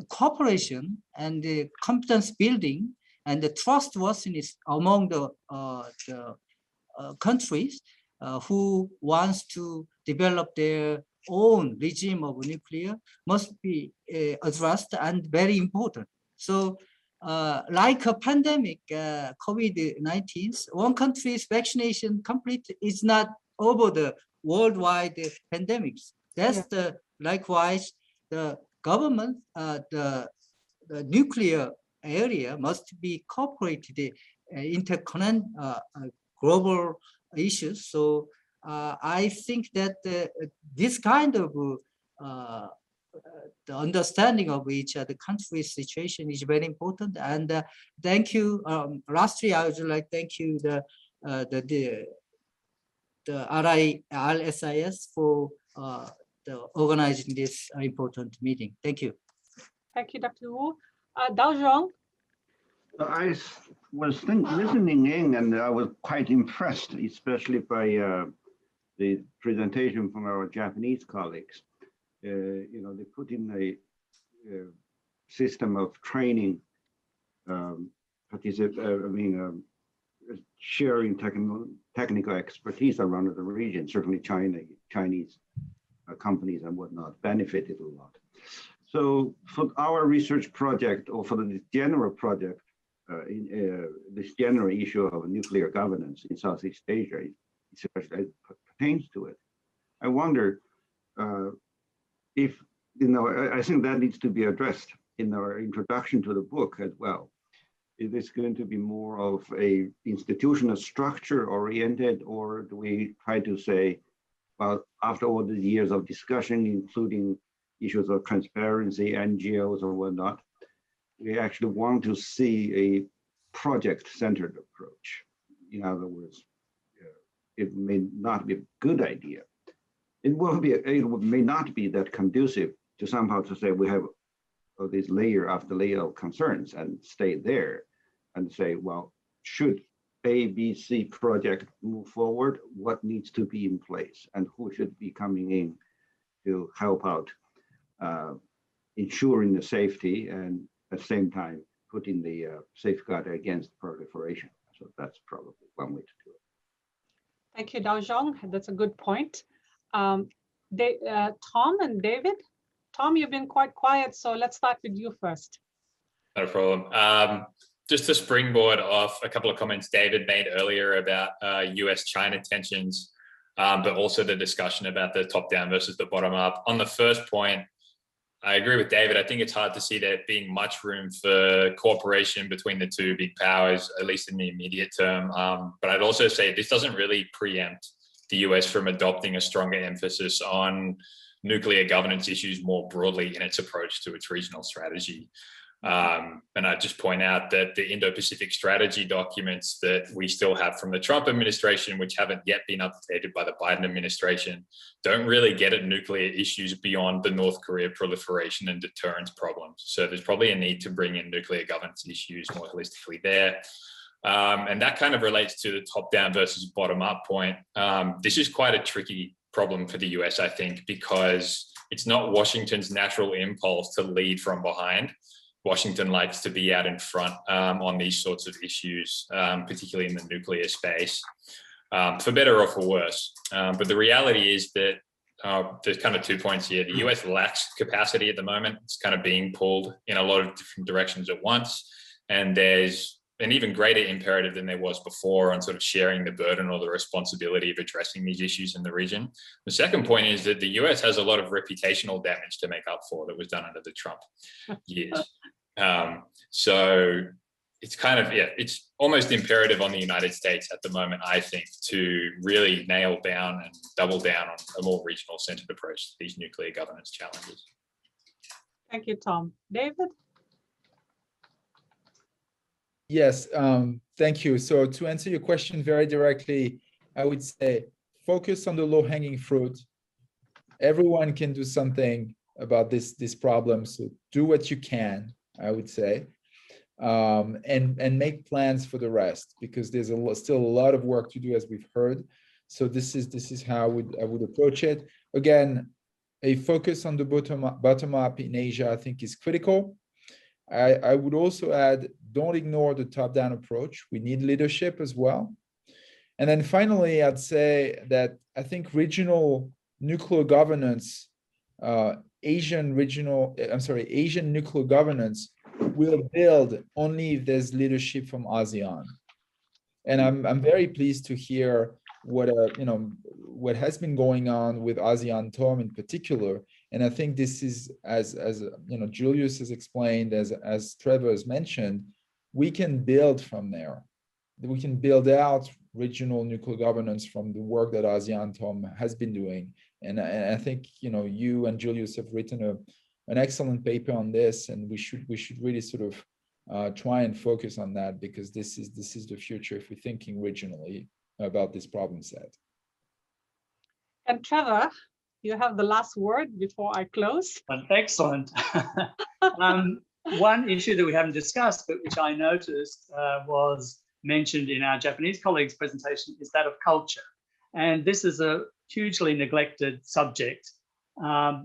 cooperation and the competence building and the trustworthiness among the countries who wants to develop their own regime of nuclear must be addressed and very important. So like a pandemic, COVID-19, one country's vaccination complete is not over the worldwide pandemics. That's the likewise the government, the nuclear area must be cooperated interconnect global issues. So I think that this kind of the understanding of each other country's situation is very important. And thank you. Lastly, I would like to thank you the RSIS for the organizing this important meeting. Thank you.
Thank you, Dr. Wu. Daojiong.
I was listening in, and I was quite impressed, especially by the presentation from our Japanese colleagues. You know, they put in a system of training, sharing technical expertise around the region. Certainly, Chinese companies and whatnot benefited a lot. So for our research project, or for the general project, this general issue of nuclear governance in Southeast Asia, especially as it pertains to it, I wonder if, you know, I think that needs to be addressed in our introduction to the book as well. Is this going to be more of a institutional structure oriented, or do we try to say, well, after all the years of discussion, including issues of transparency, NGOs or whatnot, we actually want to see a project-centered approach. In other words, it may not be a good idea. It may not be that conducive to somehow to say we have this layer after layer of concerns and stay there and say, well, should A, B, C project move forward, what needs to be in place and who should be coming in to help out ensuring the safety and at the same time putting the safeguard against proliferation. So that's probably one way to do it.
Thank you, Daojiong. That's a good point. Tom and David. Tom, you've been quite quiet, so let's start with you first.
No problem. Just to springboard off a couple of comments David made earlier about US-China tensions, but also the discussion about the top-down versus the bottom-up. On the first point, I agree with David. I think it's hard to see there being much room for cooperation between the two big powers, at least in the immediate term. But I'd also say this doesn't really preempt the US from adopting a stronger emphasis on nuclear governance issues more broadly in its approach to its regional strategy. And I just point out that the Indo-Pacific strategy documents that we still have from the Trump administration, which haven't yet been updated by the Biden administration, don't really get at nuclear issues beyond the North Korea proliferation and deterrence problems. So there's probably a need to bring in nuclear governance issues more holistically there. And that kind of relates to the top-down versus bottom-up point. This is quite a tricky problem for the US, I think, because it's not Washington's natural impulse to lead from behind. Washington likes to be out in front on these sorts of issues, particularly in the nuclear space, for better or for worse. But the reality is that there's kind of 2 points here. The US lacks capacity at the moment. It's kind of being pulled in a lot of different directions at once. And there's an even greater imperative than there was before on sort of sharing the burden or the responsibility of addressing these issues in the region. The second point is that the US has a lot of reputational damage to make up for that was done under the Trump years. So it's kind of, it's almost imperative on the United States at the moment, I think, to really nail down and double down on a more regional centered approach to these nuclear governance challenges.
Thank you, Tom. David?
Yes, thank you. So to answer your question very directly, I would say focus on the low-hanging fruit. Everyone can do something about this problem, so do what you can, I would say, and make plans for the rest, because there's still a lot of work to do, as we've heard. So this is how I would approach it. Again, a focus on the bottom up in Asia, I think, is critical. I would also add, don't ignore the top-down approach. We need leadership as well. And then finally, I'd say that I think regional nuclear governance, Asian nuclear governance will build only if there's leadership from ASEAN. And I'm very pleased to hear what has been going on with ASEAN Tom in particular. And I think this is, as Julius has explained, as Trevor has mentioned, we can build from there. We can build out regional nuclear governance from the work that ASEAN Tom has been doing. And I think you and Julius have written an excellent paper on this, and we should really sort of try and focus on that, because this is the future if we're thinking regionally about this problem set.
And Trevor, you have the last word before I close.
Excellent. One issue that we haven't discussed, but which I noticed was mentioned in our Japanese colleagues' presentation, is that of culture. And this is a hugely neglected subject.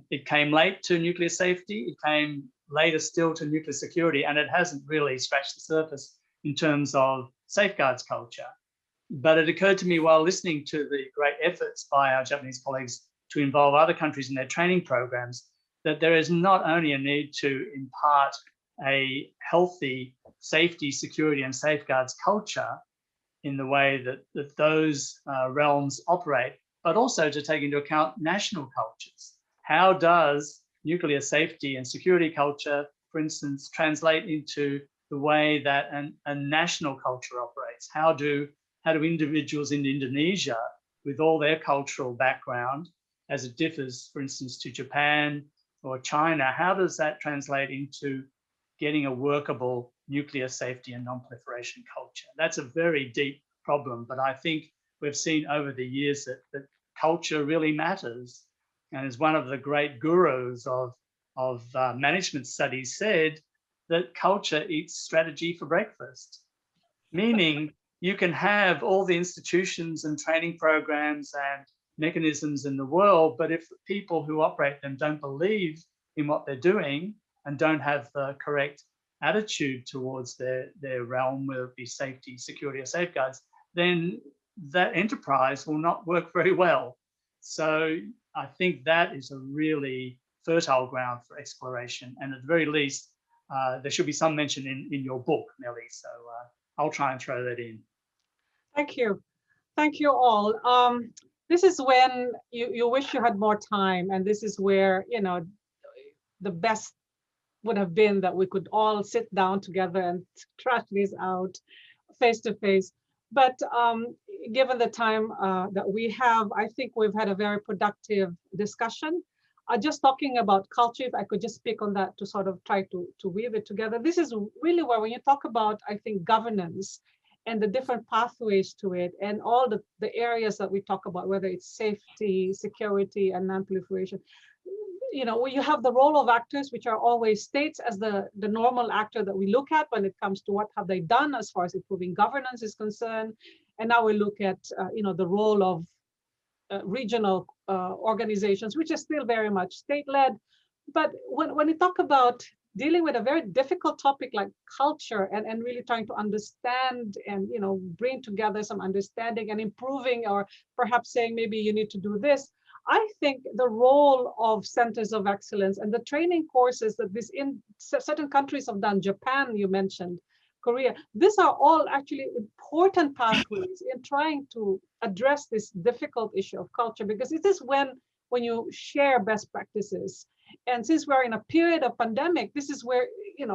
It came late to nuclear safety. It came later still to nuclear security, and it hasn't really scratched the surface in terms of safeguards culture. But it occurred to me while listening to the great efforts by our Japanese colleagues to involve other countries in their training programs, that there is not only a need to impart a healthy safety, security, and safeguards culture in the way that those realms operate, but also to take into account national cultures. How does nuclear safety and security culture, for instance, translate into the way that a national culture operates? How do individuals in Indonesia, with all their cultural background, as it differs, for instance, to Japan or China, how does that translate into getting a workable nuclear safety and non-proliferation culture? That's a very deep problem, but I think we've seen over the years that culture really matters. And as one of the great gurus of management studies said, that culture eats strategy for breakfast, meaning you can have all the institutions and training programs and mechanisms in the world, but if the people who operate them don't believe in what they're doing and don't have the correct attitude towards their realm, whether it be safety, security, or safeguards, then that enterprise will not work very well. So I think that is a really fertile ground for exploration. And at the very least, there should be some mention in your book, Mely. So I'll try and throw that in.
Thank you. Thank you all. This is when you wish you had more time. And this is where, the best would have been that we could all sit down together and trash this out face to face. But given the time that we have, I think we've had a very productive discussion. Just talking about culture, if I could just speak on that to sort of try to weave it together. This is really where, when you talk about, I think, governance and the different pathways to it and all the areas that we talk about, whether it's safety, security, and non-proliferation, where you have the role of actors, which are always states as the normal actor that we look at when it comes to what have they done as far as improving governance is concerned. And now we look at, the role of regional organizations, which is still very much state-led. But when we talk about dealing with a very difficult topic like culture and really trying to understand and, bring together some understanding and improving, or perhaps saying maybe you need to do this, I think the role of centers of excellence and the training courses that certain countries have done, Japan, you mentioned, Korea, these are all actually important pathways in trying to address this difficult issue of culture, because it is when you share best practices. And since we're in a period of pandemic, this is where,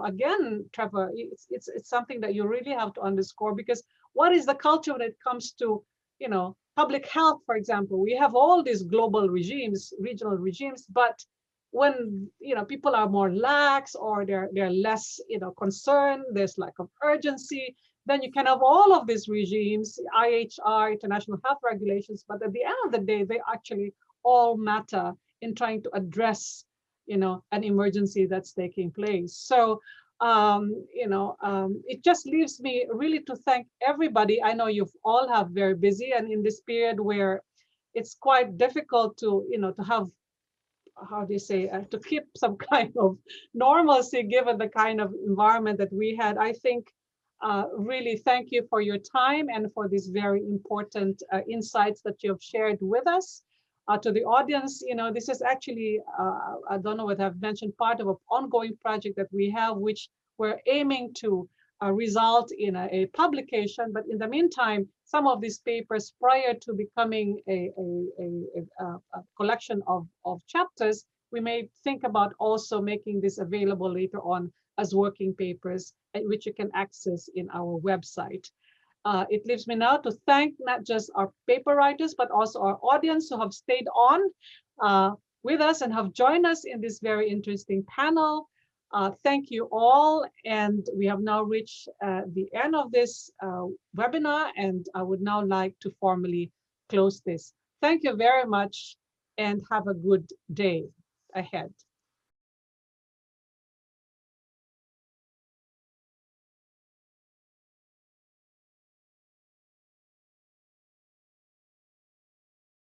again, Trevor, it's something that you really have to underscore, because what is the culture when it comes to, public health, for example? We have all these global regimes, regional regimes, but when people are more lax or they're less concerned, there's lack of urgency, then you can have all of these regimes, IHR, international health regulations, but at the end of the day, they actually all matter in trying to address an emergency that's taking place. So it just leaves me really to thank everybody. I know you've all have very busy, and in this period where it's quite difficult to to have how do you say, to keep some kind of normalcy given the kind of environment that we had. I think really thank you for your time and for these very important insights that you have shared with us. To the audience, you know, this is actually, I don't know what I've mentioned, part of an ongoing project that we have, which we're aiming to result in a publication. But in the meantime, some of these papers, prior to becoming a collection of chapters, we may think about also making this available later on as working papers, which you can access in our website. It leaves me now to thank not just our paper writers, but also our audience who have stayed on with us and have joined us in this very interesting panel. Thank you all. And we have now reached the end of this webinar, and I would now like to formally close this. Thank you very much and have a good day ahead.